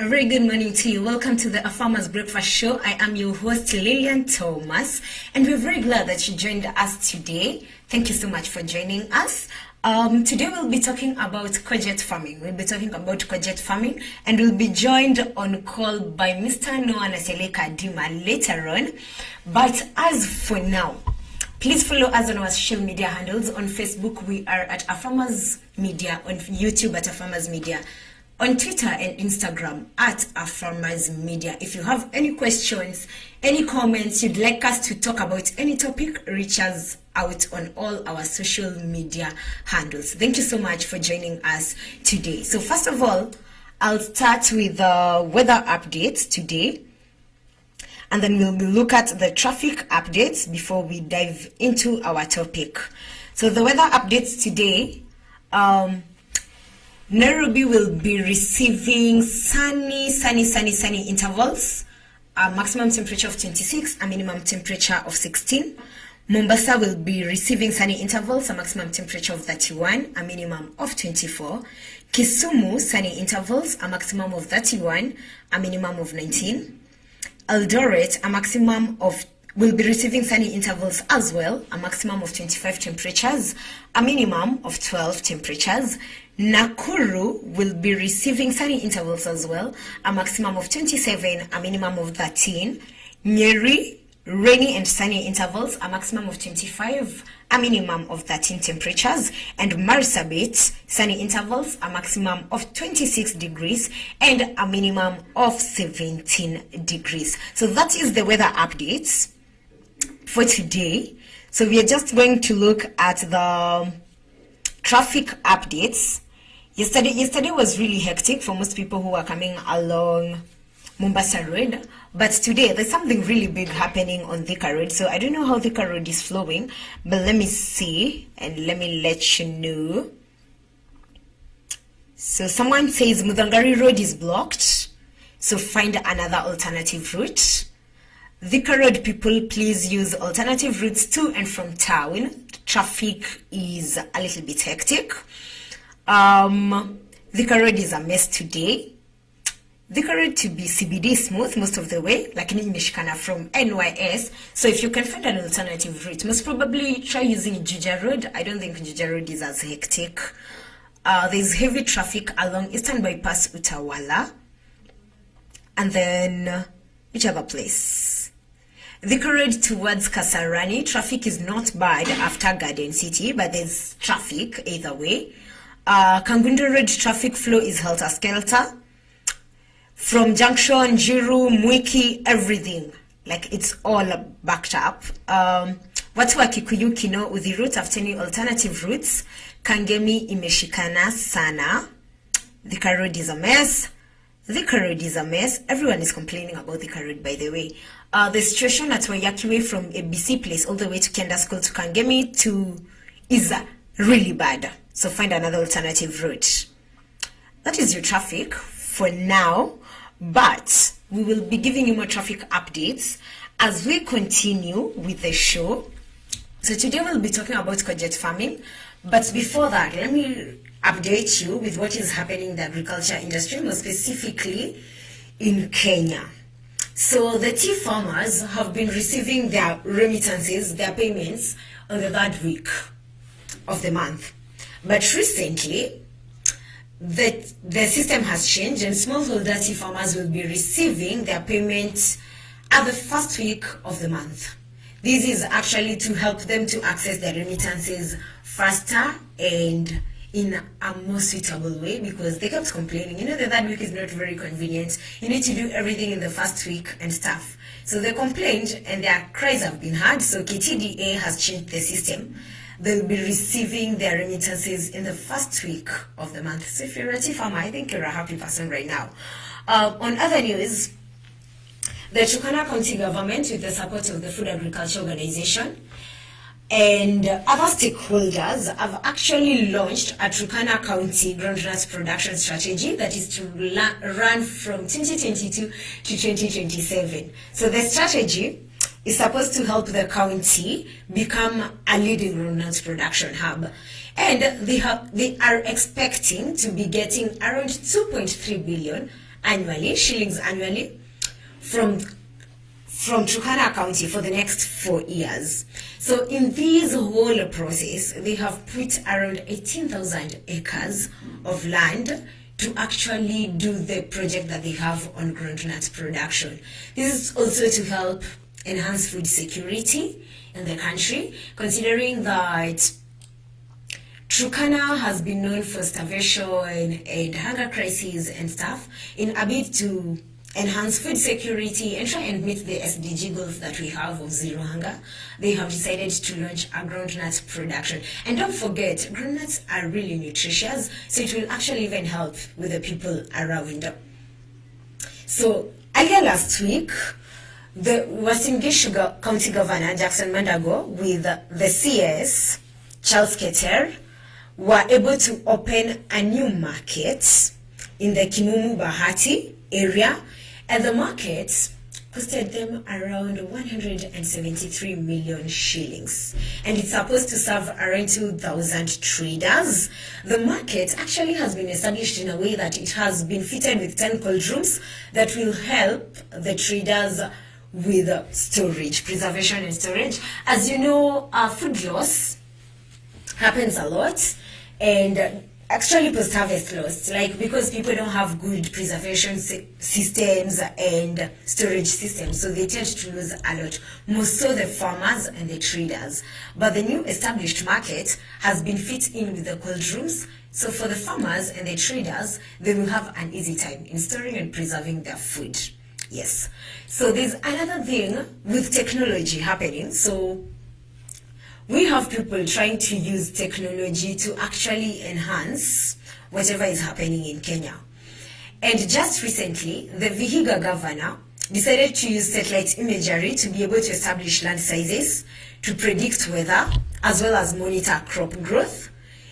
A very good morning to you. Welcome to the Afarmers Breakfast Show. I am your host, Lillian Thomas, and we're very glad that you joined us today. Thank you so much for joining us. Today we'll be talking about courgette farming. And we'll be joined on call by Mr. Noah Naseleka Dima later on. But as for now, please follow us on our social media handles. On Facebook, we are at Afarmers Media. On YouTube, at Afarmers Media. On Twitter and Instagram, at Afarmers Media. If you have any questions, any comments, you'd like us to talk about any topic, reach us out on all our social media handles. Thank you so much for joining us today. So first of all, I'll start with the weather updates today. And then we'll look at the traffic updates before we dive into our topic. So the weather updates today, Nairobi will be receiving sunny intervals, a maximum temperature of 26, a minimum temperature of 16. Mombasa will be receiving sunny intervals, a maximum temperature of 31, a minimum of 24. Kisumu, sunny intervals, a maximum of 31, a minimum of 19. Eldoret, a maximum of will be receiving sunny intervals as well, a maximum of 25 temperatures, a minimum of 12 temperatures. Nakuru will be receiving sunny intervals as well, a maximum of 27, a minimum of 13. Nyeri, rainy and sunny intervals, a maximum of 25, a minimum of 13 temperatures. And Marsabit, sunny intervals, a maximum of 26 degrees and a minimum of 17 degrees. So that is the weather updates for today. So we are just going to look at the traffic updates. Yesterday was really hectic for most people who were coming along Mombasa Road, but today there's something really big happening on Thika Road. So I don't know how Thika Road is flowing, but let me see and let me let you know. So someone says Mudangari Road is blocked, so find another alternative route. Thika Road people, please use alternative routes to and from town. Traffic is a little bit hectic. Thika Road is a mess today. Thika Road to be CBD smooth most of the way, like in Mishikana from NYS. So if you can find an alternative route, most probably try using Juja Road. I don't think Juja Road is as hectic. There's heavy traffic along Eastern Bypass Utawala. And then, which other place? Thika Road towards Kasarani, traffic is not bad after Garden City, but there's traffic either way. Kangundo Road traffic flow is helter-skelter. From Junction, Jiru, Mwiki, everything. Like it's all backed up. Watu wa Kikuyu Kino Uthi route after any alternative routes. Kangemi imeshikana sana. Thika Road is a mess. Thika Road is a mess. Everyone is complaining about Thika Road, by the way. The situation at Wayakiwe from ABC Place all the way to Kenda School to Kangemi is really bad. So find another alternative route. That is your traffic for now, but we will be giving you more traffic updates as we continue with the show. So today we'll be talking about courgette farming, but before that, let me update you with what is happening in the agriculture industry, more specifically in Kenya. So the tea farmers have been receiving their remittances, their payments on the third week of the month. But recently, the system has changed and smallholder tea farmers will be receiving their payments at the first week of the month. This is actually to help them to access their remittances faster and in a more suitable way, because they kept complaining, the third week is not very convenient. You need to do everything in the first week and stuff. So they complained and their cries have been heard. So KTDA has changed the system. They'll be receiving their remittances in the first week of the month. So if you're a tea farmer, I think you're a happy person right now. On other news, the Turkana County government, with the support of the Food Agriculture Organization and other stakeholders, have actually launched a Turkana County groundnut production strategy that is to run from 2022 to 2027. So the strategy is supposed to help the county become a leading groundnut production hub. And they are expecting to be getting around 2.3 billion annually, shillings annually, from Turkana County for the next 4 years. So in this whole process, they have put around 18,000 acres of land to actually do the project that they have on groundnut production. This is also to help enhance food security in the country, considering that Turkana has been known for starvation and hunger crises and stuff. In a bid to enhance food security and try and meet the SDG goals that we have of zero hunger, they have decided to launch a groundnut production. And don't forget, groundnuts are really nutritious, so it will actually even help with the people around. So earlier last week, the Western County Governor Jackson Mandago with the CS Charles Keter were able to open a new market in the Kimumu Bahati area, and the market costed them around 173 million shillings, and it's supposed to serve around 2,000 traders. The market actually has been established in a way that it has been fitted with 10 cold rooms that will help the traders with storage, preservation and storage. As you know, food loss happens a lot, and actually post-harvest loss, like because people don't have good preservation systems and storage systems, so they tend to lose a lot, most so the farmers and the traders. But the new established market has been fit in with the cold rooms, so for the farmers and the traders, they will have an easy time in storing and preserving their food. Yes. So there's another thing with technology happening. So we have people trying to use technology to actually enhance whatever is happening in Kenya. And just recently, the Vihiga governor decided to use satellite imagery to be able to establish land sizes, to predict weather, as well as monitor crop growth,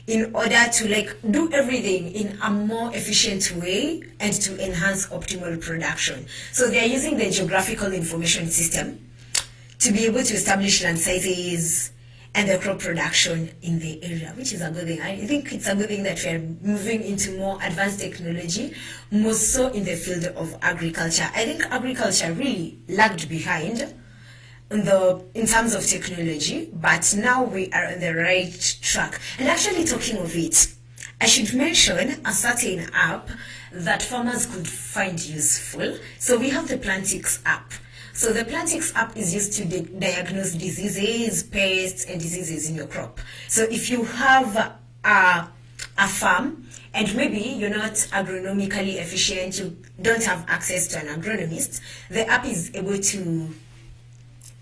in order to do everything in a more efficient way and to enhance optimal production. So they are using the geographical information system to be able to establish land sizes and the crop production in the area, which is a good thing. I think it's a good thing that we are moving into more advanced technology, more so in the field of agriculture. I think agriculture really lagged behind in terms of technology, but now we are on the right track. And actually, talking of it, I should mention a certain app that farmers could find useful. So we have the Plantix app. So the Plantix app is used to diagnose diseases, pests, and diseases in your crop. So if you have a farm and maybe you're not agronomically efficient, you don't have access to an agronomist, the app is able to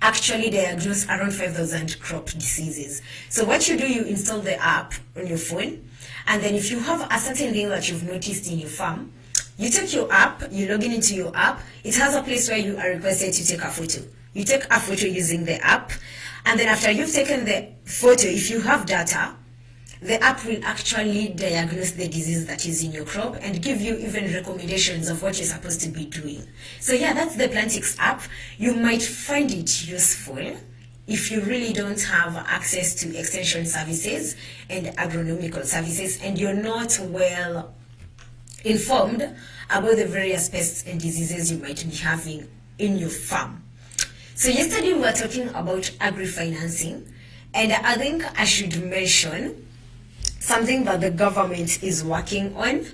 actually diagnose around 5,000 crop diseases. So what you do, you install the app on your phone, and then if you have a certain thing that you've noticed in your farm, you take your app, you log in into your app. It has a place where you are requested to take a photo. You take a photo using the app, and then after you've taken the photo, if you have data, the app will actually diagnose the disease that is in your crop and give you even recommendations of what you're supposed to be doing. So yeah, that's the Plantix app. You might find it useful if you really don't have access to extension services and agronomical services, and you're not well informed about the various pests and diseases you might be having in your farm. So yesterday we were talking about agri-financing, and I think I should mention something that the government is working on,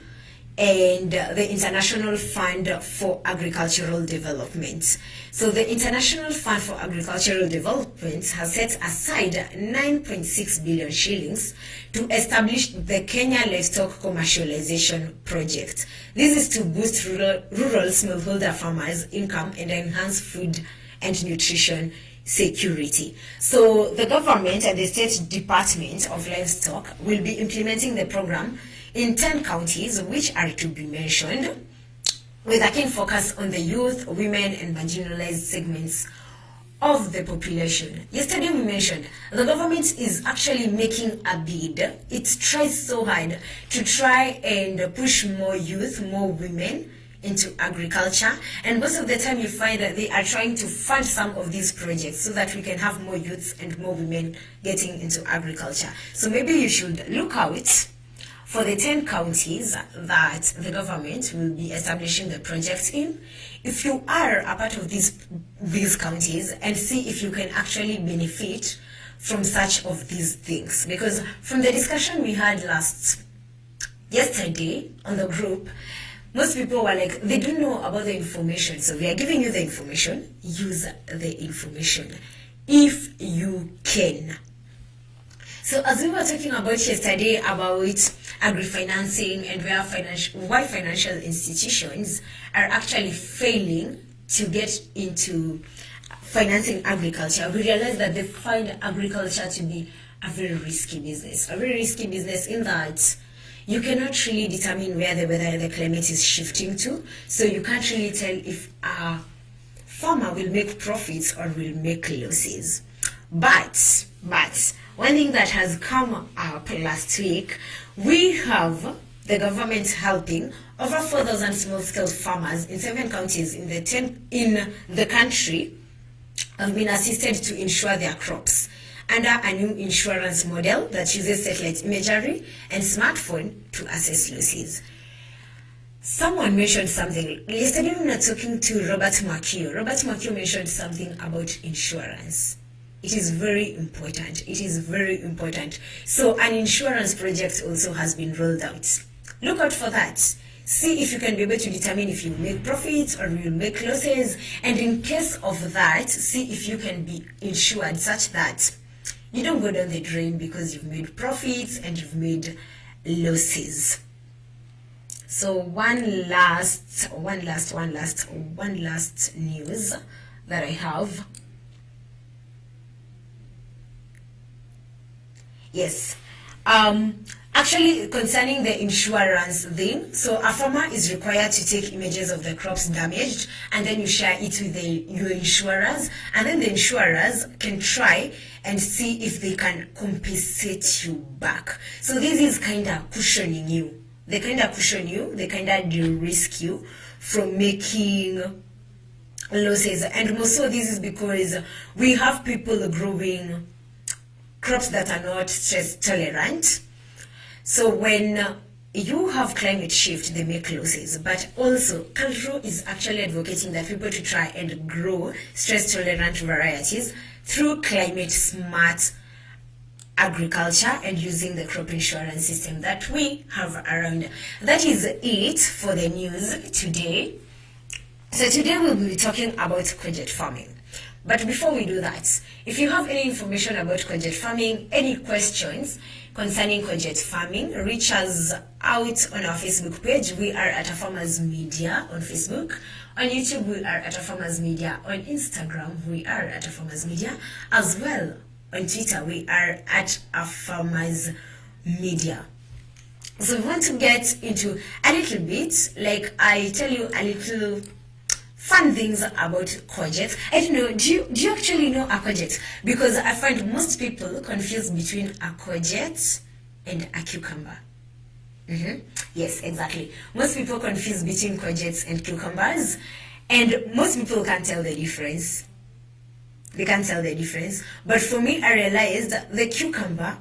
and the International Fund for Agricultural Development. So the International Fund for Agricultural Development has set aside 9.6 billion shillings to establish the Kenya Livestock Commercialization Project. This is to boost rural smallholder farmers' income and enhance food and nutrition security. So the government and the State Department of Livestock will be implementing the program in 10 counties, which are to be mentioned, with a keen focus on the youth, women, and marginalized segments of the population. Yesterday we mentioned the government is actually making a bid. It tries so hard to try and push more youth, more women into agriculture, and most of the time you find that they are trying to fund some of these projects so that we can have more youths and more women getting into agriculture. So maybe you should look out for the 10 counties that the government will be establishing the project in. If you are a part of these counties, and see if you can actually benefit from such of these things. Because from the discussion we had yesterday on the group, most people were like, they don't know about the information. So we are giving you the information. Use the information if you can. So as we were talking about yesterday about agri-financing and why financial institutions are actually failing to get into financing agriculture, we realized that they find agriculture to be a very risky business. A very risky business in that you cannot really determine where the weather and the climate is shifting to. So you can't really tell if a farmer will make profits or will make losses. But one thing that has come up last week, we have the government helping over 4,000 small-scale farmers in 7 counties in the country have been assisted to insure their crops under a new insurance model that uses satellite imagery and smartphone to assess losses. Someone mentioned something. Yesterday we were talking to Robert Makio. Robert Makio mentioned something about insurance. It is very important. It is very important. So an insurance project also has been rolled out. Look out for that. See if you can be able to determine if you make profits or you make losses. And in case of that, see if you can be insured such that you don't go down the drain because you've made profits and you've made losses. So one last news that I have. Yes. Actually, concerning the insurance thing, so a farmer is required to take images of the crops damaged, and then you share it with your insurers, and then the insurers can try and see if they can compensate you back. So this is kind of cushioning you. They kind of cushion you, they kind of de-risk you from making losses. And also this is because we have people growing crops that are not stress tolerant. So when you have climate shift, they make losses. But also, Calro is actually advocating that people to try and grow stress-tolerant varieties through climate-smart agriculture and using the crop insurance system that we have around. That is it for the news today. So today we'll be talking about courgette farming. But before we do that, if you have any information about courgette farming, any questions concerning courgette farming, reach us out on our Facebook page. We are at Afarmers Media on Facebook. On YouTube, we are at Afarmers Media. On Instagram, we are at Afarmers Media. As well, on Twitter, we are at Afarmers Media. So we want to get into a little bit, like I tell you a little fun things about courgettes. I don't know, do you actually know a courgette? Because I find most people confuse between a courgette and a cucumber. Yes, exactly. Most people confuse between courgettes and cucumbers, and most people can't tell the difference. They can't tell the difference. But for me, I realized that the cucumber,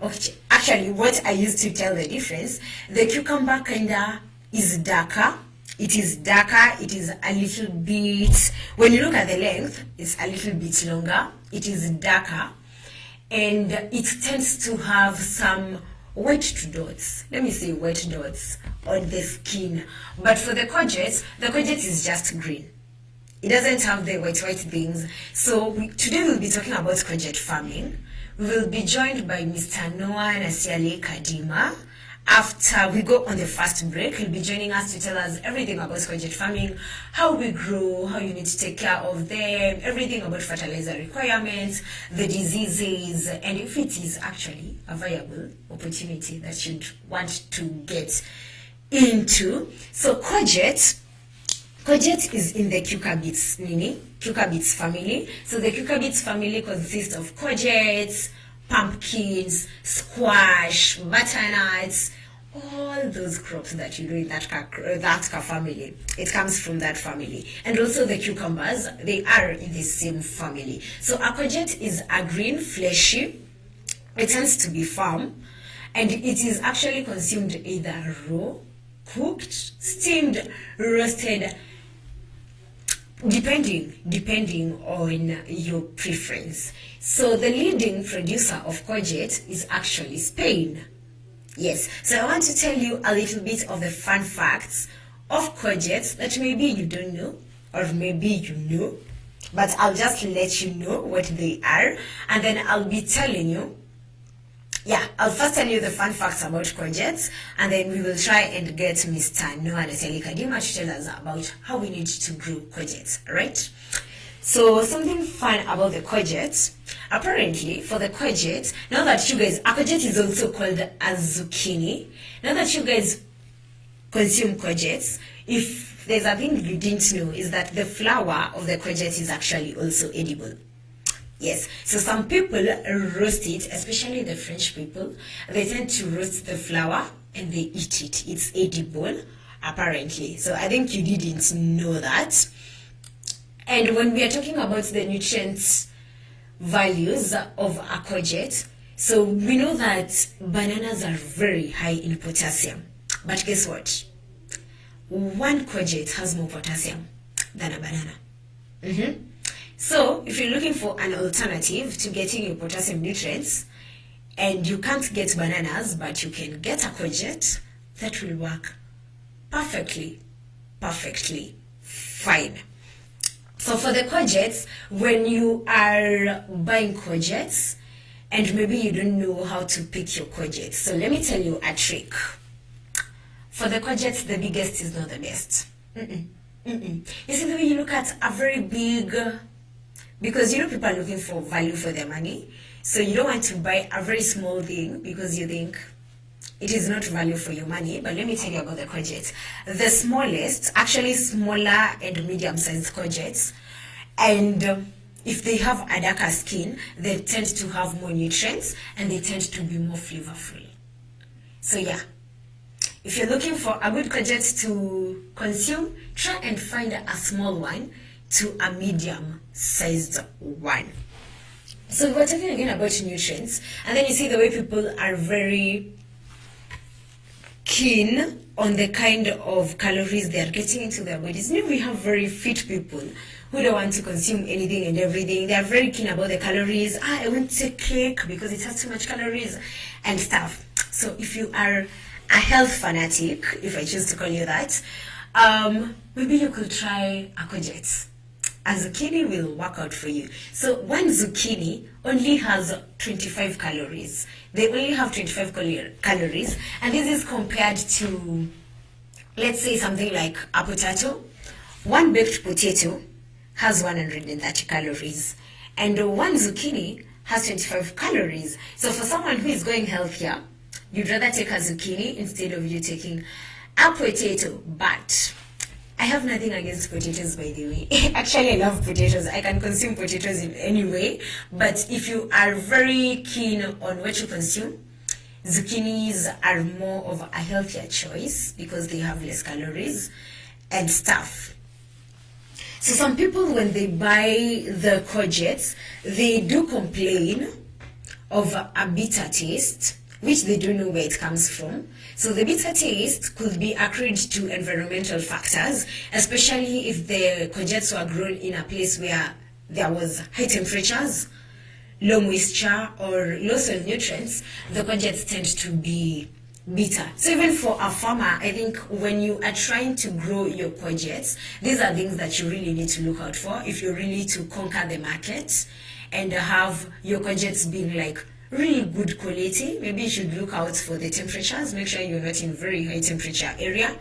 actually what I used to tell the difference, the cucumber kinda is darker. It is darker, it is a little bit, when you look at the length, it's a little bit longer, it is darker, and it tends to have some white dots, let me say white dots on the skin. But for the courgette is just green. It doesn't have the white things. So today we'll be talking about courgette farming. We will be joined by Mr. Noah Nasiale Kadima. After we go on the first break, he'll be joining us to tell us everything about courgette farming, how we grow, how you need to take care of them, everything about fertilizer requirements, the diseases, and if it is actually a viable opportunity that you'd want to get into. So courgette is in the cucurbits family. So the cucurbits family consists of courgettes, pumpkins, squash, butternuts, all those crops that you do in that family. It comes from that family. And also the cucumbers, they are in the same family. So a courgette is a green, fleshy. It tends to be firm. and it is actually consumed either raw, cooked, steamed, roasted, depending on your preference. So the leading producer of courgette is actually Spain. Yes, so I want to tell you a little bit of the fun facts of courgettes that maybe you don't know, or maybe you know, but I'll just let you know what they are, and then I'll be telling you. I'll first tell you the fun facts about courgettes, and then we will try and get Mr. Noah Natali Kadima to tell us about how we need to grow courgettes, right? So something fun about the courgettes, apparently for the courgette, now that you guys, a courgette is also called a zucchini. Now that you guys consume courgettes, if there's a thing you didn't know, is that the flower of the courgette is actually also edible. Yes, so some people roast it, especially the French people. They tend to roast the flower and they eat it. It's edible, apparently. So I think you didn't know that. And when we are talking about the nutrient values of a courgette, so we know that bananas are very high in potassium. But guess what? One courgette has more potassium than a banana. So if you're looking for an alternative to getting your potassium nutrients, and you can't get bananas, but you can get a courgette, that will work perfectly fine. So for the courgettes, when you are buying courgettes, and maybe you don't know how to pick your courgettes, so let me tell you a trick. For the courgettes, the biggest is not the best. You see, the way you look at a very big, because people are looking for value for their money, so you don't want to buy a very small thing because you think it is not value for your money. But let me tell you about the courgettes. The smallest, actually smaller and medium-sized courgettes, and if they have a darker skin, they tend to have more nutrients and they tend to be more flavorful. So if you're looking for a good courgette to consume, try and find a small one to a medium-sized one. So we're talking again about nutrients, and then you see the way people are very keen on the kind of calories they are getting into their bodies. We have very fit people who don't want to consume anything and everything. They are very keen about the calories. I won't take cake because it has too much calories and stuff. So if you are a health fanatic, if I choose to call you that, maybe you could try a courgette. A zucchini will work out for you. So one zucchini only has 25 calories. They only have 25 calories, and this is compared to, let's say, something like a potato. One baked potato has 130 calories, and one zucchini has 25 calories. So for someone who is going healthier, you'd rather take a zucchini instead of you taking a potato. But I have nothing against potatoes, by the way. Actually, I love potatoes. I can consume potatoes in any way. But if you are very keen on what you consume, zucchinis are more of a healthier choice because they have less calories and stuff. So some people, when they buy the courgettes, they do complain of a bitter taste, which they don't know where it comes from. So the bitter taste could be accrued to environmental factors, especially if the courgettes were grown in a place where there was high temperatures, low moisture, or low soil nutrients. The courgettes tend to be bitter. So even for a farmer, I think when you are trying to grow your courgettes, these are things that you really need to look out for if you're really to conquer the market and have your courgettes being like really good quality. Maybe you should look out for the temperatures. Make sure you're not in very high temperature area.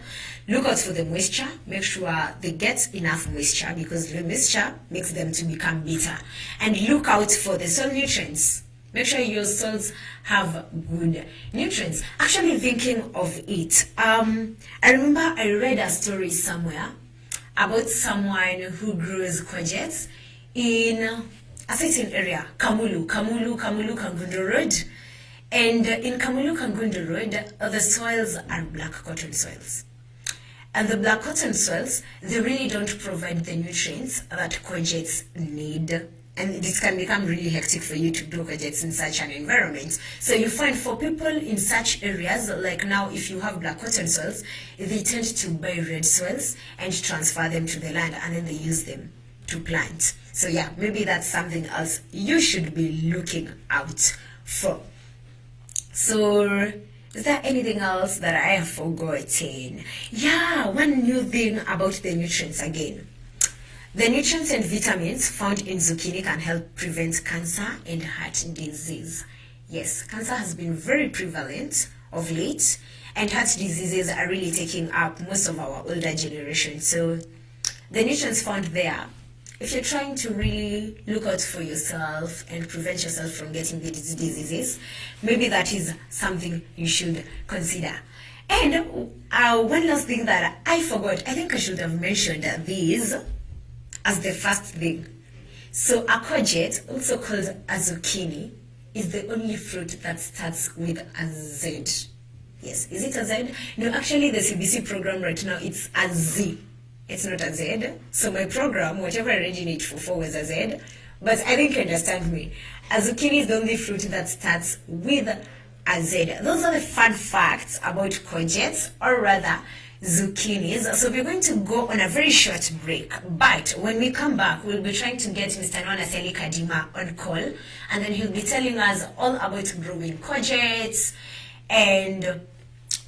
Look out for the moisture. Make sure they get enough moisture because the moisture makes them to become bitter. And look out for the soil nutrients. Make sure your soils have good nutrients. Actually, thinking of it, I remember I read a story somewhere about someone who grows courgettes in a certain area, Kangundu Road. And in Kangundu Road, the soils are black cotton soils. And the black cotton soils, they really don't provide the nutrients that courgettes need and this can become really hectic for you to grow courgettes in such an environment. So you find for people in such areas, like now if you have black cotton soils, they tend to buy red soils and transfer them to the land, and then they use them to plant. So yeah, maybe that's something else you should be looking out for. So is there anything else that I have forgotten? Yeah, one new thing about the nutrients again. The nutrients and vitamins found in zucchini can help prevent cancer and heart disease. Yes, cancer has been very prevalent of late, and heart diseases are really taking up most of our older generation. So the nutrients found there, if you're trying to really look out for yourself and prevent yourself from getting these diseases, maybe that is something you should consider. And one last thing that I forgot, I think I should have mentioned these as the first thing. So a courgette, also called a zucchini, is the only fruit that starts with a Z. Yes, is it a Z? No, actually the CBC program right now, it's a Z. It's not a Z. So my program, whatever I originate for was a Z. But I think you understand me. A zucchini is the only fruit that starts with a Z. Those are the fun facts about courgettes, or rather zucchinis. So we're going to go on a very short break, but when we come back, we'll be trying to get Mr. Nona Seli Kadima on call, and then he'll be telling us all about growing courgettes, and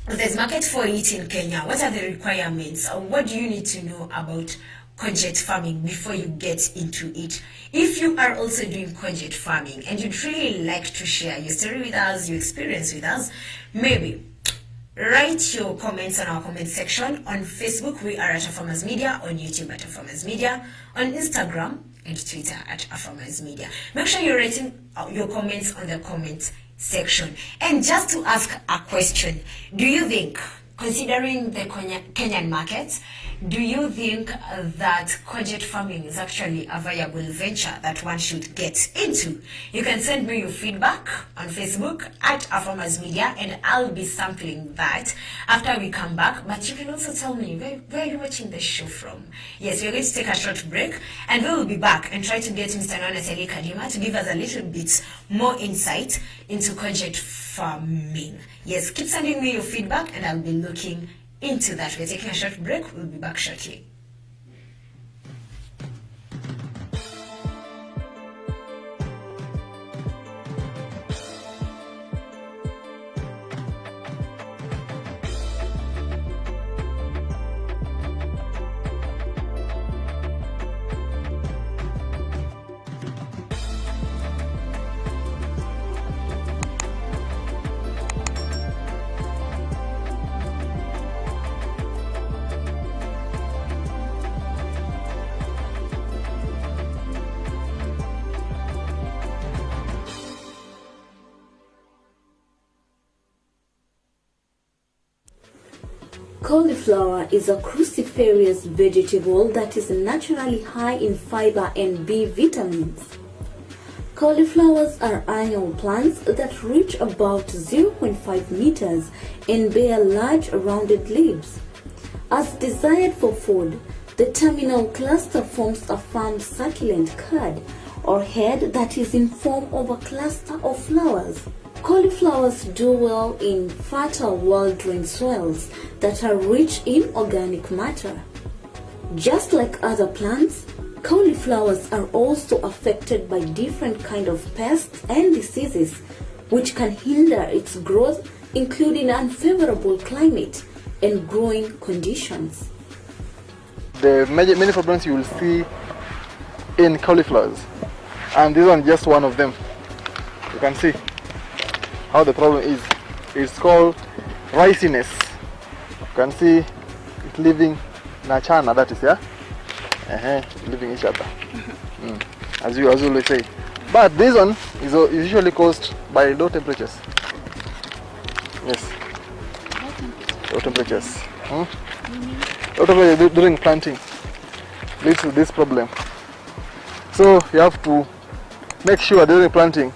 there's market for it in Kenya. What are the requirements? What do you need to know about courgette farming before you get into it? If you are also doing courgette farming and you'd really like to share your story with us, your experience with us, maybe write your comments on our comment section. On Facebook, we are at Afarmers Media. On YouTube, at Afarmers Media. On Instagram and Twitter, at Afarmers Media. Make sure you're writing your comments on the comment section. And just to ask a question, do you think, considering the Kenyan market, do you think that courgette farming is actually a viable venture that one should get into? You can send me your feedback on Facebook at Afarmers Media, and I'll be sampling that after we come back. But you can also tell me, where are you watching the show from? Yes, we're going to take a short break, and we will be back and try to get Mr. Nona Seli Kadima to give us a little bit more insight into courgette farming. Yes, keep sending me your feedback, and I'll be looking into that. We're taking a short break. We'll be back shortly. Cauliflower is a cruciferous vegetable that is naturally high in fiber and B vitamins. Cauliflowers are annual plants that reach about 0.5 meters and bear large rounded leaves. As desired for food, the terminal cluster forms a firm succulent cud or head that is in form of a cluster of flowers. Cauliflowers do well in fertile well-drained soils that are rich in organic matter. Just like other plants, cauliflowers are also affected by different kinds of pests and diseases which can hinder its growth, including unfavorable climate and growing conditions. The many problems you will see in cauliflowers, and this one is just one of them. You can see how the problem is. It's called riciness. You can see it's living nachana, that is, yeah? Living each other. As you always say. But this one is usually caused by low temperatures. Yes. Low temperatures. Low temperatures during planting leads to this problem. So you have to make sure during planting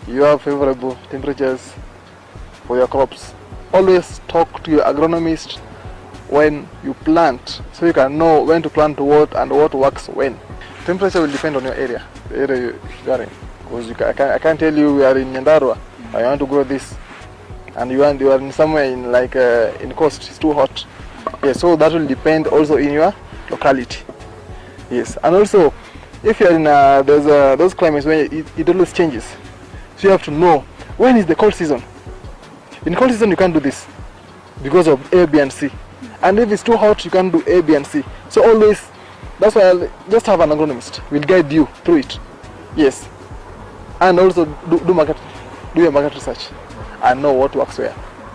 you have favorable temperatures for your crops. Always talk to your agronomist when you plant, so you can know when to plant what and what works when. Temperature will depend on your area. area you are in. Because I can't tell you we are in Nyandarua, I want to grow this, and you are in somewhere in like in coast, it's too hot. Yes, so that will depend also in your locality. Yes, and also if you are in those climates where it always changes, so you have to know when is the cold season. In cold season you can't do this because of A, B and C, and if it's too hot you can't do A, B and C. So always, that's why I'll just have an agronomist will guide you through it. Yes, and also do your market research and know what works where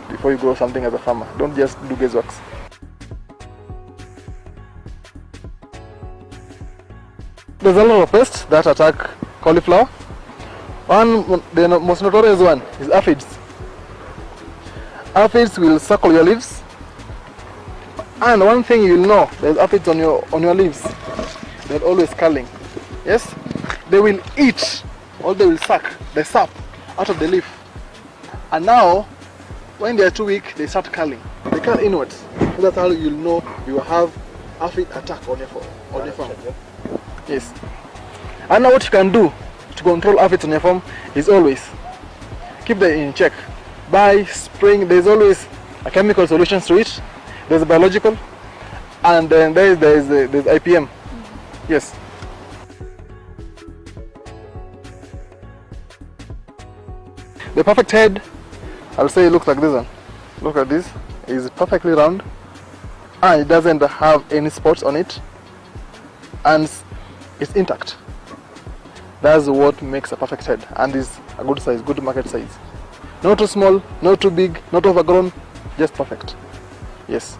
before you grow something as a farmer. Don't just do guesswork. There's a lot of pests that attack cauliflower. The most notorious one is aphids. Aphids will circle your leaves, and one thing you'll know, there's aphids on your leaves. They're always curling. Yes, they will eat, or they will suck the sap out of the leaf, and now when they are too weak, they start curling. They curl inwards. So that's how you'll know you have aphid attack on your farm. Yes. And now what you can do to control aphids on your farm is always keep them in check by spraying. There's always a chemical solution to it. There's a biological, and then there's IPM. Yes. The perfect head, I'll say it looks like this one. Look at this. It's perfectly round, and it doesn't have any spots on it, and it's intact. That's what makes a perfect head, and is a good size, good market size. Not too small, not too big, not overgrown, just perfect. Yes.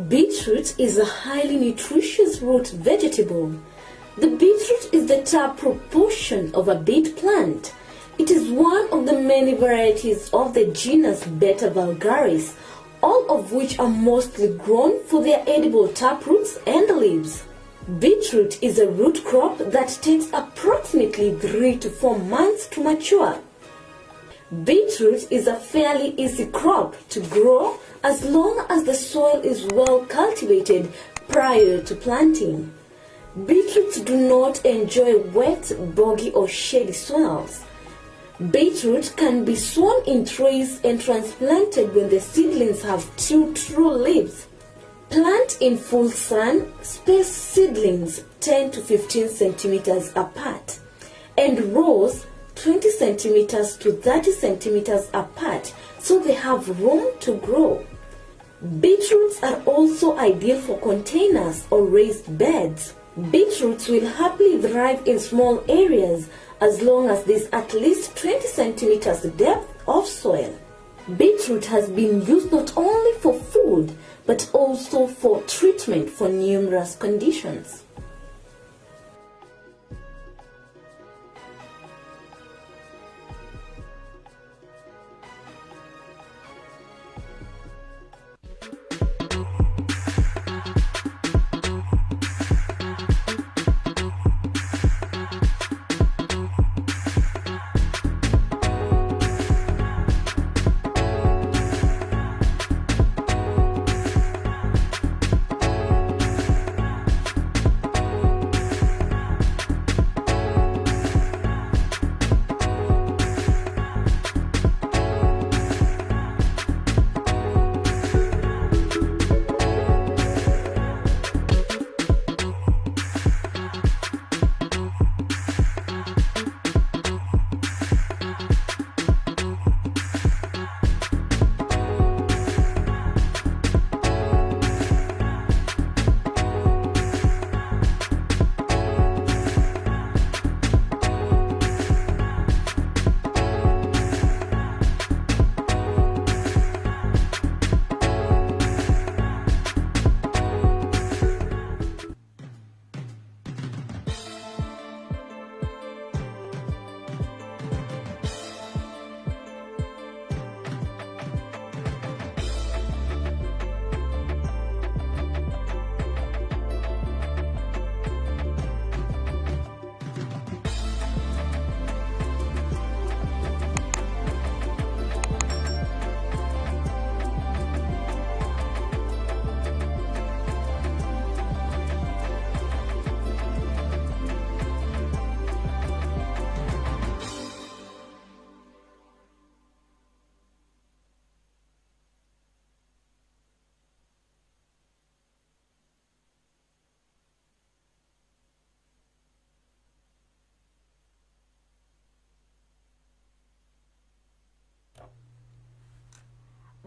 Beetroot is a highly nutritious root vegetable. The beetroot is the top proportion of a beet plant. It is one of the many varieties of the genus Beta vulgaris, all of which are mostly grown for their edible taproots and leaves. Beetroot is a root crop that takes approximately 3 to 4 months to mature. Beetroot is a fairly easy crop to grow as long as the soil is well cultivated prior to planting. Beetroots do not enjoy wet, boggy or shady soils. Beetroot can be sown in trays and transplanted when the seedlings have 2 true leaves. Plant in full sun, space seedlings 10 to 15 centimeters apart, and rows 20 centimeters to 30 centimeters apart so they have room to grow. Beetroots are also ideal for containers or raised beds. Beetroots will happily thrive in small areas as long as there's at least 20 centimeters depth of soil. Beetroot has been used not only for food but also for treatment for numerous conditions.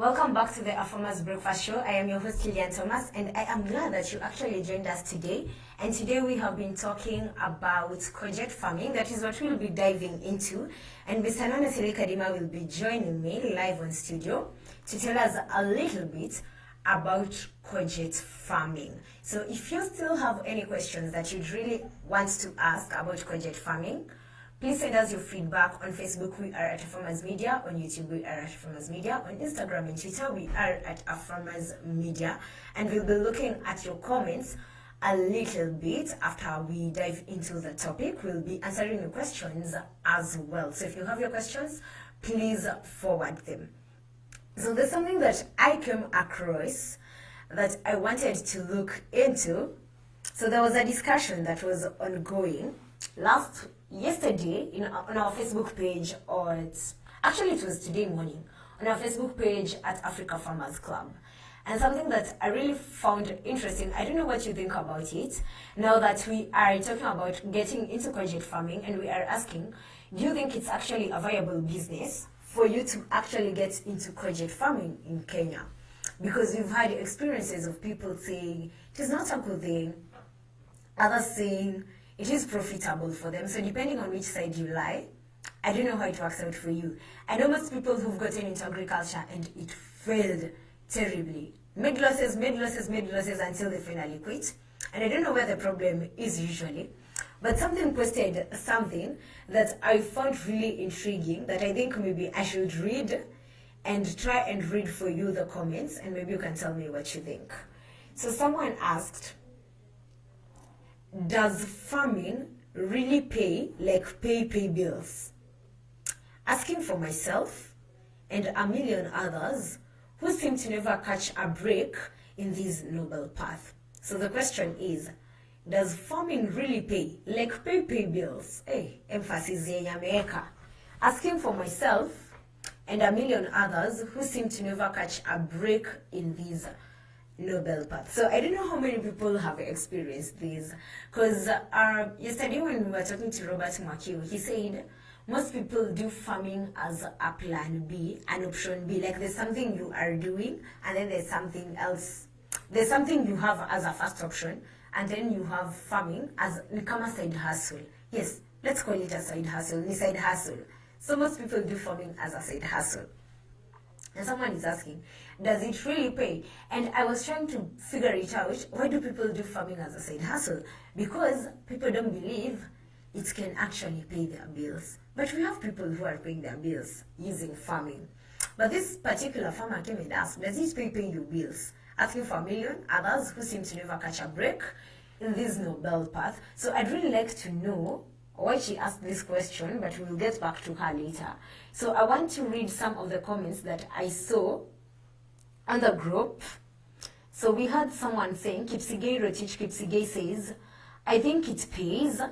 Welcome back to the Afarmers Breakfast Show. I am your host, Lillian Thomas, and I am glad that you actually joined us today. And today we have been talking about courgette farming. That is what we'll be diving into. And Mr. Nana Kadima will be joining me live on studio to tell us a little bit about courgette farming. So if you still have any questions that you'd really want to ask about courgette farming, please send us your feedback. On Facebook, we are at Afarmers Media. On YouTube, we are at Afarmers Media. On Instagram and Twitter, we are at Afarmers Media. And we'll be looking at your comments a little bit after we dive into the topic. We'll be answering your questions as well. So if you have your questions, please forward them. So there's something that I came across that I wanted to look into. So there was a discussion that was ongoing yesterday on our Facebook page, actually it was today morning, on our Facebook page at Africa Farmers Club. And something that I really found interesting, I don't know what you think about it, now that we are talking about getting into courgette farming, and we are asking, do you think it's actually a viable business for you to actually get into courgette farming in Kenya? Because we've had experiences of people saying it is not a good thing, others saying it is profitable for them. So depending on which side you lie, I don't know how it works out for you. I know most people who've gotten into agriculture and it failed terribly. Made losses until they finally quit. And I don't know where the problem is usually. But something posted something that I found really intriguing that I think maybe I should read and try and read for you the comments, and maybe you can tell me what you think. So someone asked, does farming really pay, like pay bills? Asking for myself and a million others who seem to never catch a break in this noble path. So the question is, does farming really pay, like pay bills? Hey, emphasis in America. Asking for myself and a million others who seem to never catch a break in this noble path. So I don't know how many people have experienced this, because yesterday when we were talking to Robert Mwakio, he said most people do farming as a plan B, an option B, like there's something you are doing and then there's something else. There's something you have as a first option, and then you have farming as a side hustle. Yes, let's call it a side hustle. So most people do farming as a side hustle. And someone is asking, does it really pay? And I was trying to figure it out. Why do people do farming as a side hustle? Because people don't believe it can actually pay their bills. But we have people who are paying their bills using farming. But this particular farmer came and asked, does it pay your bills? Asking for a million others who seem to never catch a break in this noble path. So I'd really like to know why she asked this question, but we'll get back to her later. So I want to read some of the comments that I saw on the group. So we had someone saying, Kipsigei Rotich Kipsigei says, I think it pays.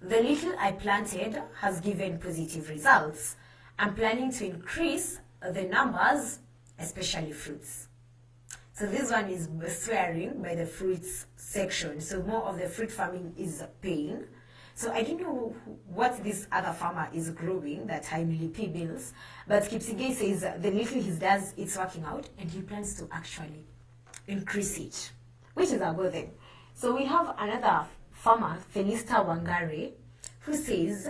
The little I planted has given positive results. I'm planning to increase the numbers, especially fruits. So this one is swearing by the fruits section. So more of the fruit farming is paying. So I don't know what this other farmer is growing that timely pay bills, but Kipsigei says the little he does, it's working out, and he plans to actually increase it, which is a good thing. So we have another farmer, Felista Wangare, who says,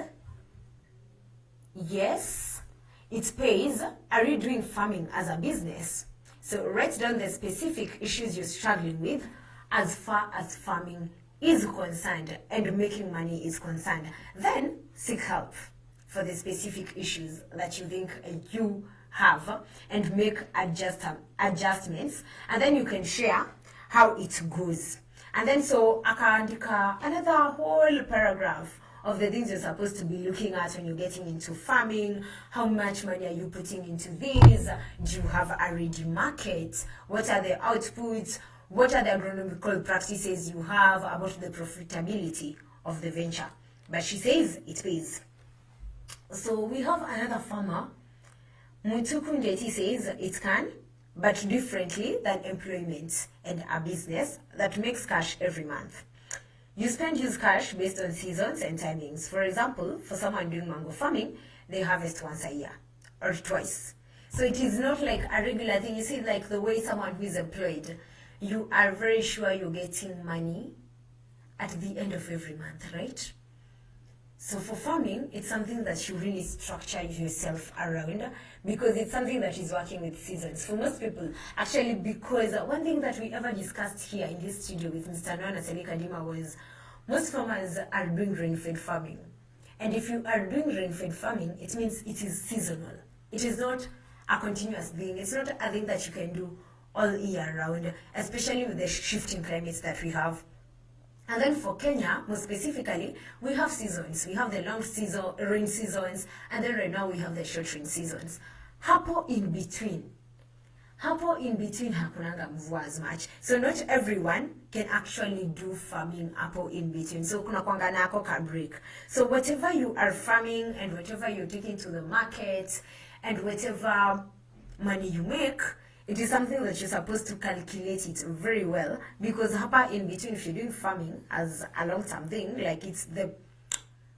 yes, it pays. Are you doing farming as a business? So write down the specific issues you're struggling with as far as farming is concerned and making money is concerned. Then seek help for the specific issues that you think you have and make adjustments, and then you can share how it goes. And then so akaandika another whole paragraph of the things you're supposed to be looking at when you're getting into farming. How much money are you putting into these? Do you have a ready market? What are the outputs? What are the agronomical practices you have about the profitability of the venture? But she says it pays. So we have another farmer, Mutuku Ndeti, says it can, but differently than employment and a business that makes cash every month. You use cash based on seasons and timings. For example, for someone doing mango farming, they harvest once a year or twice. So it is not like a regular thing. You see, like the way someone who is employed, you are very sure you're getting money at the end of every month, right? So for farming, it's something that you really structure yourself around, because it's something that is working with seasons. For most people, actually, because one thing that we ever discussed here in this studio with Mr. Noah Kadima was most farmers are doing rain-fed farming. And if you are doing rain-fed farming, it means it is seasonal. It is not a continuous thing. It's not a thing that you can do all year round, especially with the shifting climates that we have. And then for Kenya, more specifically, we have seasons. We have the long season, rain seasons, and then right now we have the short rain seasons. Hapo in between hakunanga mvua as much. So not everyone can actually do farming hapo in between. So kuna kwanga nako ka break. So whatever you are farming and whatever you're taking to the market and whatever money you make, it is something that you're supposed to calculate it very well, because hapa in between, if you're doing farming as a long-term thing, like it's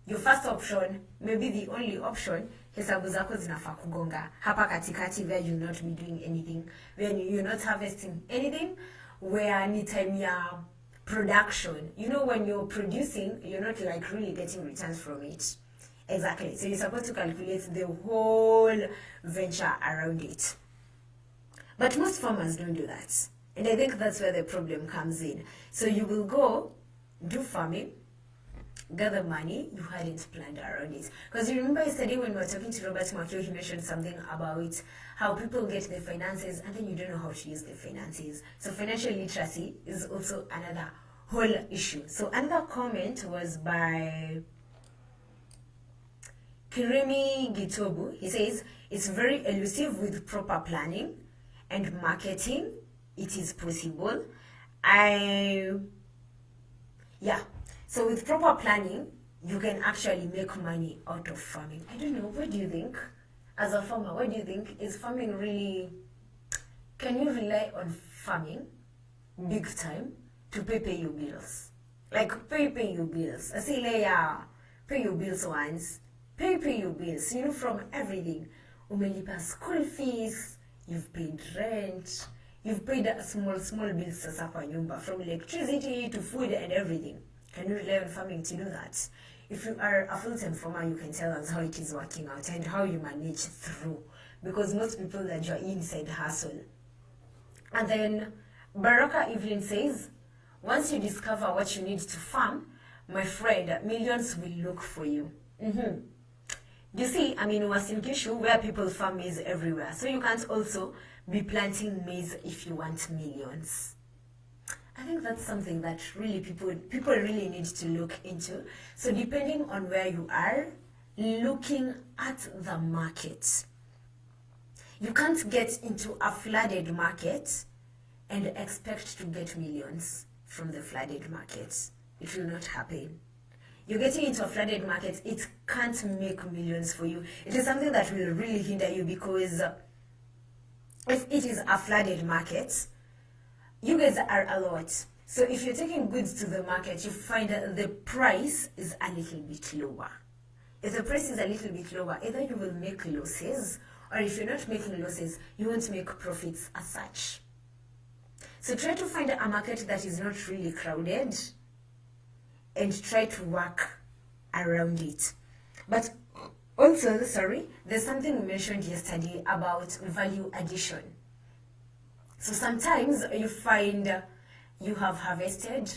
your first option, maybe the only option, hesabu zako zinafaa kugonga hapa katikati, where you'll not be doing anything, where you're not harvesting anything, where ni time ya production. You know, when you're producing, you're not like really getting returns from it. Exactly. So you're supposed to calculate the whole venture around it. But most farmers don't do that. And I think that's where the problem comes in. So you will go do farming, gather money you hadn't planned around it. Because you remember yesterday when we were talking to Robert Makio, he mentioned something about how people get the finances and then you don't know how to use the finances. So financial literacy is also another whole issue. So another comment was by Kiremi Gitobu. He says, it's very elusive with proper planning and marketing. It is possible. So with proper planning, you can actually make money out of farming. I don't know, what do you think? As a farmer, what do you think? Is farming really, can you rely on farming big time to pay your bills? Like pay your bills. I say, pay your bills once, pay your bills, you know, from everything. Umelipa school fees, you've paid rent, you've paid small bills sasa kwa nyumba, from electricity to food and everything. Can you rely on farming to do that? If you are a full-time farmer, you can tell us how it is working out and how you manage through. Because most people that you're inside hustle. And then Baraka Evelyn says, once you discover what you need to farm, my friend, millions will look for you. You see, I'm in Western Kishu where people farm maize everywhere. So you can't also be planting maize if you want millions. I think that's something that really people really need to look into. So depending on where you are, looking at the market. You can't get into a flooded market and expect to get millions from the flooded market. It will not happen. You're getting into a flooded market, it can't make millions for you. It is something that will really hinder you, because if it is a flooded market, you guys are a lot. So if you're taking goods to the market, you find that the price is a little bit lower. If the price is a little bit lower, either you will make losses, or if you're not making losses, you won't make profits as such. So try to find a market that is not really crowded and try to work around it. But also, there's something we mentioned yesterday about value addition. So sometimes you find you have harvested,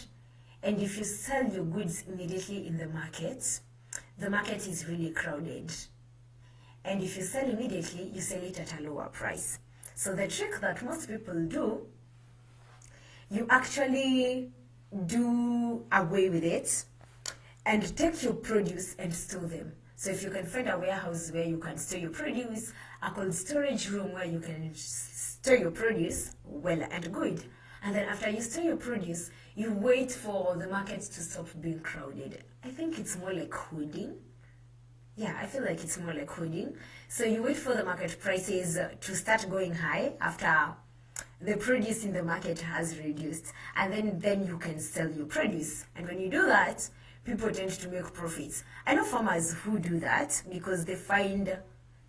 and if you sell your goods immediately in the market is really crowded. And if you sell immediately, you sell it at a lower price. So the trick that most people do, you actually do away with it and take your produce and store them. So if you can find a warehouse where you can store your produce, a cold storage room where you can store your produce, well and good. And then after you store your produce, you wait for the market to stop being crowded. I think it's more like hoarding. Yeah, I feel like it's more like hoarding. So you wait for the market prices to start going high after the produce in the market has reduced. And then you can sell your produce. And when you do that, people tend to make profits. I know farmers who do that because they find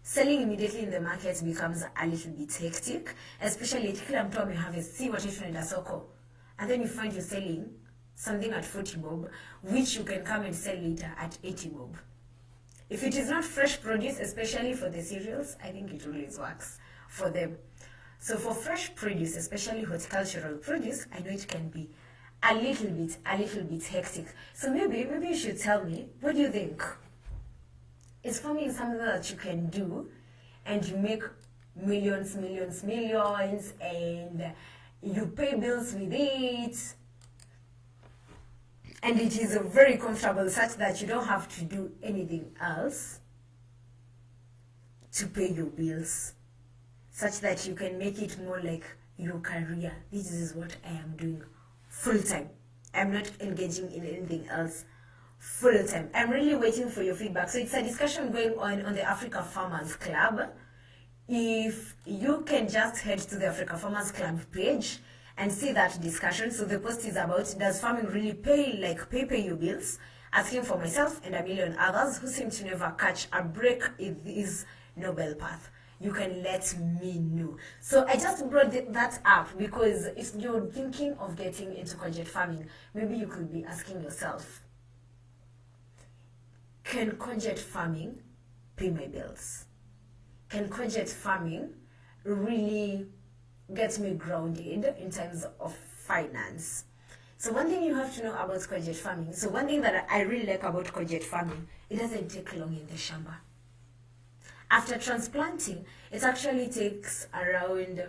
selling immediately in the market becomes a little bit hectic, especially kila mtu ameharvest, see what tunaenda soko, and then you find you're selling something at 40 bob, which you can come and sell later at 80 bob. If it is not fresh produce, especially for the cereals, I think it always works for them. So for fresh produce, especially horticultural produce, I know it can be a little bit hectic. So maybe you should tell me, what do you think? Is farming something that you can do and you make millions, and you pay bills with it, and it is very comfortable such that you don't have to do anything else to pay your bills, such that you can make it more like your career. This is what I am doing full time. I'm not engaging in anything else full time. I'm really waiting for your feedback. So it's a discussion going on the Africa Farmers Club. If you can just head to the Africa Farmers Club page and see that discussion. So the post is about, does farming really pay, like pay your bills? Asking for myself and a million others who seem to never catch a break in this noble path. You can let me know. So I just brought that up because if you're thinking of getting into courgette farming, maybe you could be asking yourself, can courgette farming pay my bills? Can courgette farming really get me grounded in terms of finance? So one thing you have to know about courgette farming, so one thing that I really like about courgette farming, it doesn't take long in the shamba. After transplanting, it actually takes around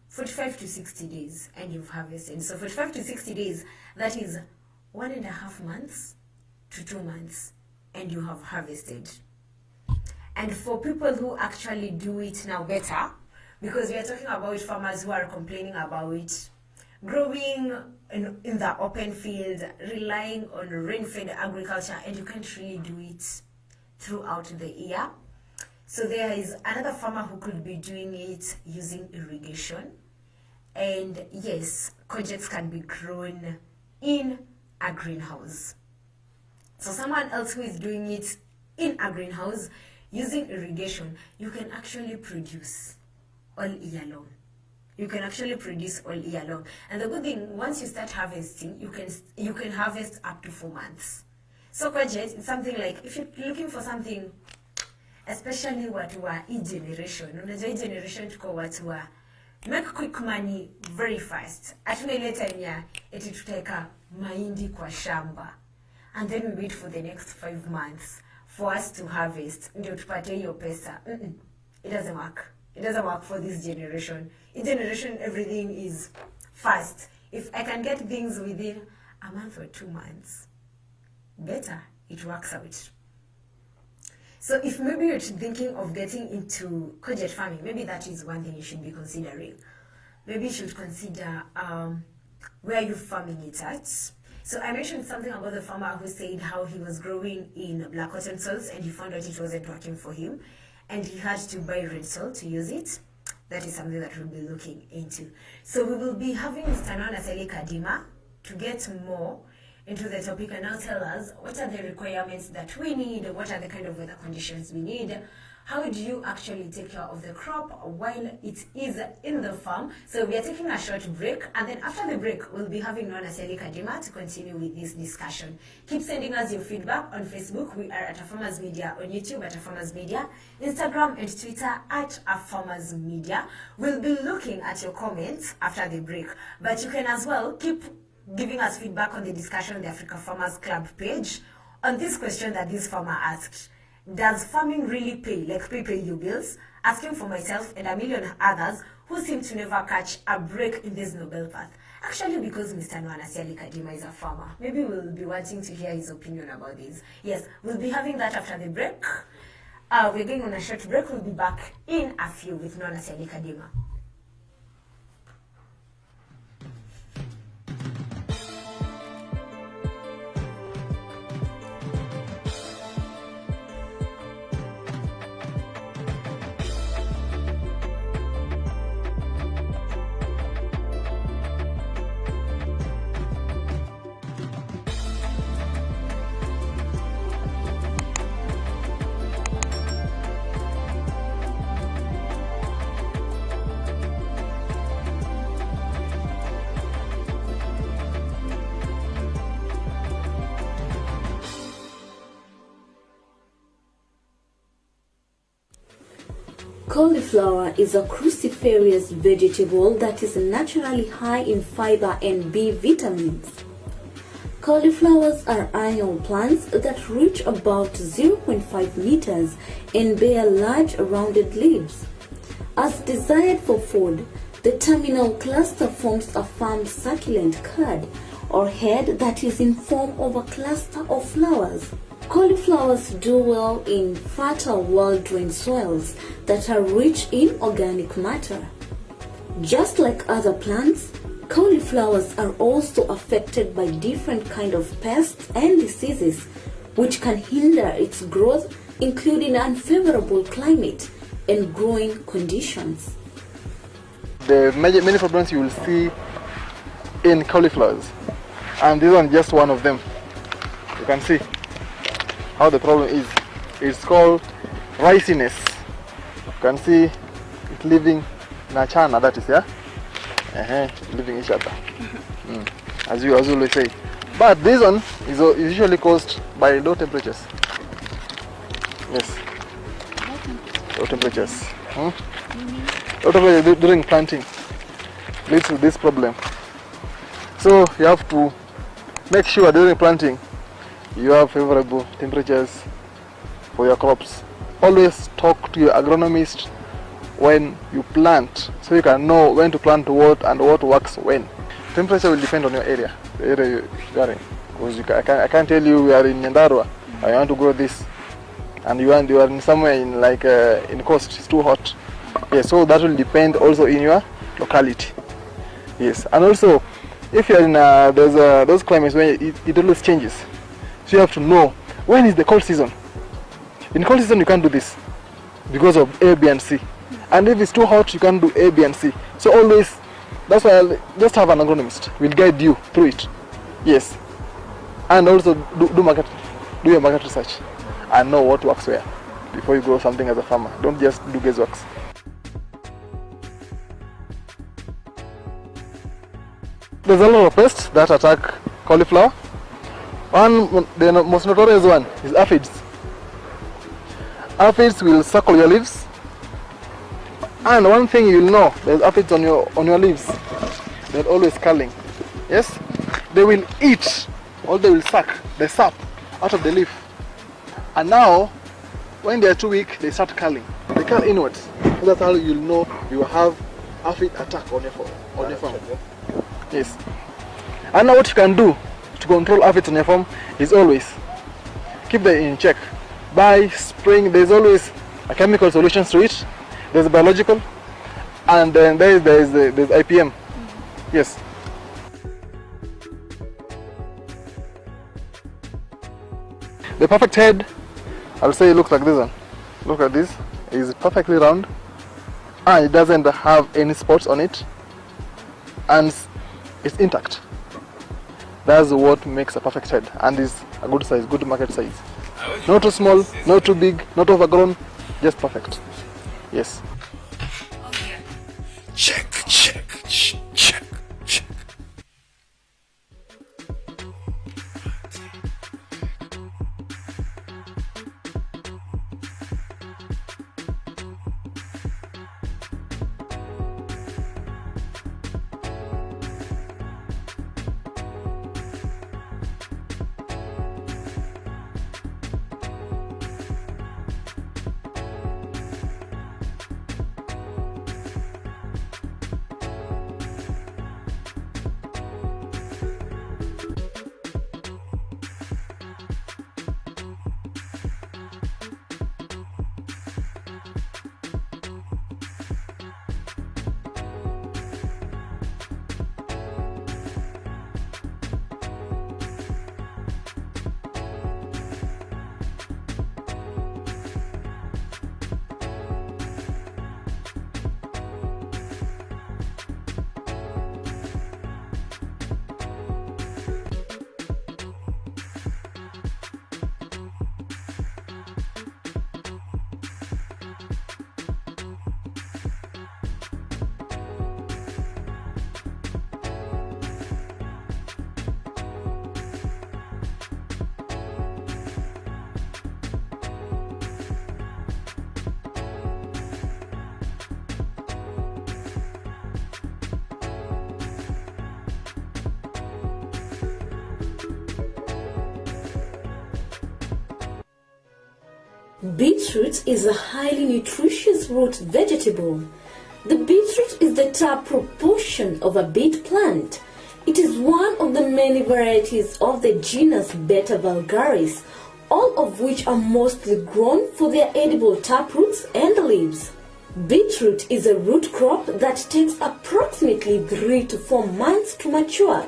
45 to 60 days and you've harvested. So 45 to 60 days, that is 1.5 months to 2 months, and you have harvested. And for people who actually do it now better, because we are talking about farmers who are complaining about growing in the open field, relying on rain-fed agriculture, and you can't really do it throughout the year. So there is another farmer who could be doing it using irrigation. And yes, courgettes can be grown in a greenhouse. So someone else who is doing it in a greenhouse using irrigation, you can actually produce all year long. You can actually produce all year long. And the good thing, once you start harvesting, you can harvest up to 4 months. So courgette, it's something like, if you're looking for something, especially watu wa e-generation, unajua e-generation tuko watu wa make quick money very fast. Hatuna ile time ya eti tutaweka mahindi kwa shamba and then we wait for the next 5 months for us to harvest ndio tupate hiyo pesa. It doesn't work. It doesn't work for this generation. In generation, everything is fast. If I can get things within a month or 2 months, better, it works out. So if maybe you're thinking of getting into courgette farming, maybe that is one thing you should be considering. Maybe you should consider where you're farming it at. So I mentioned something about the farmer who said how he was growing in black cotton soils and he found out it wasn't working for him and he had to buy red soil to use it. That is something that we'll be looking into. So we will be having Mr. Nwanaseli Kadima to get more into the topic and now tell us what are the requirements that we need, what are the kind of weather conditions we need, how do you actually take care of the crop while it is in the farm. So we are taking a short break, and then after the break we'll be having Nwanaseli Kadima to continue with this discussion. Keep sending us your feedback on Facebook. We are at Afarmers Media, on YouTube at Afarmers Media, Instagram and Twitter at Afarmers Media. We'll be looking at your comments after the break, but you can as well keep giving us feedback on the discussion on the Africa Farmers Club page on this question that this farmer asked. Does farming really pay, like pay your bills? Asking for myself and a million others who seem to never catch a break in this noble path. Actually, because Mr. Nwanaseli Kadima is a farmer, maybe we'll be wanting to hear his opinion about this. Yes, we'll be having that after the break. We're going on a short break. We'll be back in a few with Nwanaseli Kadima. Cauliflower is a cruciferous vegetable that is naturally high in fiber and B vitamins. Cauliflowers are annual plants that reach about 0.5 meters and bear large rounded leaves. As desired for food, the terminal cluster forms a firm succulent cud or head that is in form of a cluster of flowers. Cauliflowers do well in fertile well-drained soils that are rich in organic matter. Just like other plants, cauliflowers are also affected by different kinds of pests and diseases which can hinder its growth, including unfavorable climate and growing conditions. The many problems you will see in cauliflowers, and this one just one of them. You can see how the problem is. It's called riciness. You can see it living in a chana, that is, yeah, living each other, as you always say. But this one is usually caused by low temperatures. Yes, low temperatures. Low temperatures during planting leads to this problem. So you have to make sure during planting you have favorable temperatures for your crops. Always talk to your agronomist when you plant, so you can know when to plant what and what works when. Temperature will depend on your area, the area you are in. Because I can't tell you we are in Nyandarua, I want to grow this, and you are in somewhere in in coast, it's too hot. Yes, so that will depend also in your locality. Yes, and also if you are in those climates where it always changes, so you have to know when is the cold season. In cold season you can't do this because of A, B and C, and if it's too hot you can't do A, B and C. So always, that's why I'll just have an agronomist, will guide you through it. Yes, and also do your market research and know what works where before you grow something as a farmer. Don't just do guessworks. There's a lot of pests that attack cauliflower. The most notorious one is aphids. Aphids will suckle your leaves, and one thing you'll know, there's aphids on your leaves. They're always curling. Yes, they will eat, or they will suck the sap out of the leaf, and now when they are too weak, they start curling. They curl inwards. So that's how you'll know you have aphid attack on your farm. Yes, and now what you can do to control aphids on your farm is always keep them in check by spraying. There's always a chemical solutions to it. There's a biological, and then there's IPM. Yes. The perfect head, I'll say, it looks like this one. Look at this. It's perfectly round, and it doesn't have any spots on it, and it's intact. That's what makes a perfect head, and is a good size, good market size. Not too small, not too big, not overgrown, just perfect. Yes. Check. Beetroot is a highly nutritious root vegetable. The beetroot is the taproot portion of a beet plant. It is one of the many varieties of the genus Beta vulgaris, all of which are mostly grown for their edible taproots and leaves. Beetroot is a root crop that takes approximately 3 to 4 months to mature.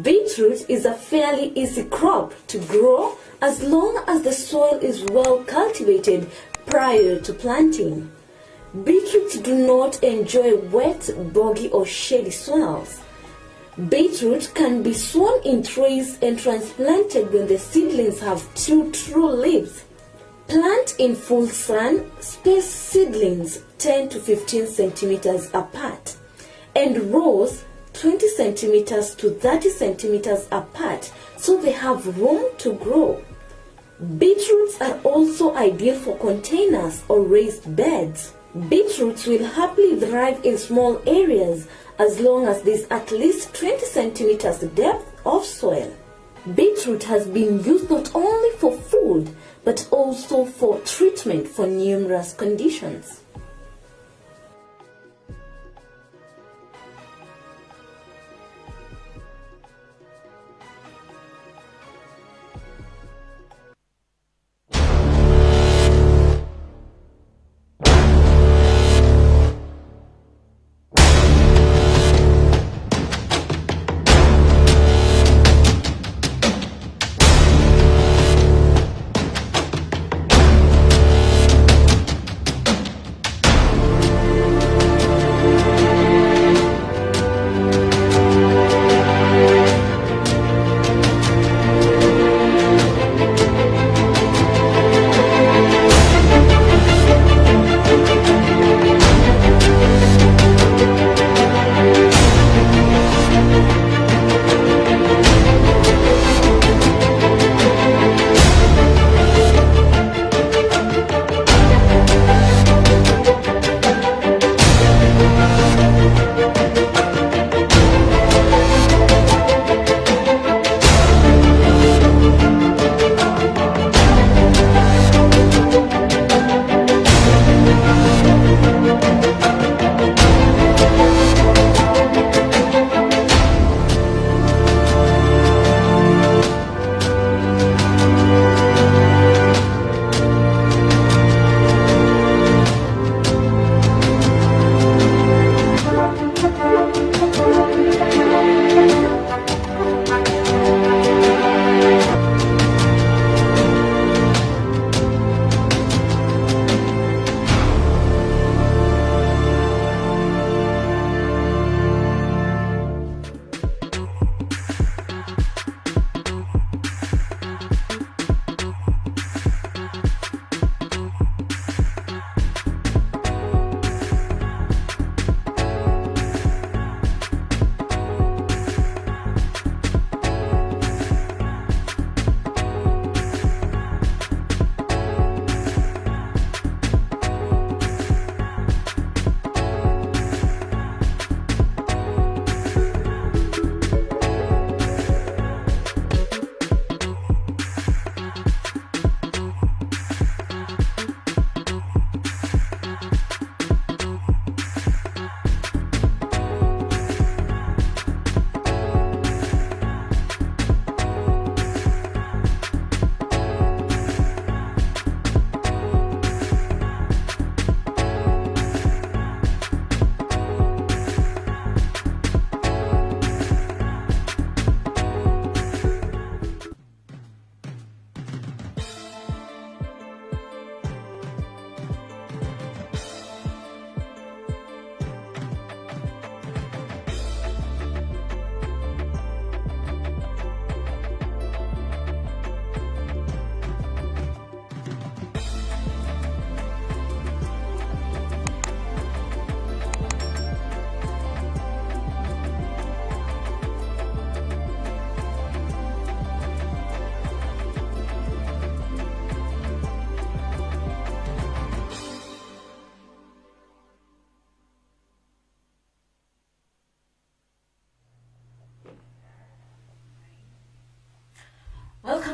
Beetroot is a fairly easy crop to grow as long as the soil is well cultivated prior to planting. Beetroots do not enjoy wet, boggy or shady soils. Beetroot can be sown in trays and transplanted when the seedlings have 2 true leaves. Plant in full sun, space seedlings 10 to 15 centimeters apart, and rows 20 centimeters to 30 centimeters apart so they have room to grow. Beetroots are also ideal for containers or raised beds. Beetroots will happily thrive in small areas as long as there is at least 20 centimeters depth of soil. Beetroot has been used not only for food but also for treatment for numerous conditions.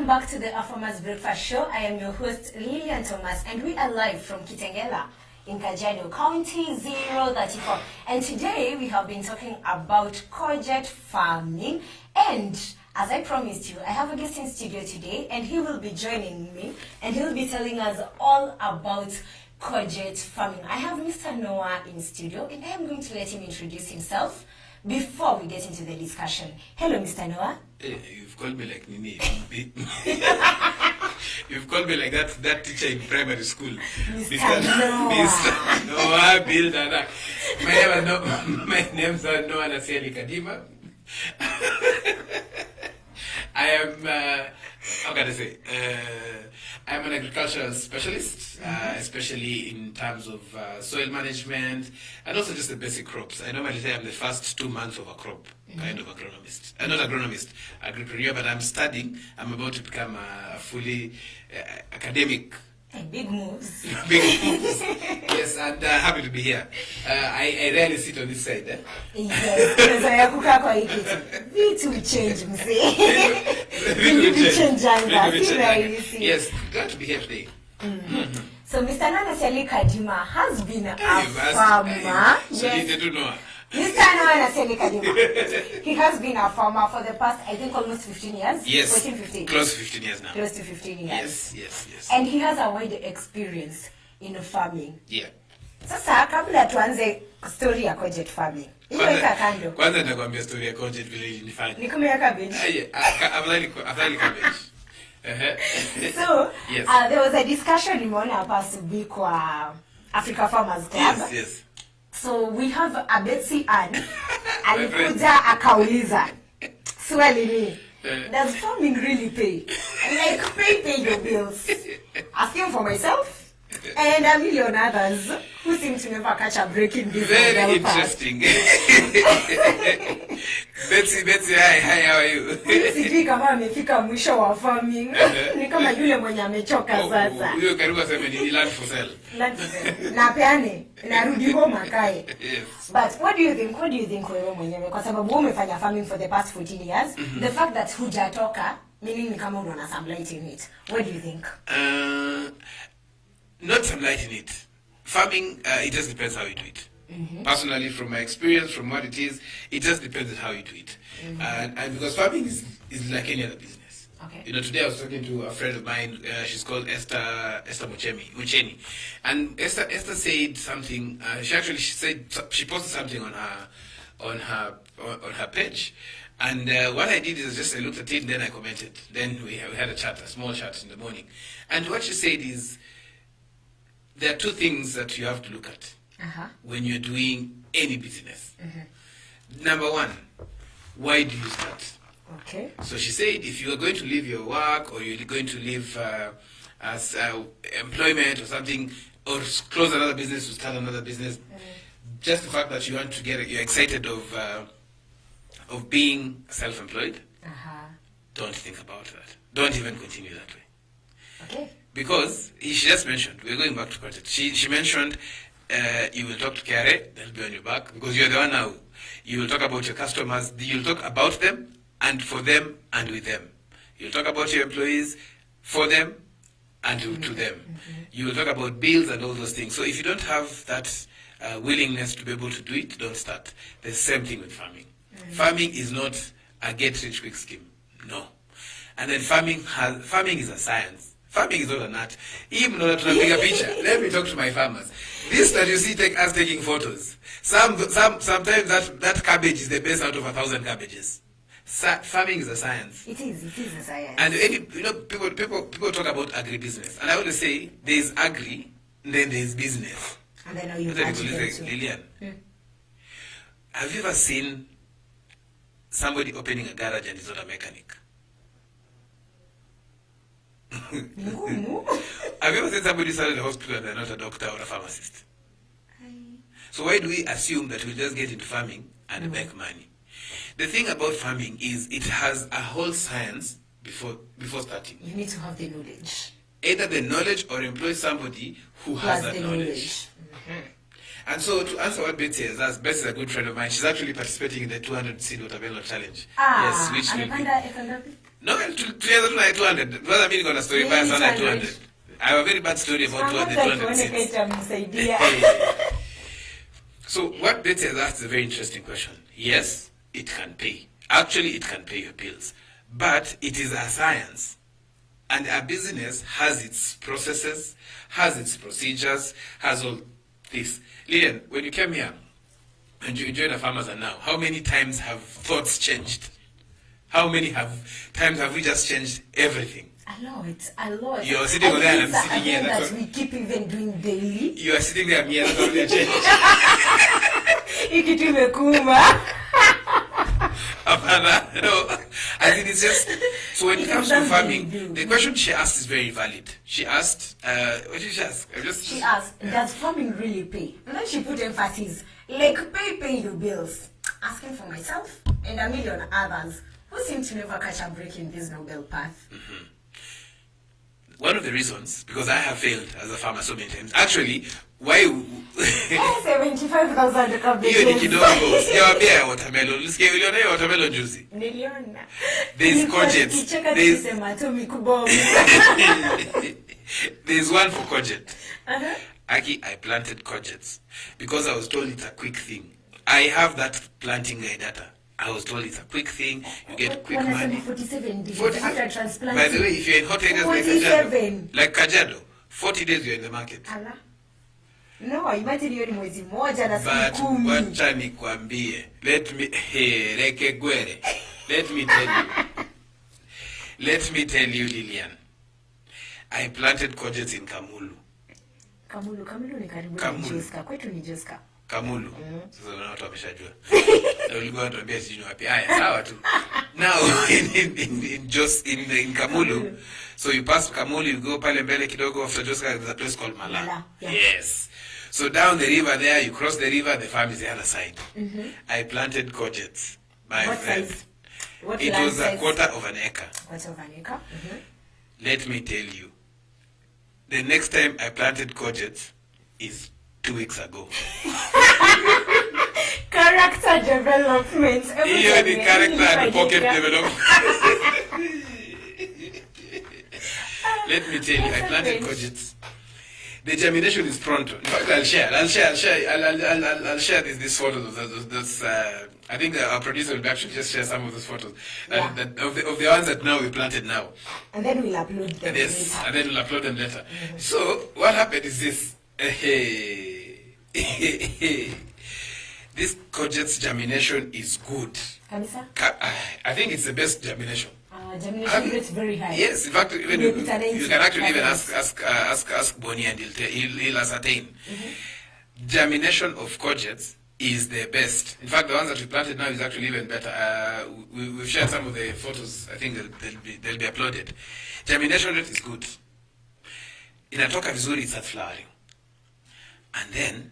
Welcome back to the Afarmers Breakfast Show. I am your host, Lillian Thomas, and we are live from Kitengela in Kajiado County 034. And today we have been talking about courgette farming. And as I promised you, I have a guest in studio today, and he will be joining me, and he will be telling us all about courgette farming. I have Mr. Noah in studio, and I am going to let him introduce himself before we get into the discussion. Hello, Mr. Noah. You've called me like Nini. You've called me like that teacher in primary school. Mr. Noah. Mr. Noah, Bill, Dada. My name's Noah Nasieli Kadima. I am, how can I say, I'm an agricultural specialist, especially in terms of soil management and also just the basic crops. I normally say I'm the first 2 months of a crop kind of agronomist. Not agronomist, agripreneur, but I'm studying. I'm about to become a fully academic. Big moves. Big moves. Yes, and happy to be here. I rarely sit on this side. Yes, because I have to change, Yes, glad to be here today. So Mr. Nana Kadima has been a farmer. So Yes. you do know. Mr. Nana Kadima. He has been a farmer for the past, I think, almost 15 years. Yes. 14, 15. Close to 15 years now. Close to 15 years. Yes. And he has a wide experience in farming. Yeah. Sasa kabla tuanze story ya courgette farming. Iweka kando. Kwanza nitakwambia story ya courgette vile ilinifanya. Nikumea cabbage. Afadhali cabbage. So, yes. There was a discussion nimeona hapa asubuhi kwa Africa Farmers Club. Yes. So we have a Betsy Ann alikuja akauliza swali ni does farming really pay? Like pay your bills. Asking for myself and a million others who seem to never catch a break in this. Very interesting. Betsy, hi, how are you? Sijui kama amefika mwisho wa farming. Ni kama yule mwenye amechoka sasa. Huyo karibu aseme ni land for sale. Land for sale. Na peane, narudi home akae. Yes. But what do you think wewe mwenyewe? Kwa sababu umefanya farming for the past 14 years. The fact that hujatoka, meaning ni kama unaona some light in it. What do you think? Not some light in it. Farming, it just depends how you do it. Personally, from my experience, from what it just depends on how you do it. And because farming is like any other business. Okay. You know, today I was talking to a friend of mine. She's called Esther Mucheni, and Esther said something. She posted something on her page, and what I did is just I looked at it and then I commented. Then we had a small chat in the morning, and what she said is there are two things that you have to look at when you're doing any business. Number one, why do you start? Okay. So she said, if you are going to leave your work or you're going to leave as employment or something, or close another business to start another business, just the fact that you want to you're excited of being self-employed, don't think about that. Don't even continue that way. Okay. Because she just mentioned, we're going back to content. She mentioned you will talk to Kare, they'll be on your back, because you're the one now. You will talk about your customers, you'll talk about them, and for them, and with them. You'll talk about your employees, for them, and to them. You will talk about bills and all those things. So if you don't have that willingness to be able to do it, don't start. The same thing with farming. Farming is not a get-rich-quick scheme. No. And then farming is a science. Farming is not an art. Even though tunapiga picture, let me talk to my farmers. This that you see us taking photos. Sometimes that cabbage is the best out of 1,000 cabbages. Farming is a science. It is a science. And people talk about agribusiness, and I always say there is agri, and then there is business. And then you Lillian, have you ever seen somebody opening a garage and is not a mechanic? Have you ever seen somebody started a hospital and they're not a doctor or a pharmacist? So why do we assume that we just get into farming and make money? The thing about farming is it has a whole science before starting. You need to have the knowledge. Either the knowledge or employ somebody who has that knowledge. And so to answer what Betsy has asked, Betsy is a good friend of mine. She's actually participating in the 200 seed watermelon challenge. Yes, which will be No, 200. Brother, I'm going to story by 200. I have a very bad story about 200 seeds. So what Betty has asked is a very interesting question. Yes, it can pay. Actually, it can pay your bills. But it is a science. And a business has its processes, has its procedures, has all this. Lillian, when you came here and you joined Afarmers and now, how many times have thoughts changed? How many times have we just changed everything? A lot. You're sitting there and I'm sitting here. That we keep even doing daily. You are sitting there and me, that's all we are changed. No, I think it's just, so when it comes to farming, the question she asked is very valid. She asked, what did she ask? She asked, does farming really pay? And then she put emphasis, like pay your bills. Asking for myself and a million others who seem to never catch a break in this noble path. Mm-hmm. One of the reasons, because I have failed as a farmer so many times, actually, why 75,000 hiyo ni kidogo. Sijawaambia watermelon. Usikie uliona hiyo watermelon juzi? Niliona. There's courgettes. There's one for courgette. Aki, I planted courgettes because I was told it's a quick thing. I have that planting guide data. I was told it's a quick thing. You get quick money. 47 days after transplanting. By the way, if you're in hot areas like Kajiado, 40 days you're in the market. Allah. No, imagine hiyo ni mwezi moja na siku 10. But wacha nikwambie, let me tell you, Lillian. I planted courgettes in Kamulu. Kamulu ni karibu na Jessica. Kwetu ni Jessica. Kamulu. Sasa watu wameshajua. Na ulikuwa unatuambia sijui wapi. Haya, sawa tu. Now in Kamulu. So you pass Kamulu, you go pale mbele kidogo after Jessica, there's a place called Mala. Yeah. Yes. So down the river there, you cross the river, the farm is the other side. I planted courgettes. My friend. Size? It was a quarter of an acre. Quarter of an acre? Let me tell you. The next time I planted courgettes is 2 weeks ago. Character development. Hiyo ni character and pocket development. Let me tell you, I planted courgettes. The germination is pronto. In fact, I'll share this photos of those. I think our producer will actually just share some of those photos of the ones that now we planted now. And then we'll upload them. Yes, and then we'll upload them later. So what happened is this. This courgette's germination is good. Kamisa? I think it's the best germination. Germination rate very high. Yes, in fact, even you can actually even ask Bonnie and he'll ascertain. Germination of courgettes is the best. In fact, the ones that we planted now is actually even better. We've shared some of the photos. I think they'll be uploaded. Germination rate is good. Inatoka vizuri, it's at flowering. And then,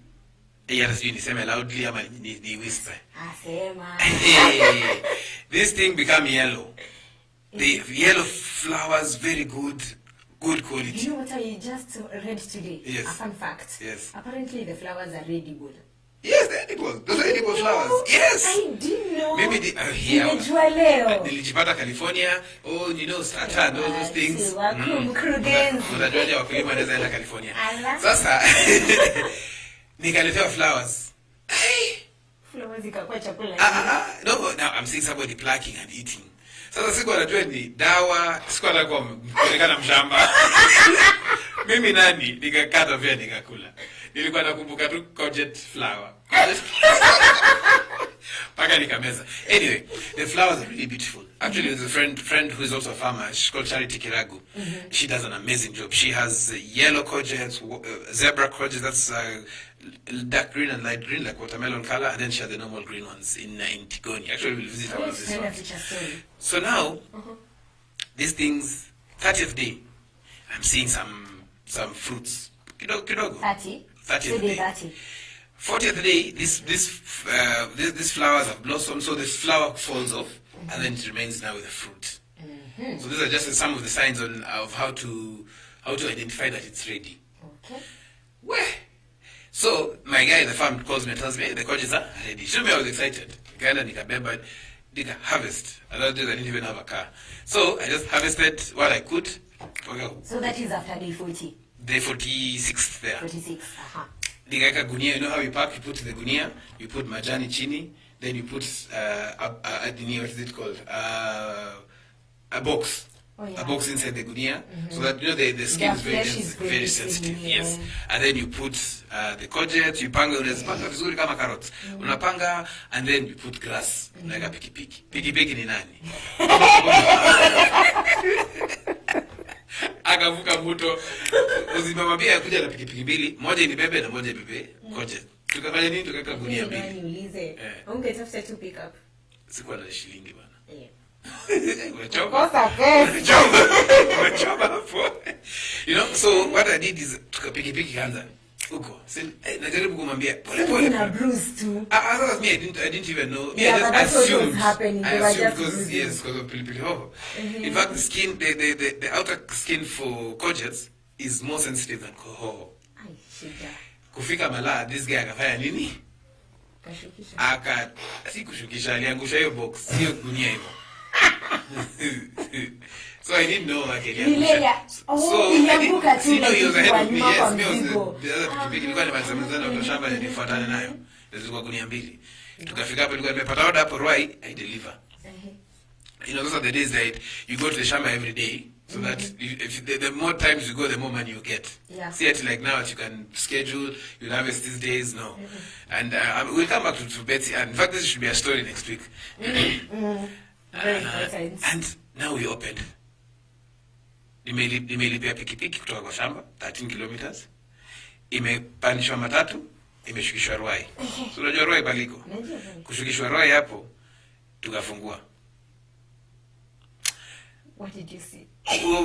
niseme loudly ama ni whisper. This thing become yellow. The yellow flowers, very good quality. You know what I just read today? Yes. A fun fact. Yes. Apparently the flowers are edible. Yes, they're edible. Those are edible flowers. Yes. I didn't know. Maybe nilijipata California. Oh, starter and all those things. Unajuaje wakulima wanaweza enda California. Sasa nikaletewa flowers. Flowers ikakuwa chakula. No, now I'm seeing somebody plucking and eating. Sasa siku anajua ni dawa, siku anakuwa kuonekana mshamba. Mimi nani nikakata pia nikakula. Nilikuwa nakumbuka tu courgette flower. Paka nikameza. Anyway, the flowers are really beautiful. Actually, there's a friend who is also a farmer. She's called Charity Kiragu. She does an amazing job. She has yellow courgettes, zebra courgettes, that's dark green and light green, like watermelon color, and then she has the normal green ones in Tigoni. Actually, we'll visit all of these ones. So now, these things, 30th day, I'm seeing some fruits. Kidogo. 30th day. 40th day, these flowers have blossomed, so the flower falls off, and then it remains now with the fruit. So these are just some of the signs of how to identify that it's ready. Okay. Where? So my guy at the farm calls me and tells me, hey, the courgettes are ready. Show me, I was excited. Nikaenda nikabeba Did harvest. A lot of days I didn't even have a car. So I just harvested what I could. So that is after day 40? Day 46 there. 46, Nikaeka gunia, you know how you pack, you put the gunia, you put majani chini, then you put, what is it called? A box. Oh, yeah. A box inside the gunia, so that, you know, the skin is very sensitive. Yes. And then you put the courgettes, you panga, unazipanga vizuri kama carrots. Unapanga, and then you put grass. Unaweka pikipiki. Pikipiki ni nani? Akavuka mto. Uzimamambia yakuja na pikipiki mbili, moja inibebe na moja ibebe courgette. Tukafanya nini? Tukaweka gunia mbili. Niulize. Ungetafuta tu pick up. Sikuwa na shilingi bana. You know, so what I did is tukapikipiki kanza huko. Najaribu kumwambia pole pole. Na bruise too. Me, I didn't even know. Yeah, I just assumed. I assumed because of pilipili hoho. In fact, the skin, the outer skin for courgettes is more sensitive than hoho. Kufika Malaa, this guy akafanya nini? Si kushukisha, aliangusha hiyo box, sio gunia hivyo. So I didn't know like so ilianguka tu he was ahead of me. Yes, me was the other pikipiki ilikuwa nimalizana na shamba nilifuatana nayo. Nilikuwa gunia mbili. Tukafika hapo nilikuwa nimepata order hapo Ruai, I deliver. You know, those are the days that you go to the shamba every day, so that if the more times you go, the more money you get. Yeah. See it like now, you can schedule, you'll harvest these days, no. And we'll come back to Betsy, and in fact this should be a story next week. Very important. And now we opened. Nimelipia pikipiki kutoka kwa shamba 13 kilometers. Imepandishwa matatu, imeshukishwa Ruai. So unajua Ruai baliko. Kushukishwa Ruai hapo tukafungua. What did you see?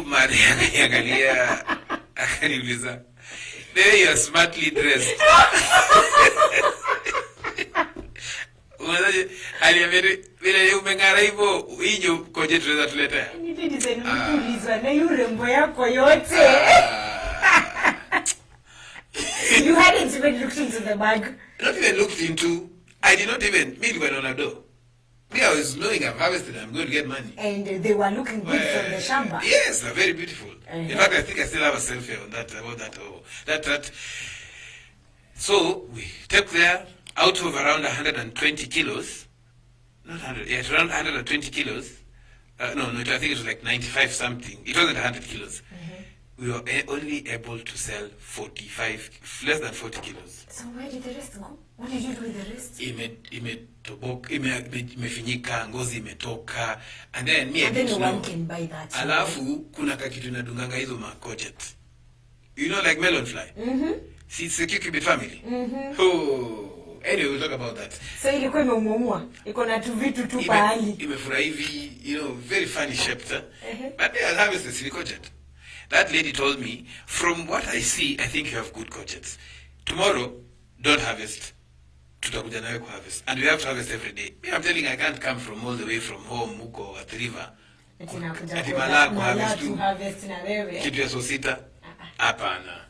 Maria akaniangalia akaniuliza, "There you are smartly dressed." Unaje aliambia vile umengara hivyo hiyo koje tunaweza tuletea. Nilizwa na urembo yako yote. You hadn't even looked into the bag. Not even looked into. I did not even meet when on a door. I was knowing I've harvested, I'm going to get money. And they were looking good from the shamba. Yes, they're very beautiful. In fact, I think I still have a selfie on that, about that. So, we took there, out of around 120 kilos, not 100, yeah, around 120 kilos. No, I think it was like 95 something. It wasn't 100 kilos. We were only able to sell 45, less than 40 kilos. So where did the rest go? What did you do with the rest? Imefinyika, ngozi imetoka, and then me, and then no one can buy that. Alafu kuna kakitu inadunganga hizo ma courgette. You know, like melon fly. See, it's a cucumber family. Oh, anyway, we'll talk about that. So ilikuwa imeumwa, iko na tu vitu tu pahali. Imefura hivi, you know, very funny shaped. But they are harvested courgette. That lady told me, from what I see, I think you have good courgettes. Tomorrow, don't harvest. Tutakuja nawe ku harvest. And we have to harvest every day. Me, I'm telling you, I can't come from all the way from home, Muko, at the river. Ati Malaa ku harvest na wewe. Kitu ya sosita? Hapana.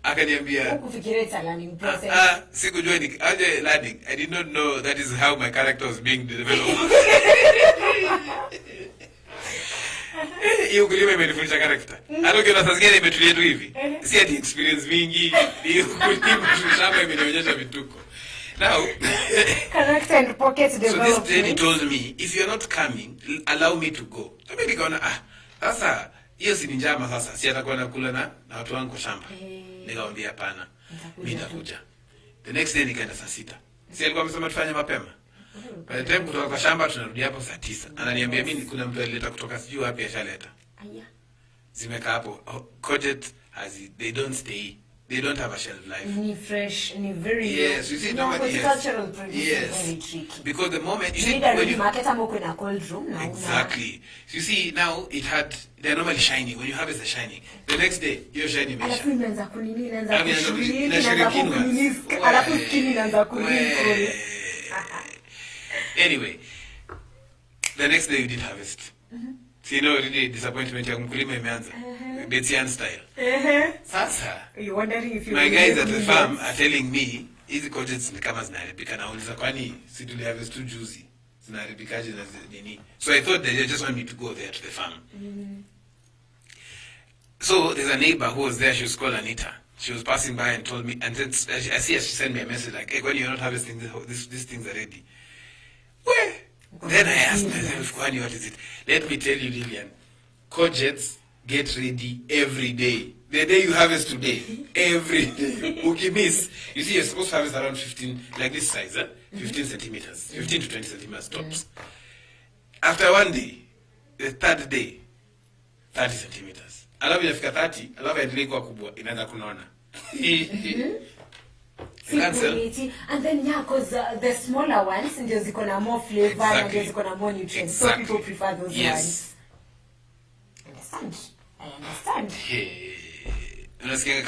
Akaniambia, ukufikiria it's a learning process. Sikujua ni aje learning. I did not know that is how my character was being developed. Hiyo kulima imenifundisha character. Hata ukiona saa zingine imetulia tu hivi. Si ati experience mingi. Hiyo kulima shamba imenionyesha vituko. Now, character and pocket development. So this lady told me, if you're not coming, allow me to go. So mimi nikaona sasa hiyo si njama sasa. Si atakuwa nakula na watu wangu kwa shamba. Nikamwambia hapana. Mimi nitakuja. The next day nikaenda saa 6. Si alikuwa amesema tufanye mapema. By the time kutoka kwa shamba tunarudi hapo saa 9. Ananiambia mimi kuna mtu alileta kutoka sijui wapi ashaleta. Zimekaa hapo. Courgette they don't stay. They don't have a shelf life. Ni fresh, ni very. Yes, you see nobody. Cultural produce yes. Is very tricky. Because the moment you see when you market them in a cold room now. Exactly. So you see now they're normally shiny. When you harvest the shining, the next day you're shiny. Alafu inaanza kunini, inaanza kunini. Alafu skin inaanza kunini. Anyway, the next day you did harvest. So you know really disappointment ya mkulima imeanza. Betsian style. Sasa, you're wondering if my guys at the farm are telling me hizi courgettes ni kama zinaharibika. Nauliza kwani si tuli harvest tu juzi. zinaharibikaje na nini. So I thought they just want me to go there to the farm. So there's a neighbor who was there. She was called Anita. She was passing by and told me, and then I see her, she sent me a message like, hey, when you're not harvesting, these things are ready. Where? Then I asked myself, Kwani, what is it? Let me tell you, Lillian, courgettes get ready every day. The day you harvest today, every day. Ukimiss, you see, you're supposed to harvest around 15, like this size, 15 centimeters, 15 to 20 centimeters tops. After one day, the third day, 30 centimeters. Alafu inafika 30, alafu endelee kuwa kubwa, inaanza kunona. Quality. And then because the smaller ones ndio ziko na more flavor and ndio ziko na more nutrients. So people prefer those ones. I understand. Unasikia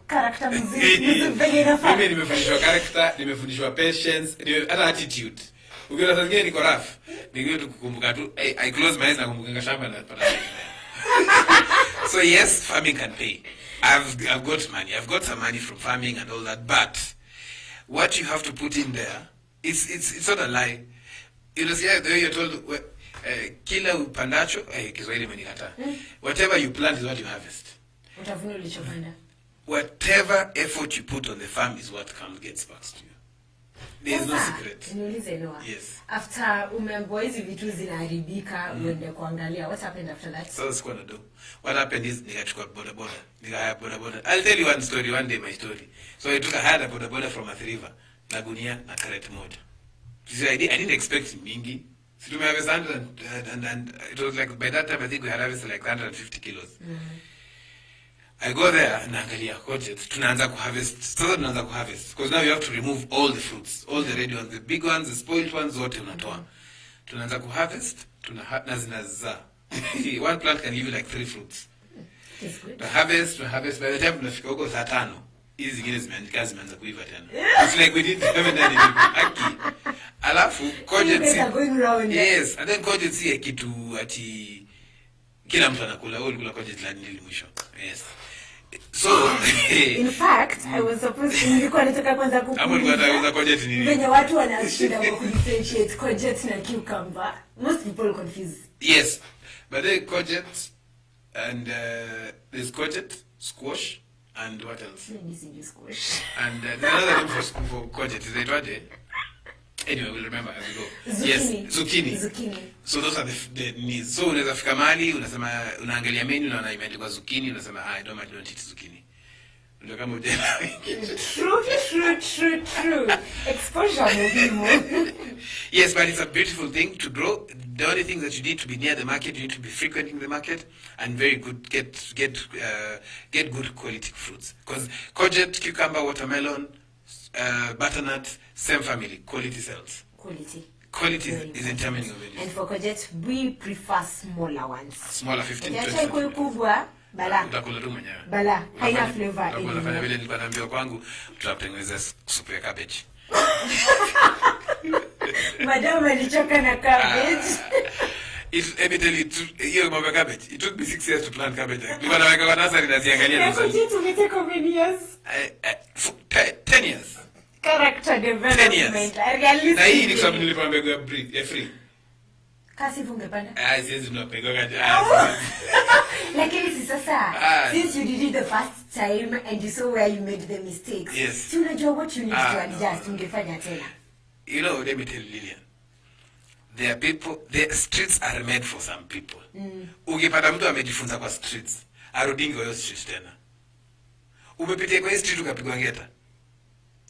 character mzuri venye inafaa. Mimi nimefundishwa character, nimefundishwa patience, hata attitude. Ukiona sasa ngine niko rough, ningine tu kukumbuka tu, I close my eyes na kukumbuka shamba na pata. So yes, farming can pay. I've got money. I've got some money from farming and all that. But what you have to put in there, it's not a lie. You know, see, the way you're told, kila upandacho, Kiswahili imenikata. Whatever you plant is what you harvest. Whatever effort you put on the farm is what gets back to you. There is no secret. Yes. After hizi vitu zinaharibika uende kuangalia, what happened after that? So what's gonna do? What happened is nikachukua boda. I'll tell you one story, one day my story. So I had a boda from a river, na gunia na carrot moja. So I didn't expect mingi. So we harvest and it was like by that time I think we had harvested like 150 kilos. I go there naangalia courgettes, tunaanza kuharvest. Sasa tunaanza kuharvest because now you have to remove all the fruits, all the red ones, the big ones, the spoiled ones, zote unatoa. Tunaanza kuharvest, na zinazaa. One plant can give you like 3 fruits. That's good. To harvest, by the time tunafika huko saa 5, hizi zingine zimeanza kuiva tena. It's like we didn't have done anything. Alafu courgettes are going round. Yes, and then courgettes si kitu ati kila mtu anakula. Wewe ulikula courgette la nini mwisho? Yes. So in fact I was supposed to nilikuwa nataka kwanza kukuuliza courgette nini? Venye watu wanashida kwa differentiate courgette na cucumber. Most people confuse. Yes. But the courgette and there's courgette, squash, and what else? Maybe squash. And there's another name for courgette. Is it what? Anyway, we'll remember as we go. Zucchini. Yes, zucchini. So those are the needs. So unaweza fika mahali unasema unaangalia menu na imeandikwa zucchini, unasema I don't eat zucchini. Ndio kama True. Exposure muhimu. Yes, but it's a beautiful thing to grow. The only thing that you need to be near the market, you need to be frequenting the market and very good get good quality fruits. Because courgette, cucumber, watermelon, butternut, same family, quality sells. Quality is determining of it. And for courgette, we prefer smaller ones. Smaller 15 to 20 kubwa, bala. Utakula tu mwenyewe. Bala, haina flavor. Unafanya vile nilikuwa naambiwa kwangu, tutatengeneza supu ya cabbage. Madam alichoka na cabbage. Let me tell you, hiyo mambo ya cabbage, it took me 6 years to plant cabbage. Nilikuwa naweka kwa nursery na ziangalia nzuri. Courgette umeteka how many years? 10 years. Character development. Na hii ni sababu nilipewa mbegu ya free. Kasi ungepanda? Siwezi nipeleka kaje. Lakini si sasa, since you did it the first time and you saw where you made the mistakes. Yes. Si unajua what you need to adjust, ungefanya tena. You know, let me tell you, Lillian. There are people, the streets are made for some people. Ukipata mtu amejifunza kwa streets, arudingi kwa hiyo street tena. Umepitia kwa hiyo street ukapigwa ngeta.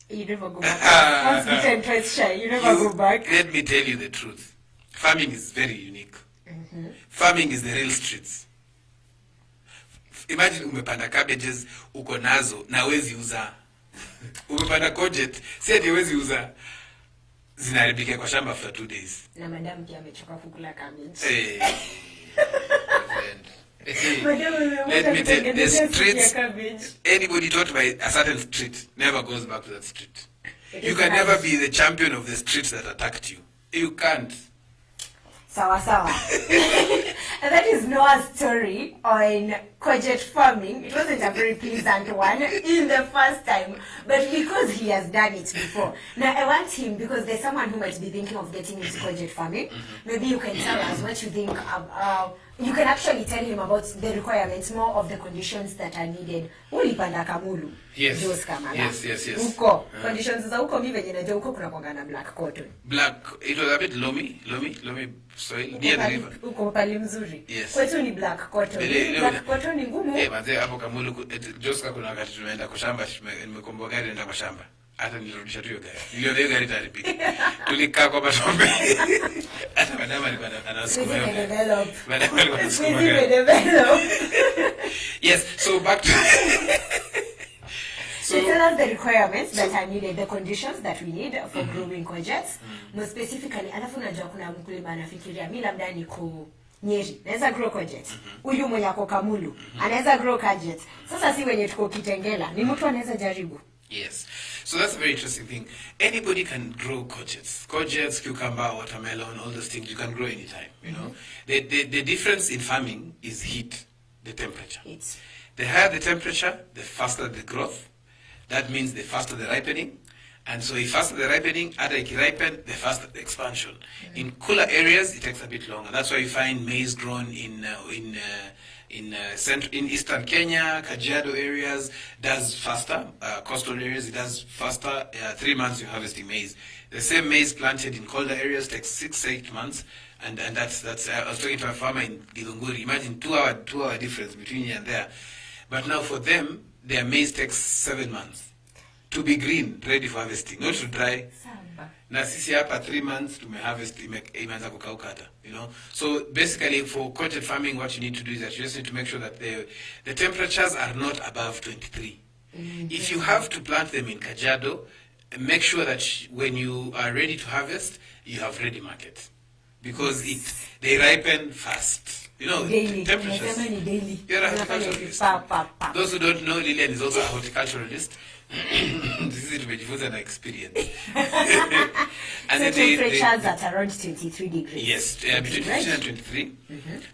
You never go back. Once bitten, twice shy. You never go back. Let me tell you the truth. Farming is very unique. Farming is the real streets. Imagine umepanda cabbages, uko nazo, na wezi uza. Umepanda courgette, si ati wezi uza. Zinaharibika kwa shamba after 2 days. Na madam pia amechoka kukula cabbage. Let me tell you, the streets, anybody taught by a certain street never goes back to that street. You can never be the champion of the streets that attacked you. You can't. Sawa. That is Noah's story on courgette farming. It wasn't a very pleasant one in the first time, but because he has done it before. Now I want him, because there's someone who might be thinking of getting into courgette farming. Maybe you can tell us what you think of, you can actually tell him about the requirements, more of the conditions that are needed. Ulipanda kamulu. Yes. Yes. Uko. Conditions za uko mi venye najua uko kuna kwanga na black cotton. It was a bit loamy soil near the river. Uko pali mzuri. Yes. Kwetu ni black cotton. Black cotton ni ngumu. Manze hapo kamulu Joska kuna wakati tumeenda kwa shamba, nimekomboa gari nenda kwa shamba. Hata nilirudisha tu hiyo gari. Niliona gari taripiki. Tulikaa kwa mashamba. Hata madama alikuwa anasukuma. Madama alikuwa anasukuma. Yes, so back to So tell us the requirements that are needed, the conditions that we need for growing courgettes. More specifically, alafu najua kuna mkulima anafikiria mimi labda niko Nyeri, naweza grow courgette. Huyu mwenye ako Kamulu, anaweza grow courgette. Sasa si wenye tuko Kitengela, ni mtu anaweza jaribu. Yes. So that's a very interesting thing. Anybody can grow courgettes. Courgettes, cucumber, watermelon, all those things you can grow anytime, you know. The difference in farming is heat, the temperature. The higher the temperature, the faster the growth. That means the faster the ripening. And so if faster the ripening, after it ripen, the faster the expansion. In cooler areas, it takes a bit longer. That's why you find maize grown in eastern Kenya, Kajiado areas, does faster. Coastal areas, it does faster. 3 months you're harvesting maize. The same maize planted in colder areas takes 6-8 months. And that's I was talking to a farmer in Githunguri. Imagine 2 hour difference between here and there. But now for them, their maize takes 7 months to be green, ready for harvesting, not to dry. Na sisi hapa 3 months to harvest imeanza kukauka hata, you know. So basically for courgette farming, what you need to do is that you just need to make sure that the temperatures are not above 23. If you have to plant them in Kajiado, make sure that when you are ready to harvest, you have ready market, because they ripen fast. You know, daily. Temperatures. Daily. You're a horticulturalist. Those who don't know, Lillian is also a horticulturalist. This is tumejifunza na experience. And so temperatures at around 23 degrees. Yes, between 15 and 23.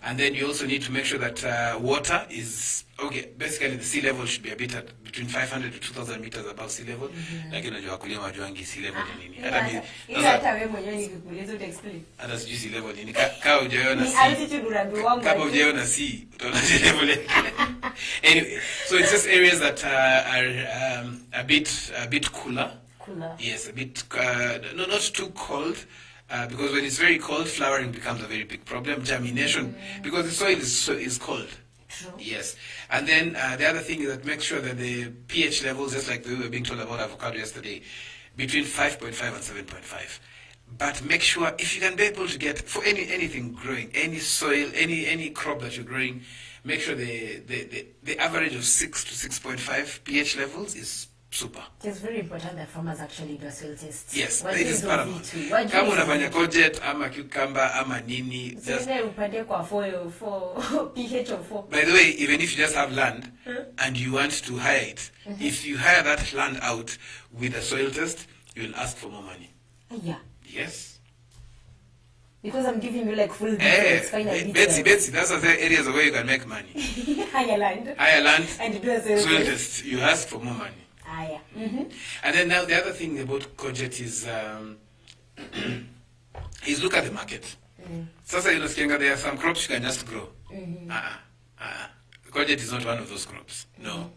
And then you also need to make sure that water is, okay, basically the sea level should be a bit at between 500 to 2,000 meters above sea level. Lakini unajua wakulima wajuangi sea level ni nini. Hata wewe mwenyewe nikikuuliza utaexplain. Hata sijui sea level ni nini. Kama hujaona sea. Altitude unaambiwa wangu. Kama hujaona sea, utaona sea level. Anyway, so it's just areas that are a bit cooler. Yes, a bit not too cold, because when it's very cold, flowering becomes a very big problem. Germination, because the soil is cold. True. Yes, and then the other thing is that make sure that the pH levels, just like we were being told about avocado yesterday, between 5.5 and 7.5. But make sure, if you can be able to get, for anything growing, any soil, any crop that you're growing, make sure the average of 6 to 6.5 pH levels is super. It's very important that farmers actually do a soil test. Yes, it is paramount. Kama unafanya courgette ama cucumber ama nini, just upande kwa for pH of 4. By the way, even if you just have land and you want to hire it, if you hire that land out with a soil test, you will ask for more money. Yeah. Yes. Because I'm giving you like full details. Betsy, that's the areas where you can make money. Higher land. And do a soil test. You ask for more money. Yeah. And then now the other thing about courgette is look at the market. Sasa unasikianga there are some crops you can just grow. Courgette is not one of those crops. No.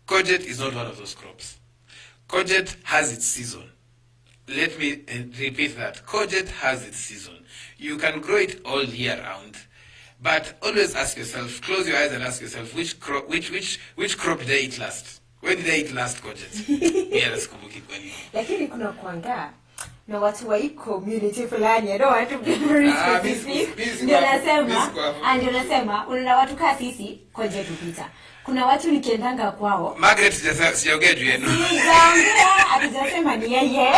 Courgette is not one of those crops. Courgette has its season. Let me repeat that. Courgette has its season. You can grow it all year round, but always ask yourself, close your eyes and ask yourself, which crop did I eat last? When did I eat last courgette? Yes, lakini kuna kuanga na watu wa hii community fulani, I don't want to be very specific. Ndio nasema unaona watu kaa sisi courgette upita. Kuna watu nikiendanga kwao. Margaret sijaongea juu yenu. Atajasema ni yeye.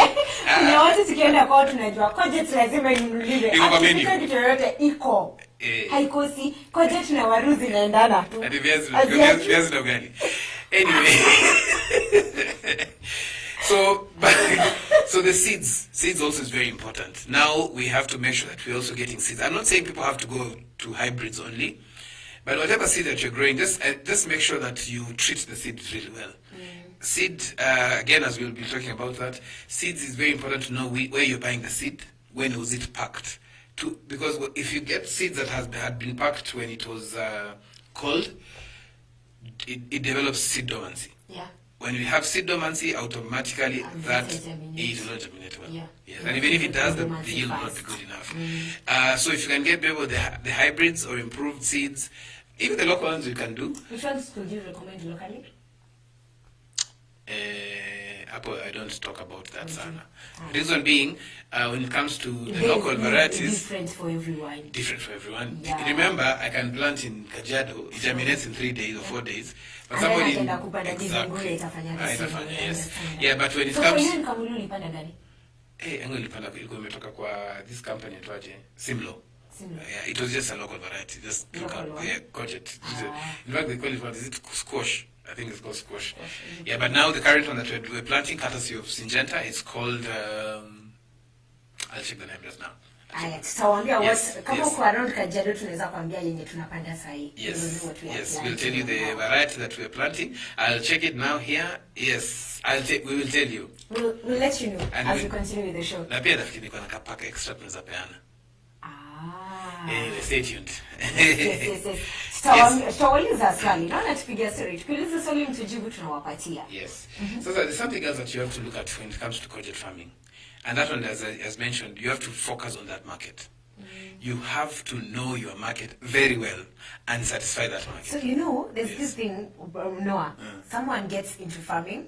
Kuna watu tukienda kwao tunajua courgette lazima inunuliwe. Kitu yote iko. Haikosi courgette na waruzi naendana tu. Hadi viazi na ugali. Anyway. So, so the seeds also is very important. Now we have to make sure that we're also getting seeds. I'm not saying people have to go to hybrids only, but whatever seed that you're growing, just make sure that you treat the seeds really well. Seed, again, as we'll be talking about that, seeds is very important to know where you're buying the seed, when was it packed. Because if you get seeds that had been packed when it was cold, it develops seed dormancy. Yeah. When we have seed dormancy, automatically that it will not germinate well. Yeah. Yes. And even if it does, the yield will not be good enough. So if you can get maybe the hybrids or improved seeds, even the local ones you can do. Which ones could you recommend locally? Apple, I don't talk about that, Sana. Reason being, when it comes to the local varieties, different for everyone. Different for everyone. Yeah. Remember, I can plant in Kajiado, it germinates in 3 days or 4 days. But somebody exactly. Yes. Yeah, but when it comes. So for you, ulipanda gani? Nilipanda ilikuwa imetoka kwa this company itwaje? Simlo. Yeah, it was just a local variety, just courgette. In fact, they call it, what is it, squash? I think it's called squash. Yeah, but now the current one that we're planting, courtesy of Syngenta, it's called. I'll check the name just now. Kama uko around Kajiado tunaweza kuambia yenye tunapanda sahi. Yes, we'll tell you the variety that we're planting. I'll check it now here. Yes, we will tell you. We'll let you know as we continue with the show. Na pia nafikiri niko na kapaka extra tunaweza peana. Stay tuned. Yes. Tutauliza swali. Naona tupigia story. Tukiuliza swali mtujibu tunawapatia. Yes. So there's something else that you have to look at when it comes to courgette farming. And that one, as mentioned, you have to focus on that market. You have to know your market very well and satisfy that market. So there's this thing, Noah. Someone gets into farming.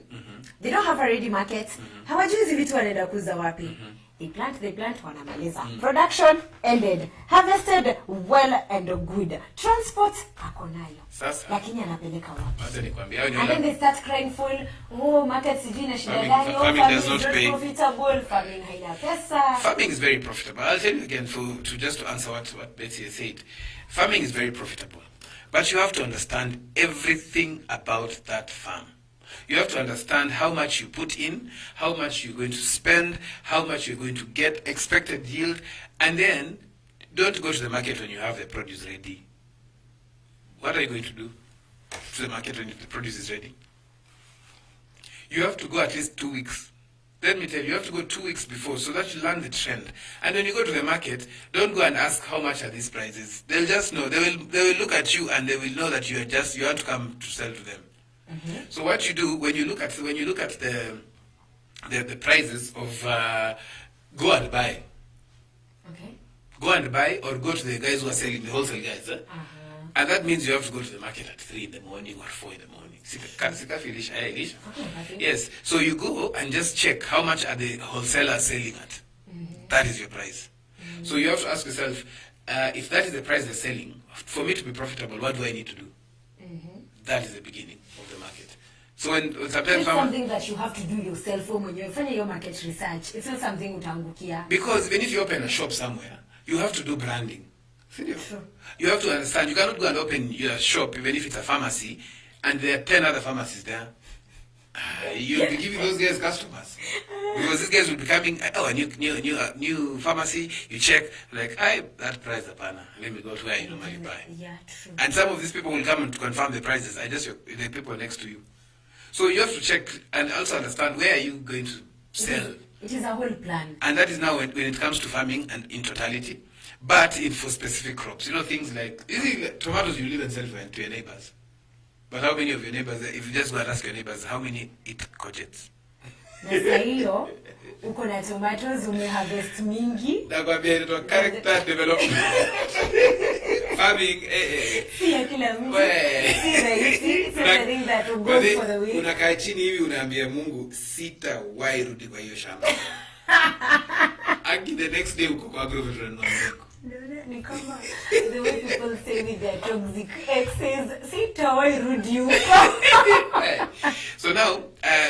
They don't have a ready market. Hawajui hizi vitu wanaenda kuuza wapi. They plant, wanamaliza. Production ended. Harvested well and good. Transport ako nayo. Sasa. Lakini anapeleka wapi? Sasa nikwambia. And then they start crying full, market sijui na shida gani. Farming does not pay. Profitable. Farming haina pesa. Farming is very profitable. I'll tell you again to answer what Betty has said. Farming is very profitable. But you have to understand everything about that farm. You have to understand how much you put in, how much you're going to spend, how much you're going to get, expected yield, and then don't go to the market when you have the produce ready. What are you going to do to the market when the produce is ready? You have to go at least 2 weeks. Let me tell you, you have to go 2 weeks before so that you learn the trend. And when you go to the market, don't go and ask how much are these prices. They'll just know. They will look at you and they will know that you want to come to sell to them. So what you do when you look at the prices of go and buy. Okay. Go and buy or go to the guys who are selling, the wholesale guys. And that means you have to go to the market at 3 in the morning or 4 in the morning. Yes. So you go and just check how much are the wholesalers selling at. That is your price. So you have to ask yourself, if that is the price they're selling, for me to be profitable, what do I need to do? That is the beginning of the market. So when sometimes it's something that you have to do yourself when you find your market research. It's not something utaangukia. Because even if you open a shop somewhere, you have to do branding. Sure. You have to understand, you cannot go and open your shop even if it's a pharmacy and there are 10 other pharmacies there. You'll be giving those guys customers. Because these guys will be coming, a new pharmacy, you check, like, that price, apana. Let me go to where you normally buy. Yeah, true. And some of these people will come to confirm the prices. The people next to you. So you have to check and also understand where are you going to sell. It is a whole plan. And that is now when it comes to farming and in totality. But for specific crops. Things like tomatoes you live and sell to your neighbors. But how many of your neighbors, if you just go and ask your neighbors, how many eat courgettes? Sasa hiyo uko na tomatoes umeharvest mingi. Nakwambia inaitwa character development. Farming Sio kila mtu. Si rahisi. Something that will go for the week. Unakaa chini hivi unaambia Mungu sitawahi rudi kwa hiyo shamba. The next day uko kwa agrovet ni kama the way people say with their toxic exes, sitawahi rudi huko. So now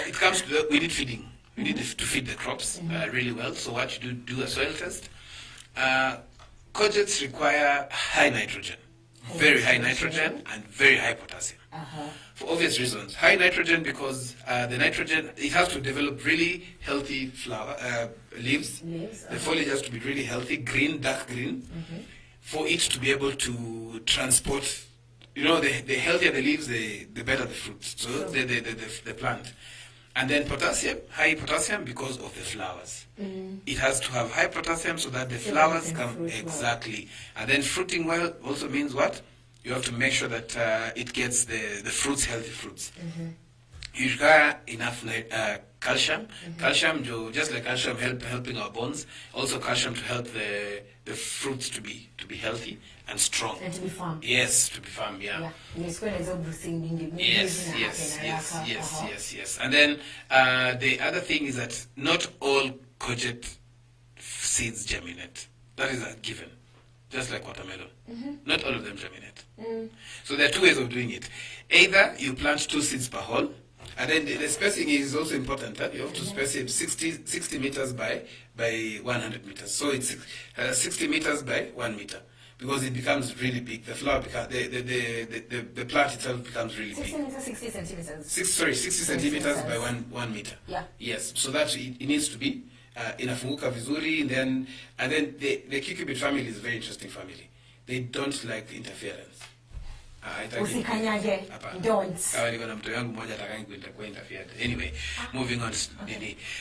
it comes to we need feeding. We need to feed the crops really well. So what you do a soil test. Courgettes require high nitrogen. very high nitrogen and very high potassium. For obvious reasons. High nitrogen because the nitrogen, it has to develop really healthy leaves. The foliage has to be really healthy, green, dark green, for it to be able to transport. You know, the healthier the leaves, the better the fruits. So the plant. And then potassium, high potassium because of the flowers. It has to have high potassium so that the flowers come exactly. And then fruiting well also means what? You have to make sure that it gets the fruits, healthy fruits. You require enough calcium. Calcium, just like calcium helping our bones, also calcium to help the fruits to be healthy and strong. And to be firm. Yes, to be firm, yeah. Yes. And then the other thing is that not all courgette seeds germinate. That is a given. Just like watermelon. Not all of them germinate. So there are two ways of doing it. Either you plant 2 seeds per hole, and then the spacing is also important. You have to space it 60 meters by 100 meters. So it's 60 meters by 1 meter. Because it becomes really big. The flower becomes, the plant itself becomes really big. 60 centimeters. 60 centimeters by 1 meter. Yeah. Yes. So that it needs to be inafunguka vizuri, and then the cucurbit family is a very interesting family. They don't like interference. Usikanyage. Don't. Anyway, moving on.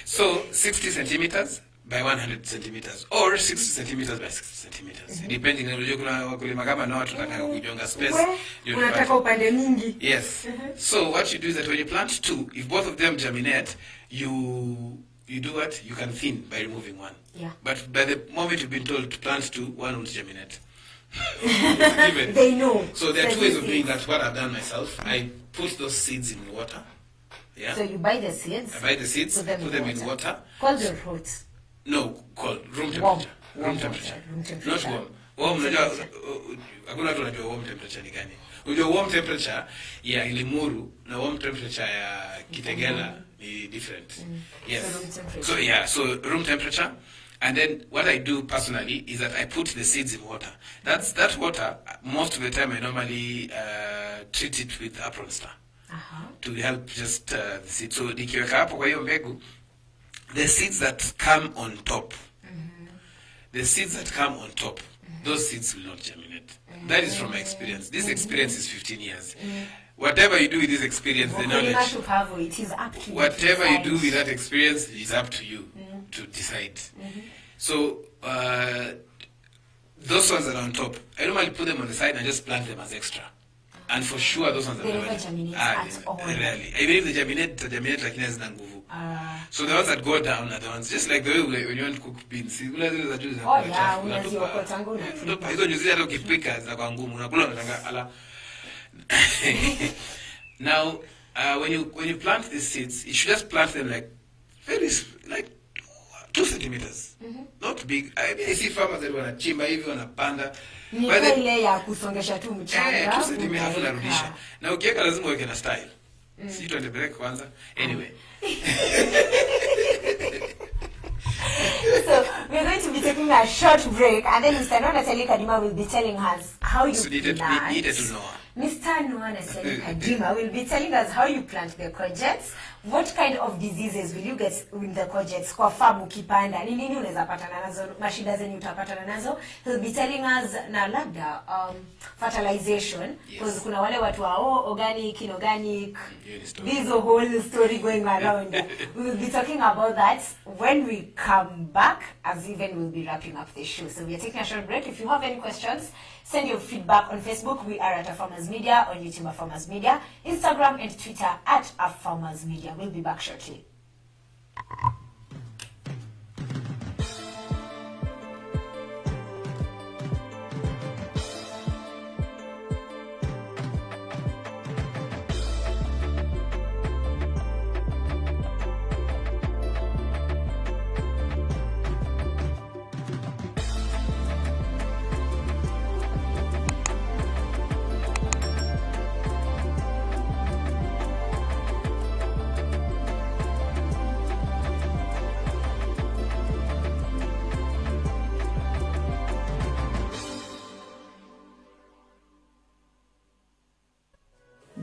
So 60 centimeters by 100 centimeters or 60 centimeters by 60 centimeters. Depending on space. Yes. So what you do is that when you plant 2, if both of them germinate, you do what? You can thin by removing 1. Yeah. But by the moment you've been told to plant 2, 1 won't germinate. They know. So there are 2 ways of doing that. What I've done myself, I put those seeds in water. Yeah. So you buy the seeds. I buy the seeds, put them in water. Cold or hot? No, cold. Room temperature. Room temperature. Not warm. Warm, hakuna watu wanajua warm temperature ni gani. Unajua warm temperature ya Limuru na warm temperature ya Kitengela ni different. Yes. So room temperature. And then what I do personally is that I put the seeds in water. That water, most of the time I normally treat it with apron star to help just the seeds. So nikiweka hapo kwa hiyo mbegu, the seeds that come on top, those seeds will not germinate. That is from my experience. This experience is 15 years. Whatever you do with this experience, the knowledge, whatever you do with that experience is up to you to decide. So those ones that are on top, I normally put them on the side and just plant them as extra. And for sure those ones are never germinate at all. Rarely. Even if they germinate like hazina nguvu. So the ones that go down are the ones, just like the way when you want to cook beans. Hizo nyuzi hata ukipika zinakuwa ngumu. Unakula unatanga ala. Now, when you plant these seeds, you should just plant them like 2 centimeters. Not big. I mean, I see farmers that wanachimba hivi wanapanda. Ile ya kusongesha tu mchanga. 2 centimeters hapo narudisha. Na ukiweka lazima uweke na style. Si tuende break kwanza. Anyway. So we're going to be taking a short break, and then Mr. Noah Kadima will be telling us how you plant. Needed to know. Mr. Noah Kadima will be telling us how you plant the courgettes, what kind of diseases will you get with the courgettes kwa farm ukipanda, ni nini unaweza patana nazo, mashida zenye utapatana nazo. He'll be telling us na labda fertilization, because kuna wale watu wa organic, inorganic, there's a whole story going around. We'll be talking about that when we come back, as even we'll be wrapping up the show. So we are taking a short break. If you have any questions, send your feedback on Facebook. We are at Afarmers Media, on YouTube Afarmers Media, Instagram and Twitter at Afarmers Media. We'll be back shortly.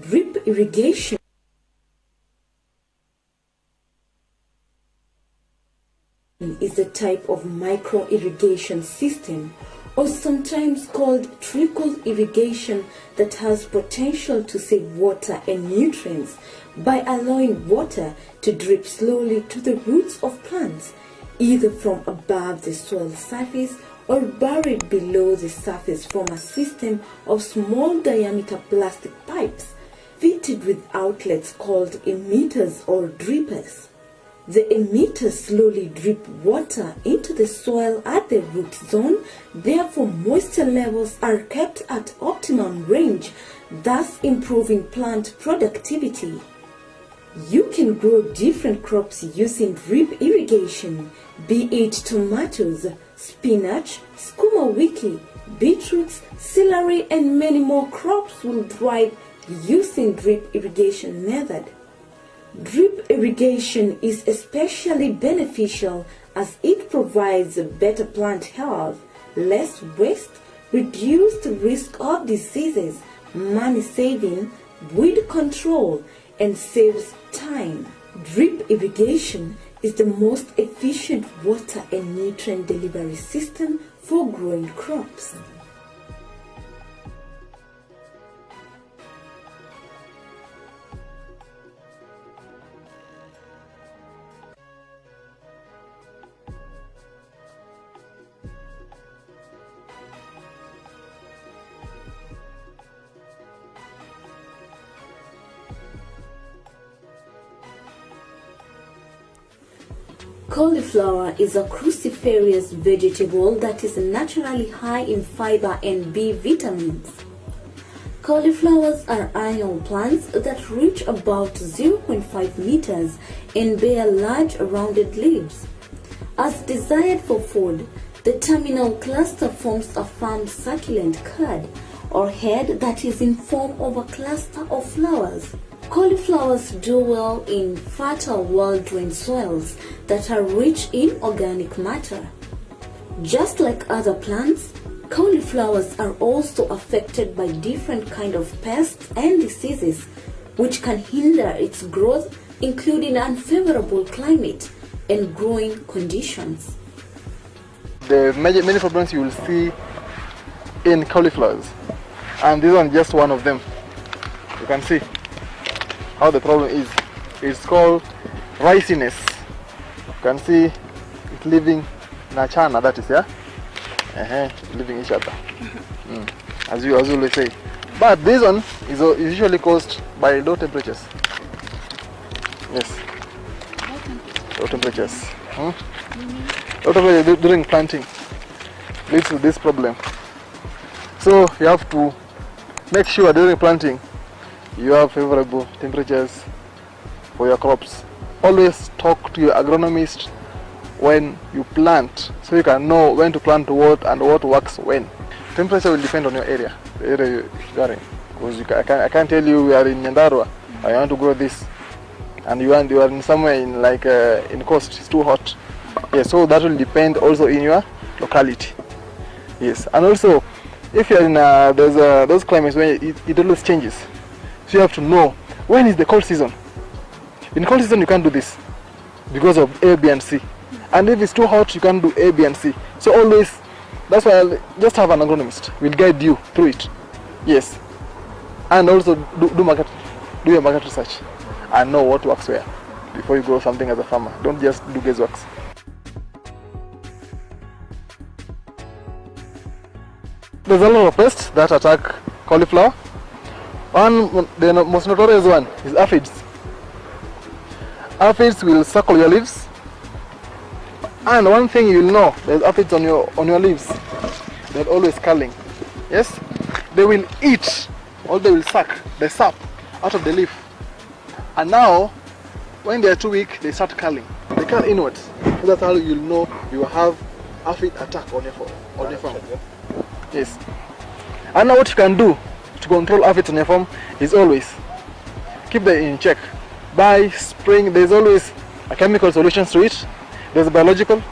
Drip irrigation is a type of micro-irrigation system, or sometimes called trickle irrigation, that has potential to save water and nutrients by allowing water to drip slowly to the roots of plants, either from above the soil surface or buried below the surface from a system of small diameter plastic pipes fitted with outlets called emitters or drippers. The emitters slowly drip water into the soil at the root zone, therefore moisture levels are kept at optimum range, thus improving plant productivity. You can grow different crops using drip irrigation, be it tomatoes, spinach, skuma wiki, beetroots, celery, and many more crops will thrive using drip irrigation method. Drip irrigation is especially beneficial as it provides better plant health, less waste, reduced risk of diseases, money saving, weed control, and saves time. Drip irrigation is the most efficient water and nutrient delivery system for growing crops. Cauliflower is a cruciferous vegetable that is naturally high in fiber and B vitamins. Cauliflowers are annual plants that reach about 0.5 meters and bear large rounded leaves. As desired for food, the terminal cluster forms a firm succulent cud or head that is in form of a cluster of flowers. Cauliflowers do well in fertile well-drained soils that are rich in organic matter. Just like other plants, cauliflowers are also affected by different kinds of pests and diseases which can hinder its growth, including unfavorable climate and growing conditions. The many problems you will see in cauliflowers, and this one is just one of them. You can see how the problem is. It's called riciness. You can see it's living in a chana, that is, yeah? Living each other. As you always say. But this one is usually caused by low temperatures. Yes. Low temperatures. Low temperatures during planting leads to this problem. So you have to make sure during planting you have favorable temperatures for your crops. Always talk to your agronomist when you plant, so you can know when to plant what and what works when. Temperature will depend on your area, the area you are in. Because I can't tell you we are in Nyandarua, I want to grow this, and you are in somewhere in like in coast, it's too hot. Yes, so that will depend also in your locality. Yes, and also if you are in those climates where it always changes. So you have to know when is the cold season. In cold season you can't do this because of A, B and C. And if it's too hot you can't do A, B and C. So always, that's why I'll just have an agronomist. We'll guide you through it. Yes. And also do your market research and know what works where before you grow something as a farmer. Don't just do guesswork. There's a lot of pests that attack cauliflower. The most notorious one is aphids. Aphids will suckle your leaves, and one thing you'll know, there's aphids on your leaves. They're always curling. Yes, they will eat, or they will suck the sap out of the leaf, and now when they are too weak, they start curling. They curl inwards. So that's how you'll know you have aphid attack on your farm. Yes, and now what you can do to control aphids on your farm is always keep them in check by spraying. There's always a chemical solutions to it. There's a biological,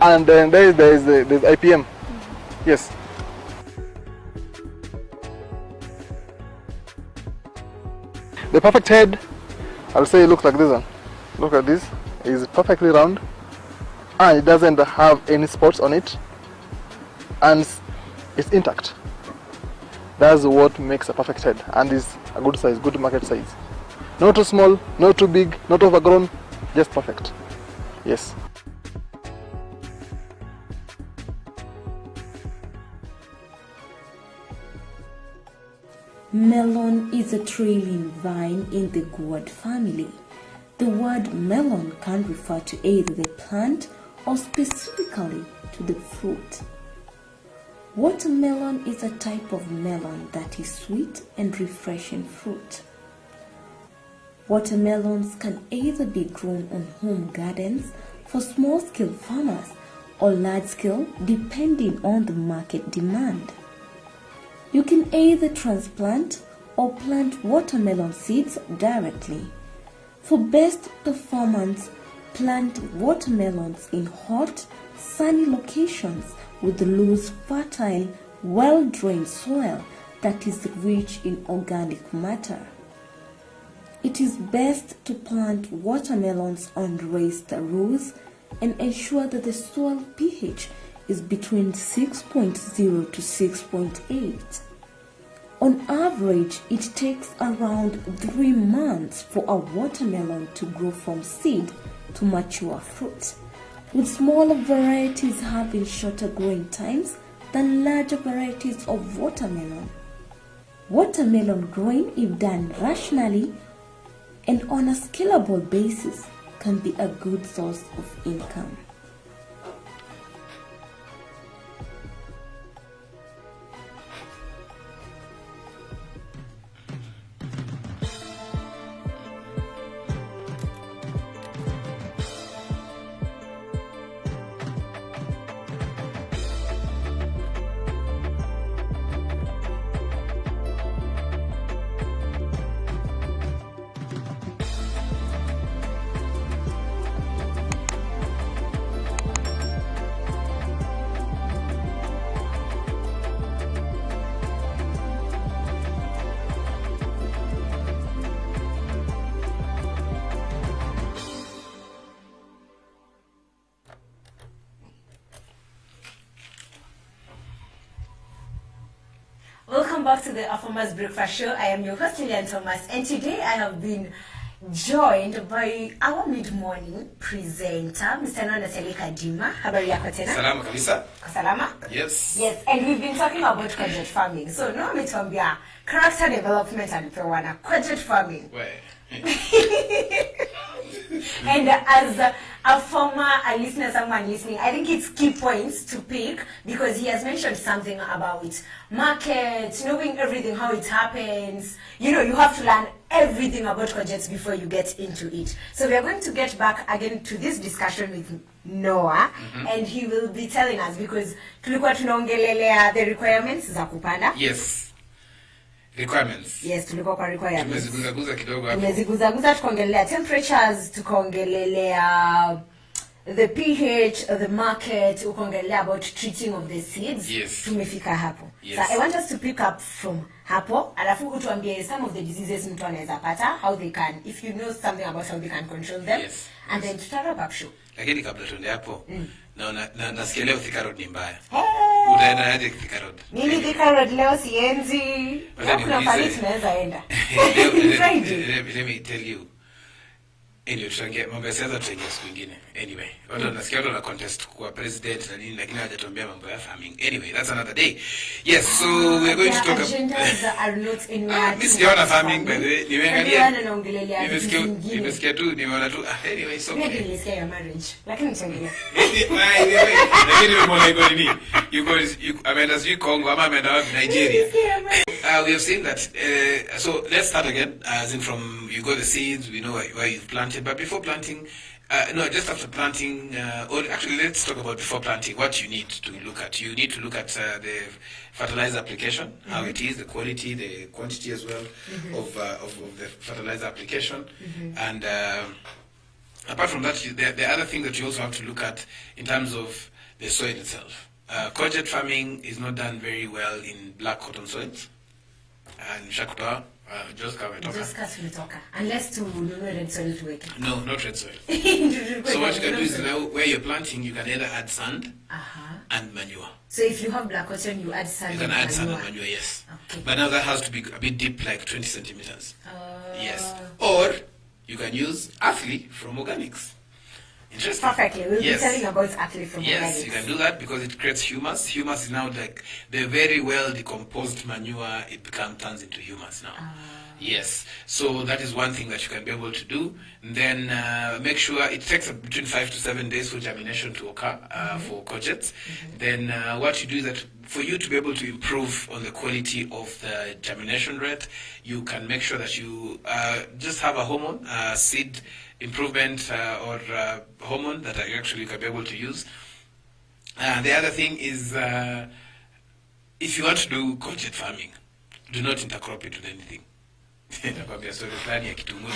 and then there's IPM. Yes. The perfect head, I'll say it looks like this one. Look at this, it's perfectly round and it doesn't have any spots on it and it's intact. That's what makes a perfect head, and is a good size, good market size. Not too small, not too big, not overgrown, just perfect. Yes. Melon is a trailing vine in the gourd family. The word melon can refer to either the plant or specifically to the fruit. Watermelon is a type of melon that is sweet and refreshing fruit. Watermelons can either be grown on home gardens for small-scale farmers or large-scale depending on the market demand. You can either transplant or plant watermelon seeds directly. For best performance, plant watermelons in hot, sunny locations with loose, fertile, well-drained soil that is rich in organic matter. It is best to plant watermelons on raised rows and ensure that the soil pH is between 6.0 to 6.8. On average, it takes around 3 months for a watermelon to grow from seed to mature fruit, with smaller varieties having shorter growing times than larger varieties of watermelon. Watermelon growing, if done rationally and on a scalable basis, can be a good source of income. Welcome back to the Afarmers Breakfast Show. I am your host, Lilian Thomas, and today I have been joined by our mid-morning presenter, Mr. Nona Selika Dima. Habari yako tena? Salama kabisa. Salama? Yes. Yes, and we've been talking about courgette farming. So now I'm going to character development and pewana courgette farming. Where? And as a farmer, a listener, someone listening, I think it's key points to pick because he has mentioned something about markets, knowing everything, how it happens. You know, you have to learn everything about courgettes before you get into it. So we are going to get back again to this discussion with Noah, and he will be telling us because tulikuwa tunaongelelea the requirements za kupanda. Yes. Requirements. Yes, tulikuwa kwa requirements. Tumeziguza kidogo hapo. Tumeziguza tukaongelelea temperatures, tukaongelelea the pH of the market, ukaongelelea about treating of the seeds. Yes. Tumefika hapo. Yes. So I want us to pick up from hapo, alafu utuambie some of the diseases mtu anaweza pata, how they can, if you know something about how they can control them. Yes. And then tutarap up show. Lakini kabla tuende hapo, nasikia leo Thika Road ni mbaya. Hey! Utaenda aje Thika Road? Mimi Thika Road leo sienzi. Kuna pali tunaweza enda. Let me tell you. Anyway, tutangia mambo ya siasa tutaingia siku nyingine. Anyway, watu nasikia watu wana contest kwa president na nini lakini hawajatuambia mambo ya farming. Anyway, that's another day. Yes, so we're going to talk about agendas are not in where. Mimi sijaona farming by the way. Nimeangalia. Nimesikia tu nimeona tu anyway, so okay. Maybe nilisikia ya marriage. Lakini nitaendelea. Lakini nimeona iko nini? You ameenda sijui Congo ama ameenda wapi Nigeria. We have seen that. So let's start again. As in from you got the seeds, we know where you've planted. But before planting, no, just after planting, or actually let's talk about before planting, what you need to look at. You need to look at the fertilizer application, how it is, the quality, the quantity as well of the fertilizer application. And apart from that, the other thing that you also have to look at in terms of the soil itself. Courgette farming is not done very well in black cotton soils. And Shakuta, Just cover it. Just cut kutoka. Unless to red soil to work. No, not red soil. So what you can do is now where you're planting, you can either add sand and manure. So if you have black cotton, you add sand. You can add sand and manure, yes. Okay. But now that has to be a bit deep, like 20 centimeters. Yes. Or you can use Aphly from organics. Interesting. Perfectly. We'll be telling about Aphly from organics. Yes, you can do that because it creates humus. Humus is now like the very well decomposed manure. It turns into humus now. Yes, so that is one thing that you can be able to do. And then make sure it takes between 5 to 7 days for germination to occur for courgettes. Then what you do is that for you to be able to improve on the quality of the germination rate, you can make sure that you just have a hormone, seed improvement or hormone that actually you can be able to use. The other thing is if you want to do courgette farming, do not intercrop it with anything. Nakwambia story fulani ya kitunguu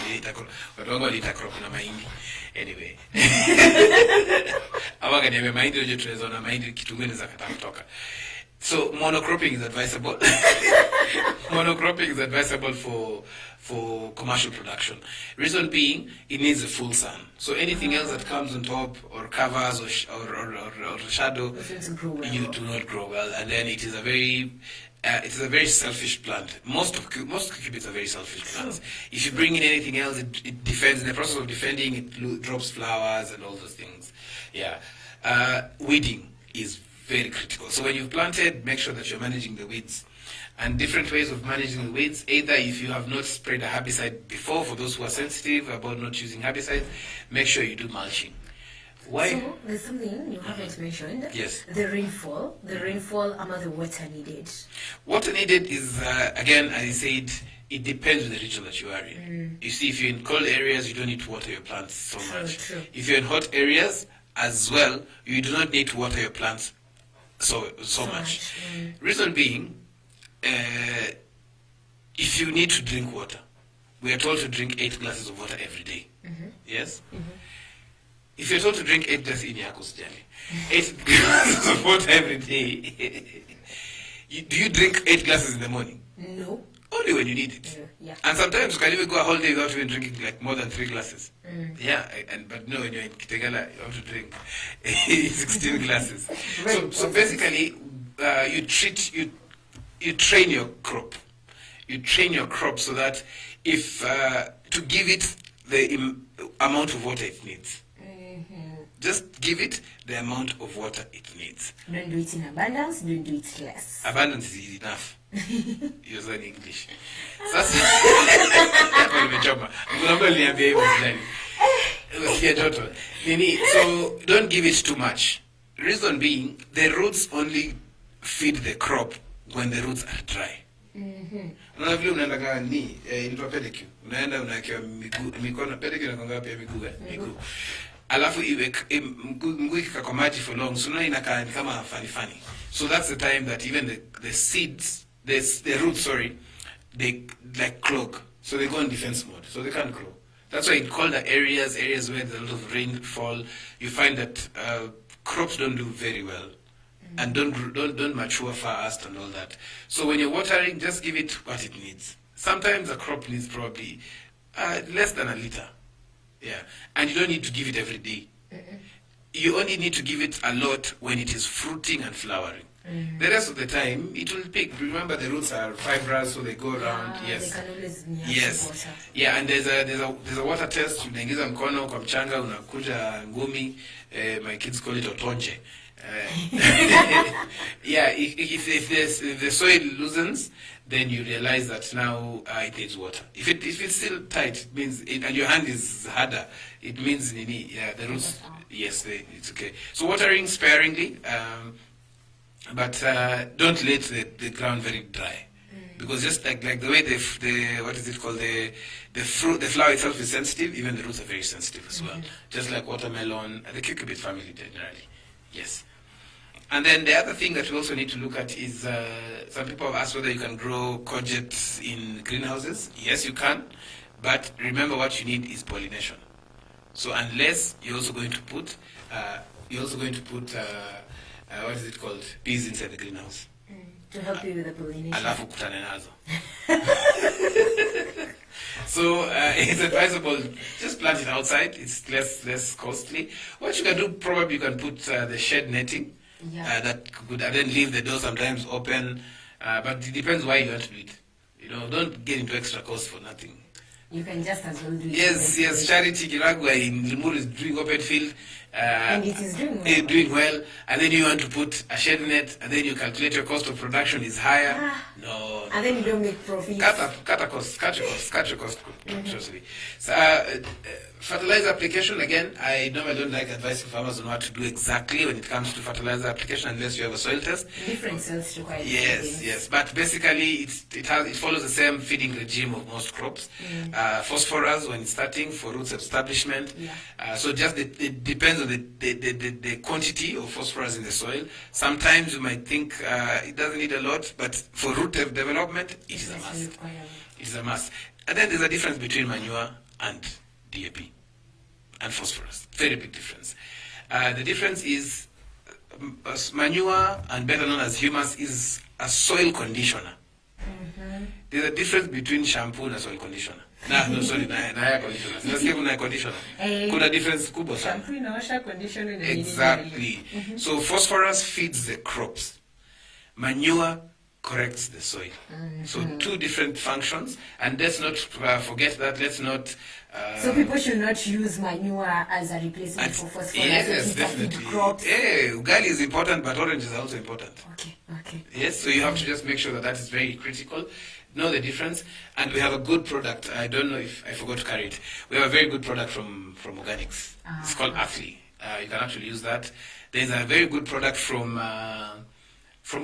watu wangu waliitakrop na mahindi. Anyway. Awaga niambia mahindi ndio tunaweza na mahindi kitunguu inaweza kata kutoka. So monocropping is advisable. Monocropping is advisable for commercial production. Reason being, it needs a full sun. So anything else that comes on top or covers or shadow, you do not grow well. And then it is a very selfish plant. Most cucurbits are very selfish plants. If you bring in anything else, it defends. In the process of defending, it drops flowers and all those things. Yeah. Weeding is very critical. So when you've planted, make sure that you're managing the weeds. And different ways of managing the weeds, either if you have not sprayed a herbicide before, for those who are sensitive about not using herbicides, make sure you do mulching. Why? So there's something you haven't mentioned. Yes. The rainfall, among the water needed. Water needed is, again, as I said, it depends on the region that you are in. You see, if you're in cold areas, you don't need to water your plants so much. True. If you're in hot areas as well, you do not need to water your plants so much. Reason being, if you need to drink water, we are told to drink 8 glasses of water every day. Yes? If you're told to drink 8 glasses, 8 glasses of water every day, do you drink 8 glasses in the morning? No. Only when you need it. Yeah. And sometimes you can even go a whole day without even drinking like more than 3 glasses. Yeah, but no, when you're in Kitengela, you have to drink 16 glasses. So basically, you train your crop. You train your crop so that if to give it the amount of water it needs. Just give it the amount of water it needs. Don't do it in abundance, don't do it less. Abundance is enough. You're saying English. Sasa nimechoma. Mbona niambia hivyo ndani? Usikie joto. So don't give it too much. Reason being, the roots only feed the crop when the roots are dry. Unaona vile unaenda kama ni inaitwa pedicure. Unaenda unawekewa mikono pedicure na konga pia miguu. Alafu mguu ikaka maji for long, so inakaa kama funny. So that's the time that even the seeds, the roots, they like clog. So they go in defense mode, so they can't grow. That's why in colder areas where there's a lot of rainfall, you find that crops don't do very well. And don't mature fast and all that. So when you're watering, just give it what it needs. Sometimes a crop needs probably less than a liter. Yeah, and you don't need to give it every day. You only need to give it a lot when it is fruiting and flowering. The rest of the time, it will pick. Remember, the roots are fibrous, so they go around. Yes. They can always Yes. Yeah, and there's a water test. Unaingiza mkono kwa mchanga, unakuja ngumi. My kids call it otonje. Yeah, if the soil loosens, then you realize that now it needs water. If it's still tight, it means and your hand is harder, it means the roots. Yes, it's okay. So watering sparingly, but don't let the ground very dry, because just like the way the what is it called, the flower itself is sensitive. Even the roots are very sensitive as well. Just like watermelon, the cucurbit family generally. Yes. And then the other thing that we also need to look at is some people have asked whether you can grow courgettes in greenhouses. Yes, you can, but remember what you need is pollination. So unless you're also going to put what is it called, bees inside the greenhouse to help you with the pollination. Alafu kutane nazo. So it's advisable, just plant it outside. It's less costly. What you can do, probably you can put the shed netting. Yeah. That could, and then leave the door sometimes open. But it depends why you want to do it. You know, don't get into extra cost for nothing. You can just as well do it. Yes. Charity Kiragwa in Limuru is doing open field. And it is doing well. And then you want to put a shed net, and then you calculate your cost of production is higher. No. And then you don't make profit. Cut your cost. Trustly. So, fertilizer application, again, I normally don't like advising farmers on what to do exactly when it comes to fertilizer application unless you have a soil test. Different soils required. Yes. But basically, it follows the same feeding regime of most crops. Phosphorus when it's starting for roots establishment. Yeah. So just it depends on the quantity of phosphorus in the soil. Sometimes you might think it doesn't need a lot, but for root development, it is a must. It is a must. And then there's a difference between manure and DAP and phosphorus. Very big difference. The difference is manure, and better known as humus, is a soil conditioner. There's a difference between shampoo and a soil conditioner. Na hair conditioner. Sinasikia kuna conditioner. Kuna difference kubwa sana. Shampoo inaosha, conditioner ina nini? Exactly. So phosphorus feeds the crops. Manure corrects the soil. So two different functions, and let's not forget that. Let's not. So people should not use manure as a replacement for phosphorus. Yes, definitely. Crops. Ugali is important, but orange is also important. Okay. Yes, so you have to just make sure that is very critical. Know the difference, and we have a good product. I don't know if I forgot to carry it. We have a very good product from organics. It's called Aphids. You can actually use that. There's a very good product from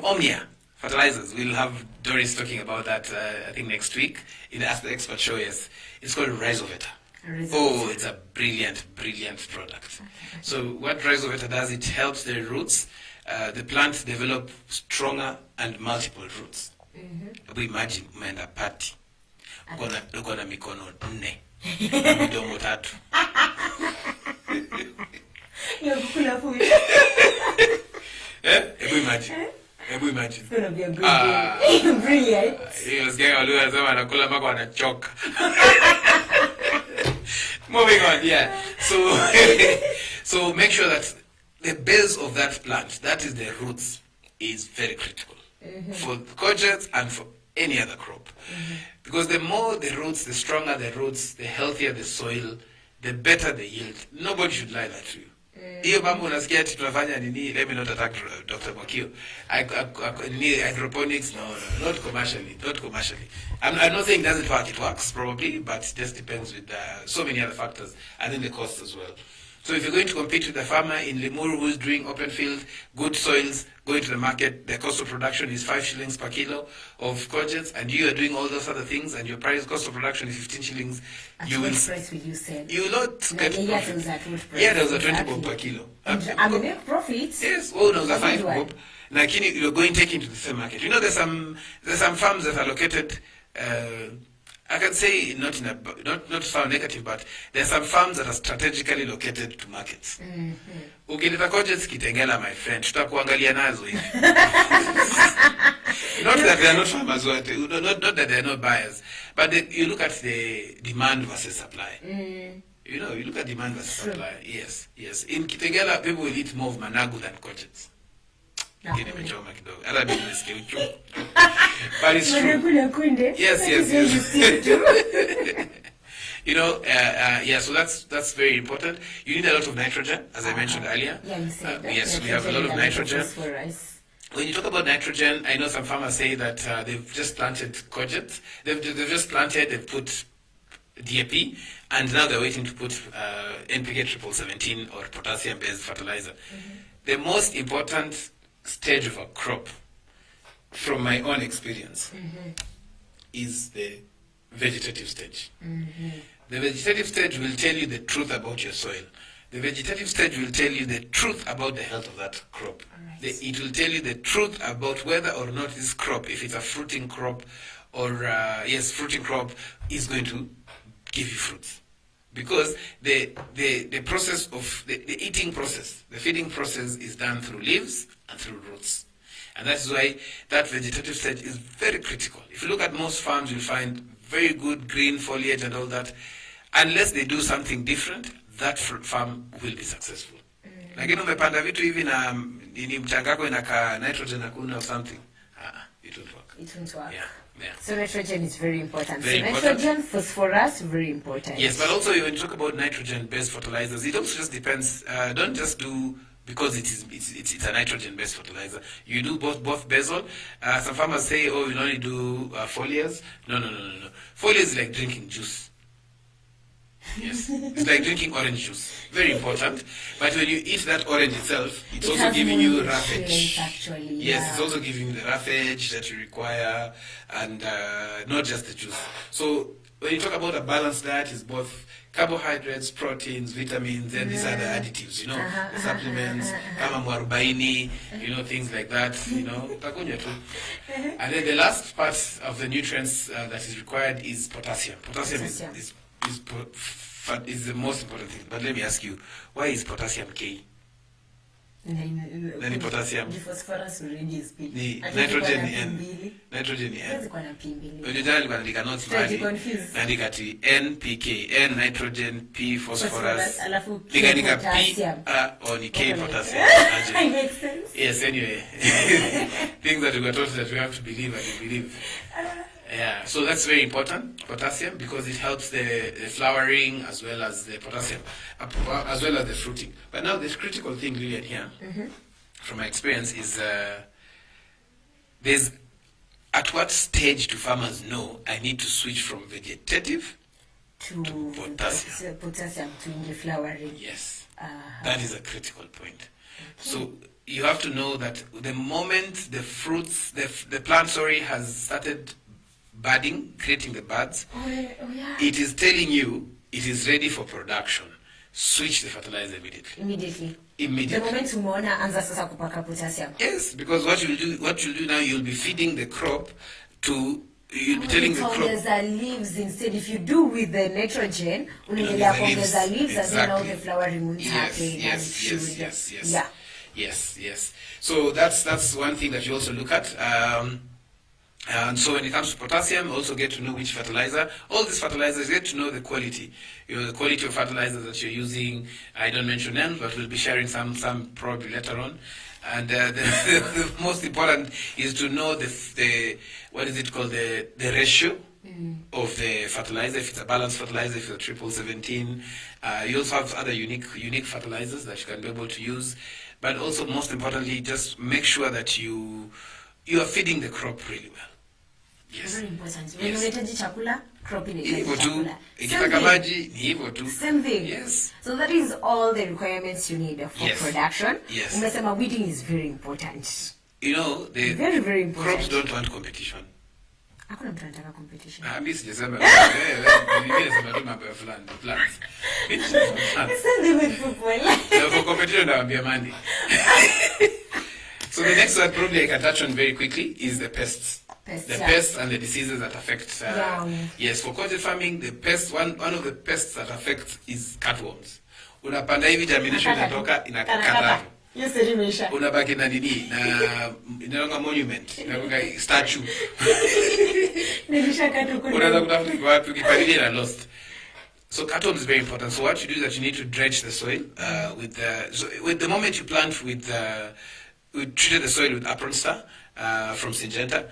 Omnia Fertilizers. We'll have Doris talking about that, I think, next week in the Ask the Expert show. Yes, it's called Rhizoveta. Oh, it's a brilliant product. So what Rhizoveta does, it helps the roots, the plant develop stronger and multiple roots. Hebu imagine umeenda party, uko na mikono 4 na midomo 3. Kula food. Hebu imagine. It's gonna be a good day. Brilliant. Unasikia wale wanasema anakula mpaka wanachoka. Moving on, yeah. So make sure that the base of that plant, that is the roots, is very critical for the courgettes and for any other crop. Because the more the roots, the stronger the roots, the healthier the soil, the better the yield. Nobody should lie that to you. Hiyo mambo unasikia ati tunafanya nini, let me not attack Dr. Mwakio. Hydroponics, no, not commercially. I'm not saying it doesn't work, it works probably, but it just depends with so many other factors, and then the cost as well. So if you're going to compete with the farmer in Limuru who's doing open field, good soils, going to the market, the cost of production is 5 shillings per kilo of courgettes, and you are doing all those other things, and your cost of production is 15 shillings. At what price will you sell? You will not get profit. There was a 20 bob per kilo. I will make profits. Yes, there was a 5 bob. Like you're going take into the same market. You know, there's some farms that are located. I can say not sound negative, but there are some farms that are strategically located to markets. Ukileta courgettes Kitengela, my friend, tutakuangalia nazo hivi. Not that they are not farmers, not that they are not buyers, but you look at the demand versus supply. You know, you look at demand versus supply. Yes. In Kitengela, people will eat more of managu than courgettes. But it's true. Yes. You know, so that's very important. You need a lot of nitrogen, as I mentioned earlier. Yeah, you said that. Yes, we have a lot of nitrogen. When you talk about nitrogen, I know some farmers say that they've just planted courgettes. They've just planted, they've put DAP, and now they're waiting to put NPK 17 or potassium-based fertilizer. The most important stage of a crop, from my own experience, is the vegetative stage. The vegetative stage will tell you the truth about your soil. The vegetative stage will tell you the truth about the health of that crop. Right. It will tell you the truth about whether or not this crop, if it's a fruiting crop, or fruiting crop, is going to give you fruits. Because the process of the eating process, the feeding process, is done through leaves and through roots. And that's why that vegetative stage is very critical. If you look at most farms, you'll find very good green foliage and all that. Unless they do something different, that farm will be successful. Lakini umepanda vitu hivi na ni mchangako inaka nitrogen hakuna or something. It won't work. It won't work. Yeah. So nitrogen is very important. Very so important. Nitrogen, phosphorus, very important. Yes, but also when you talk about nitrogen-based fertilizers, it also just depends. Don't just do because it's a nitrogen-based fertilizer. You do both basal. Some farmers say, oh, we'll only do foliars. No. Foliar is like drinking juice. Yes, it's like drinking orange juice. Very important. But when you eat that orange itself, it's also giving you roughage. Actually, yes, it's also giving you the roughage that you require, and not just the juice. So when you talk about a balanced diet, it's both carbohydrates, proteins, vitamins, and these are the additives, you know, the supplements, kama mwarubaini, you know, things like that, you know, takunya tu. And then the last part of the nutrients that is required is potassium. Potassium is the most important thing. But let me ask you, why is potassium K? Nani potassium? Phosphorus already is P. Nitrogen N. Unajali kuandika notes mahali. Naandika ti NPK, N nitrogen, P phosphorus. Nikaandika P or ni K potassium. It makes sense. Yes, anyway. Things that we were taught that we have to believe and we believe. Yeah, so that's very important, potassium, because it helps the flowering as well as the potassium, as well as the fruiting. But now the critical thing really here, from my experience, is there's at what stage do farmers know I need to switch from vegetative to potassium? Potassium to the flowering. Yes, that is a critical point. Okay. So you have to know that the moment the fruits, the plant, has started budding, creating the buds, it is telling you it is ready for production. Switch the fertilizer immediately. The moment umeona anza sasa kupaka potassium. Yes, because what you'll do now, you'll be feeding the crop you'll be telling the crop. Kuongeza leaves instead. If you do with the nitrogen, unaendelea kuongeza leaves, and then all the flowering will happen. Yes. So that's one thing that you also look at. And so when it comes to potassium, also get to know which fertilizer. All these fertilizers, get to know the quality. You know, the quality of fertilizers that you're using. I don't mention them, but we'll be sharing some probably later on. And the most important is to know the what is it called, the ratio of the fertilizer. If it's a balanced fertilizer, if it's a triple 17. You also have other unique fertilizers that you can be able to use. But also, most importantly, just make sure that you are feeding the crop really well. Yes. Very important. When unahitaji chakula, crop inahitaji chakula. Ikitaka maji, ni hivyo tu. Same thing. Yes. So that is all the requirements you need for production. Yes. Umesema weeding is very important. You know, very, very important. Crops don't want competition. Hakuna mtu anataka competition. Mimi sijasema. Mimi nasema tu mambo ya plants. Same with football. For competition naambia mani. So the next one probably I can touch on very quickly is the pests. Pests and the diseases that affect. Yes, for courgette farming, the pest one of the pests that affect is cutworms. Unapanda hivi germination inatoka inakata. Yes, imeisha. Unabaki na nini na inaonga monument, inaonga statue. Nilishakata huko. Unaanza kutafuta kwa wapi ukipalilia na lost. So cutworms is very important. So what you do is that you need to dredge the soil with the moment you plant we treated the soil with Apron Star from Syngenta.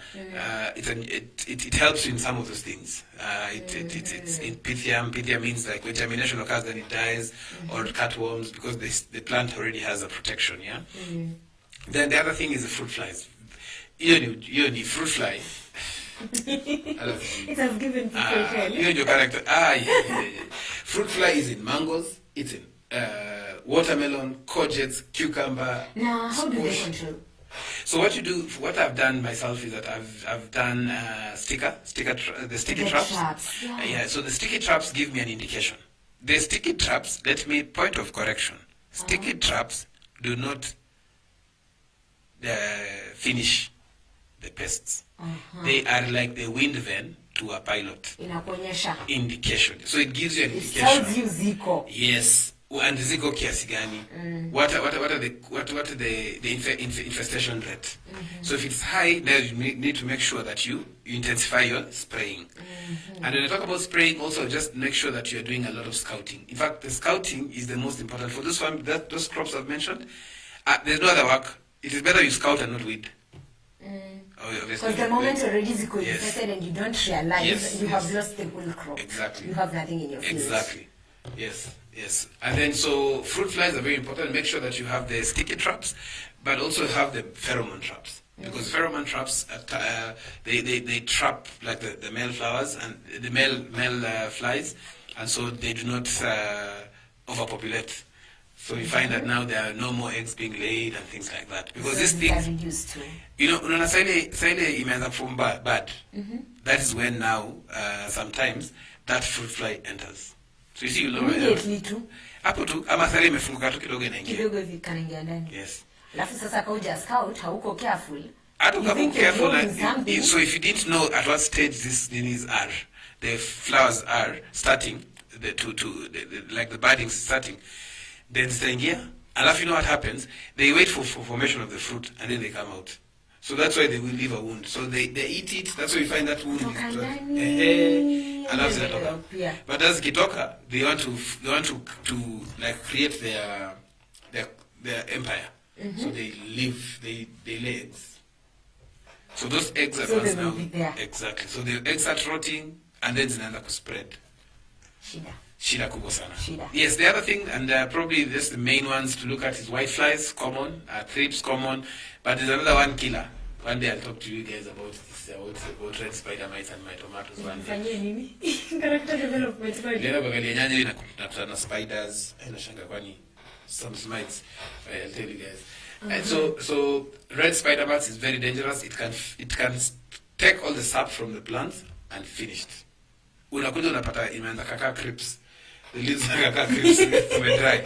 It helps you in some of those things. It's in Pythium. Pythium means like when germination occurs, then it dies, or cutworms, because the plant already has a protection. Yeah. Then the other thing is the fruit flies. You need fruit fly. It has given people your character. Fruit fly is in mangoes. It's in watermelon, courgettes, cucumber. Now, how do they control? So what you do, what I've done myself is that I've done the sticky traps. Yeah. So the sticky traps give me an indication. The sticky traps, point of correction. Sticky traps do not finish the pests. They are like the wind vane to a pilot. Inakuonyesha. Indication. So it gives you an indication. It tells you ziko. Yes. and ziko kiasi gani? What are the infestation rate? So if it's high, then you need to make sure that you intensify your spraying. And when I talk about spraying, also just make sure that you are doing a lot of scouting. In fact, the scouting is the most important for those crops I've mentioned. There's no other work. It is better you scout and not weed. Because the moment already ziko infested and you don't realize, you have lost the whole crop. Exactly. You have nothing in your field. Exactly. Yes. And then so fruit flies are very important. Make sure that you have the sticky traps, but also have the pheromone traps. Because pheromone traps, they trap like the male flowers and the male flies, and so they do not overpopulate. So you find that now there are no more eggs being laid and things like that. Because these things, you know, unaona saile imeanza from bad. That is when now sometimes that fruit fly enters. So you see, immediately too. Hapo tu ama saile imefunguka tu kidogo inaingia. Kidogo hivi kanaingia ndani. Yes. Alafu sasa kauja scout hauko careful. So if you didn't know at what stage the flowers are starting, like the budding starting, then zitaingia. Alafu you know what happens? They wait for formation of the fruit and then they come out. So that's why they will leave a wound. So they eat it. That's why you find that wound. But as kitoka, they want to like create their empire. So they lay eggs. So those eggs are once now. Exactly. So the eggs start rotting and then zinaanza kuspread. Shida kubwa sana. Yes, the other thing, and probably this the main ones to look at is whiteflies, common, thrips, common, but there's another one killer. One day I'll talk to you guys about this, about red spider mites and my tomatoes one day. Character development. Nakutana spiders, inashanga kwani some mites. I'll tell you guys. And so red spider mites is very dangerous. It can take all the sap from the plants and finish it. Unakuja unapata imeanza kaka creeps. The leaves kaka creeps dry.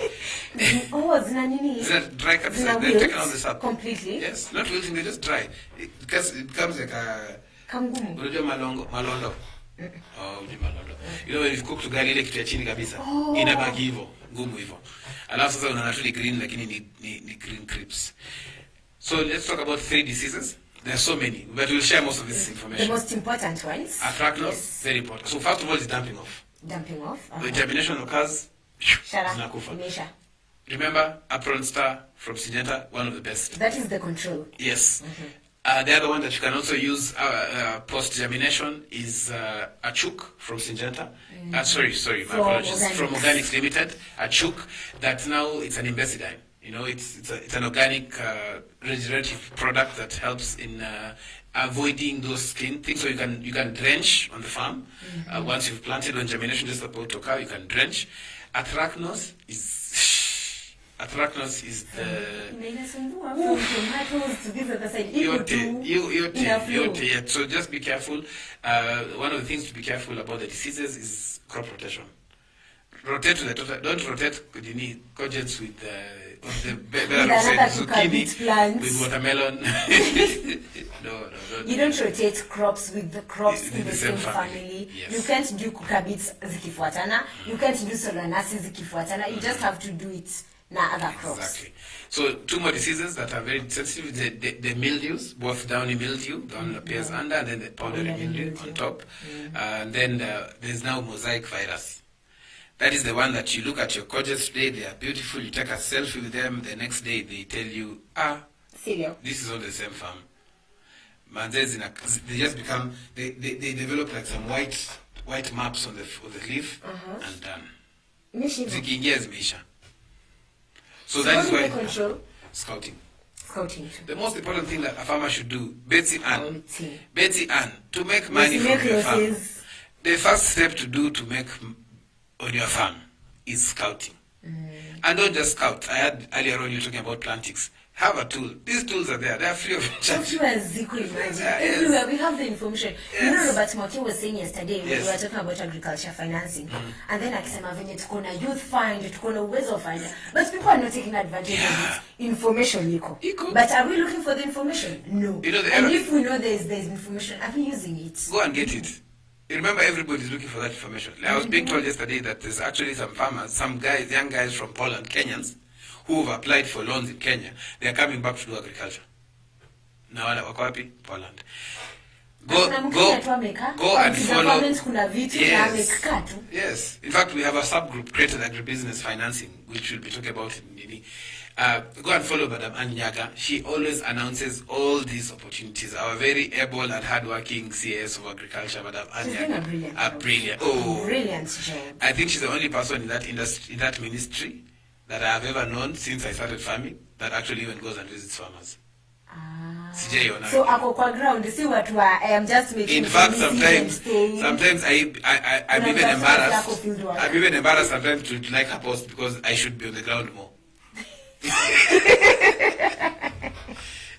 Oh, zina nini? Zina dry kabisa. They're taken all the sap. Completely? Yes, not wilting, they just dry. It becomes like a kangumu. Unajua malondo. Oh, malondo. You know when you cook ugali ile kitu ya chini kabisa. Inabaki hivyo, ngumu hivyo. Alafu sasa unaona tu green lakini ni green creeps. So let's talk about 3 diseases. There are so many, but we'll share most of this information. The most important ones. Anthracnose, yes. Very important. So first of all is damping off. Damping off. The germination occurs. Remember, Apron Star from Syngenta, one of the best. That is the control. Yes. The other one that you can also use post-germination is Achuk from Syngenta. Sorry, my apologies. From Organics Limited, Achuk, that now it's an imbecidine. You know, it's an organic regenerative product that helps in avoiding those skin things. So you can drench on the farm. Once you've planted, when germination is about to occur, you can drench. Anthracnose is the so just be careful. One of the things to be careful about the diseases is crop rotation. Rotate to the total. Don't rotate courgettes with zucchini, with watermelon. No. You don't rotate crops with the crops in the same family. Yes. You can't do cucurbits zikifuatana. You can't do solanacea zikifuatana. You just have to do it na other crops. Exactly. So 2 more diseases that are very sensitive: the mildews, both downy mildew, the one that appears under, and then the powdery mildew on top. And then there's now Mosaic Virus. That is the one that you look at your courgettes today, they are beautiful, you take a selfie with them, the next day they tell you, this is all the same farm. They just become, they develop like some white maps on the leaf and done. Zikiingia zimeisha. So that is why scouting. The most important thing that a farmer should do, Betsy Ann, to make money from your farm. The first step to make on your farm is scouting. And don't just scout. I had earlier on you talking about Plantix. Have a tool. These tools are there. They are free of charge. Everywhere we have the information. Yes. You know, Robert Mwaki was saying yesterday when we were talking about agriculture financing. And then akisema venye tuko na youth fund, tuko na uwezo fund. But people are not taking advantage of it. Information iko. But are we looking for the information? No. You know, and if we know there's information, are we using it? Go and get it. remember, everybody's looking for that information. I was being told yesterday that there's actually some farmers, some guys, young guys from Poland, Kenyans, who have applied for loans in Kenya. They are coming back to do agriculture. Now, wako wapi? Poland. Go and follow. Yes. In fact, we have a subgroup created, agribusiness financing, which we'll be talking about in Nini. Go and follow Madam Anyaga. She always announces all these opportunities. Our very able and hardworking CS of agriculture, Madam Anyaga. Brilliant. Oh, brilliant job. I think she's the only person in that industry, in that ministry, that I have ever known since I started farming that actually even goes and visits farmers. So ako kwa ground, see what I am just making. In fact, sometimes I'm even embarrassed. I'm even embarrassed sometimes to like her post because I should be on the ground more.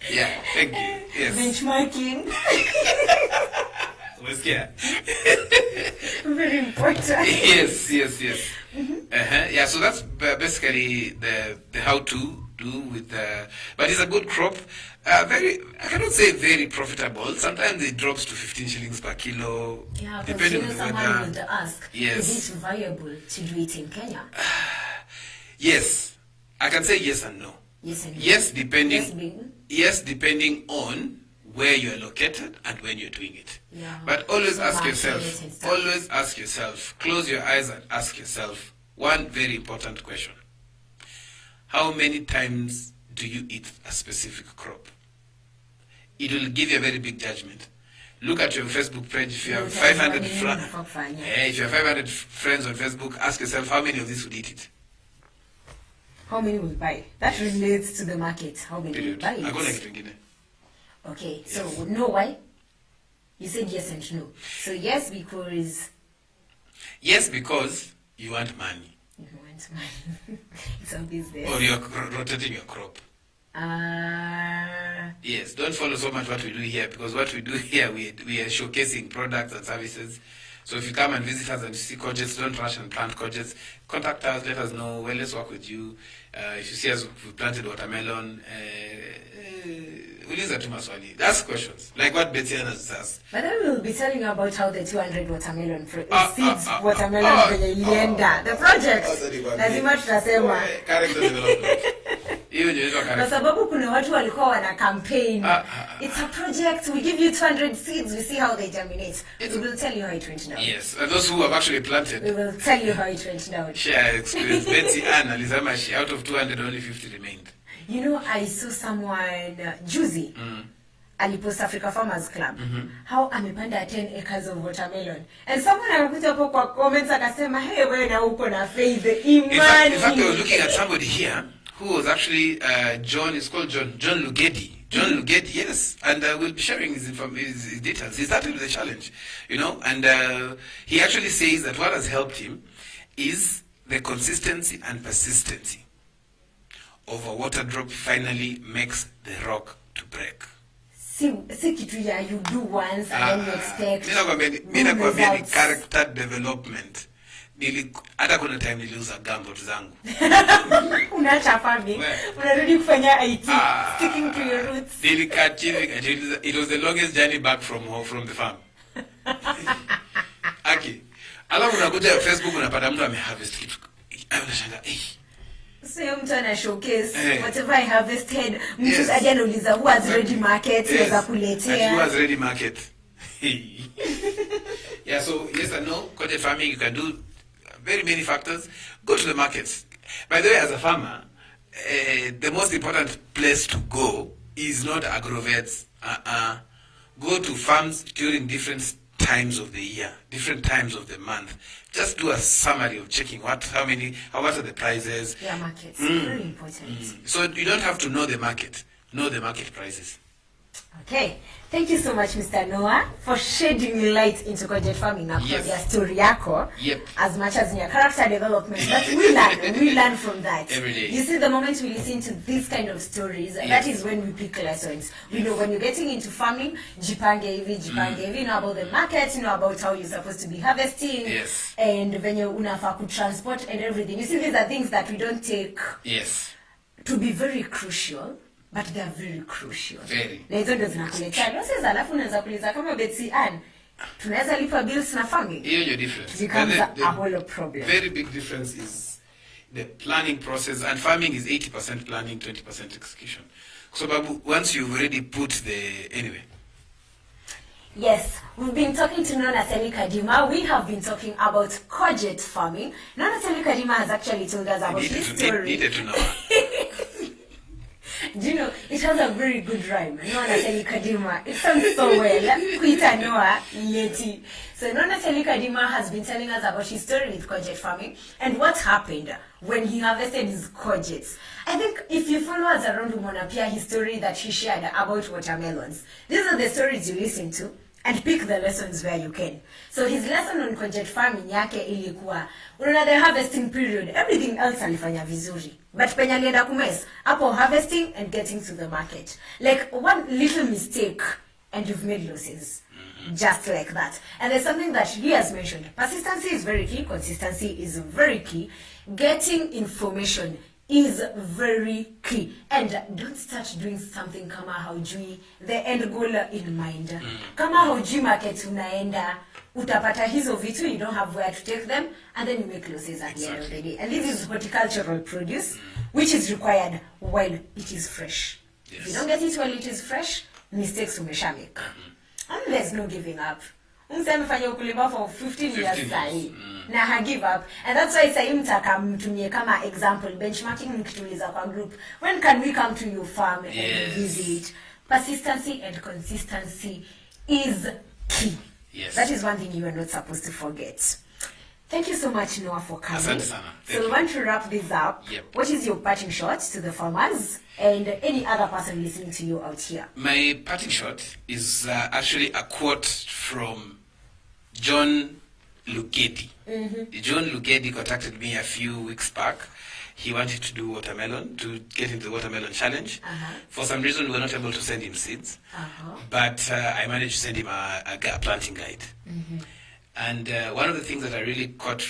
Yeah, thank you. Yes. Benchmarking. Yeah. Very important. Yes. Yeah, so that's basically the how to do with but it's a good crop. I cannot say very profitable. Sometimes it drops to 15 shillings per kilo. Yeah, depending on the weather. Would ask, yes. Is it viable to do it in Kenya? Yes. I can say yes and no. Yes and no. Yes, depending on where you are located and when you're doing it. Yeah. But always ask yourself, close your eyes and ask yourself one very important question. How many times do you eat a specific crop? It will give you a very big judgment. Look at your Facebook page. If you have 500 friends on Facebook, ask yourself how many of these would eat it. How many will buy? That relates to the market. How many will buy it? Okay, yes. So no, why? You said yes and no. So yes because... Yes, because you want money. You want money. It's a business. Or you're rotating your crop. Yes, don't follow so much what we do here, because what we do here, we are showcasing products and services. So if you come and visit us and you see courgettes, don't rush and plant courgettes. Contact us, let us know, well, let's work with you. If you see us, we planted watermelon, we'll use that to maswali. Ask questions, like what Betsy has asked. But then we'll be telling you about how the 200 watermelon seeds watermelon kwenye ilienda. The project. Lazima tutasema. Character development. Kwa sababu kuna watu walikuwa wana campaign. It's a project. We give you 200 seeds. We see how they germinate. We will tell you how it went down. Yes, and those who have actually planted. We will tell you how it went down. Share experience. Betsy Ann alizama, out of 200 only 50 remained. You know, I saw someone juicy. Alipost Africa Farmers Club. How amepanda 10 acres of watermelon. And someone amekuja hapo kwa comments akasema, hey, wewe na uko na faith, imani. In fact, I was looking at somebody here who was actually John Lugedi. John Lugedi, yes. And we'll be sharing his details. He started with the challenge, you know, and he actually says that what has helped him is the consistency and persistency of a water drop finally makes the rock to break. See kitu ya you do once and then you expect. Mina kwa character development. Hata kuna time niliuza gambot zangu. Unaacha farming. Unarudi kufanya IT. Sticking to your roots. It was the longest journey back from the farm. Okay. Alafu unakuja Facebook unapata mtu ameharvest kitu. Unashanga So mtu ana showcase whatever I harvested. Mtu aje anauliza who has ready market za kuletea. Who has ready market? Yeah, so yes and no. Coutgette farming, you can do very many factors. Go to the markets. By the way, as a farmer, the most important place to go is not agrovets. Go to farms during different times of the year, different times of the month. Just do a summary of checking what are the prices. Yeah, markets. Very important. So you don't have to know the market. Know the market prices. Okay. Thank you so much, Mr. Noah, for shedding light into Coutgette farming na your story yako. As much as in your character development. But we learn from that. Every day. You see, the moment we listen to this kind of stories, that is when we pick lessons. We know when you're getting into farming, jipange hivi, you know about the market, you know about how you're supposed to be harvesting. Yes. And when you're unafa could transport and everything. You see, these are things that we don't take to be very crucial. But they are very crucial. Very. Na hizo ndo zinakuletea losses, alafu unaweza kuuliza kama Betsy Ann, tunaweza lipa bills na farming. Here your difference. It becomes a whole problem. Very big difference is the planning process, and farming is 80% planning, 20% execution. So Babu, once you've already put the anyway. Yes, we've been talking to Nona Seli Kadima. We have been talking about courgette farming. Nona Seli Kadima has actually told us about his story. Needed to know. Do you know, it has a very good rhyme. Nona Seli Kadima. It sounds so well. Kuita Noah Yeti. So Nona Seli Kadima has been telling us about his story with courgette farming and what happened when he harvested his courgettes. I think if you follow us around Umonapia, his story that he shared about watermelons, these are the stories you listen to and pick the lessons where you can. So his lesson on courgette farming yake ilikuwa, unaona the harvesting period, everything else alifanya vizuri. But penye alienda kumes, hapo harvesting and getting to the market. Like one little mistake and you've made losses. Just like that. And there's something that he has mentioned. Persistency is very key. Consistency is very key. Getting information is very key. And don't start doing something kama haujui the end goal in mind. Kama haujui market unaenda, utapata hizo vitu, you don't have where to take them, and then you make losses at the end of the day. And this is horticultural produce, which is required while it is fresh. Yes. If you don't get it while it is fresh, mistakes umesha make. And there's no giving up. Umefanya ukulima for 15 years sahi. Na ha give up. And that's why sahi mtaka mtumie kama example benchmarking mkituliza kwa group. When can we come to your farm and visit? Persistency and consistency is key. Yes. That is one thing you are not supposed to forget. Thank you so much, Noah, for coming. Asante sana. So we want to wrap this up. Yep. What is your parting shot to the farmers and any other person listening to you out here? My parting shot is actually a quote from John Lugedi. John Lugedi contacted me a few weeks back. He wanted to do watermelon, to get into the watermelon challenge. For some reason, we were not able to send him seeds. But I managed to send him a planting guide. And one of the things that I really caught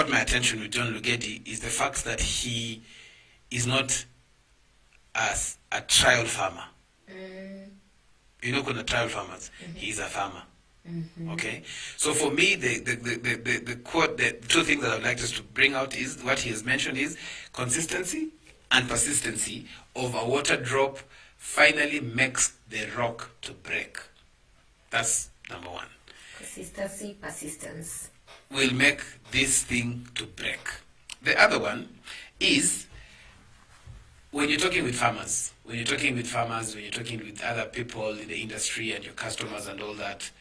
my attention with John Lugedi is the fact that he is not a trial farmer. You know, kuna trial farmers. He is a farmer. Okay, so for me, the quote, the two things that I would like us to bring out is what he has mentioned is consistency and persistency of a water drop finally makes the rock to break. That's number one. Consistency, persistence will make this thing to break. The other one is when you're talking with farmers, when you're talking with other people in the industry and your customers and all that,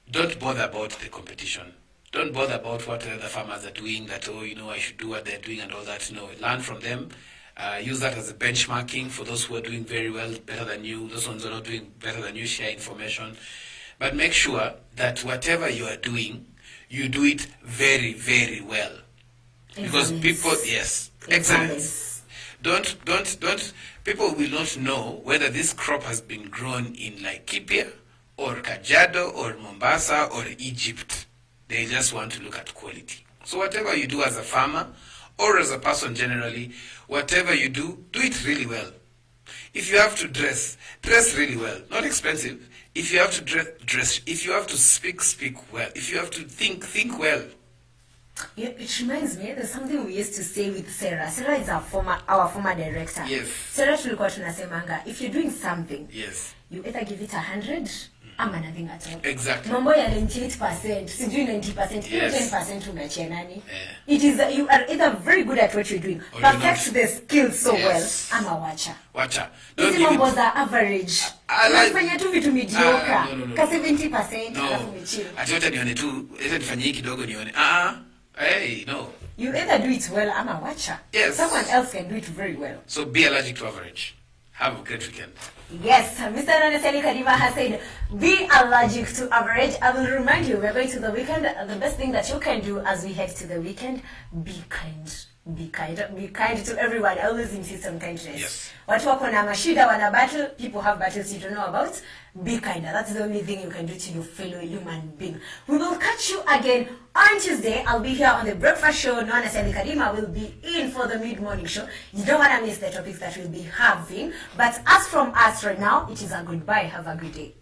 don't bother about the competition. Don't bother about what other farmers are doing, that, oh, you know, I should do what they're doing and all that. No, learn from them. Use that as a benchmarking for those who are doing very well, better than you. Those ones who are not doing better than you, share information. But make sure that whatever you are doing, you do it very, very well. Because people, yes, excellence. Don't, people will not know whether this crop has been grown in Laikipia or Kajiado or Mombasa or Egypt. They just want to look at quality. So whatever you do as a farmer or as a person generally, whatever you do, do it really well. If you have to dress really well. Not expensive. If you have to dress, if you have to speak well. If you have to think well. Yeah, it reminds me, there's something we used to say with Sarah. Sarah is our former director. Yes. Sarah tulikuwa tunasemanga, if you're doing something, yes, you either give it 100 ama nothing at all. Exactly. Mambo ya 98%, sijui 90%, yes, 10% unachia nani. It is you are either very good at what you're doing, or perfect the skills so yes, well, ama wacha. Don't Hizi mambo za average. Unafanya tu vitu mediocre. No. Ka 70% no. alafu umechill. Ati yote nione tu, eti nifanyie kidogo nione. Hey, no. You either do it well ama wacha. Yes. Someone else can do it very well. So be allergic to average. Have a great weekend. Yes, Mr. Noneseli Kadima has said, be allergic to average. I will remind you, we're going to the weekend. The best thing that you can do as we head to the weekend, be kind. Be kind to everyone. I always insist on kindness. Yes. Watu wako na mashida wana battle, people have battles you don't know about. Be kind. That's the only thing you can do to your fellow human being. We will catch you again on Tuesday. I'll be here on the breakfast show. Noneseli Kadima will be in for the mid-morning show. You don't want to miss the topics that we'll be having. But as from us right now, it is a goodbye. Have a good day.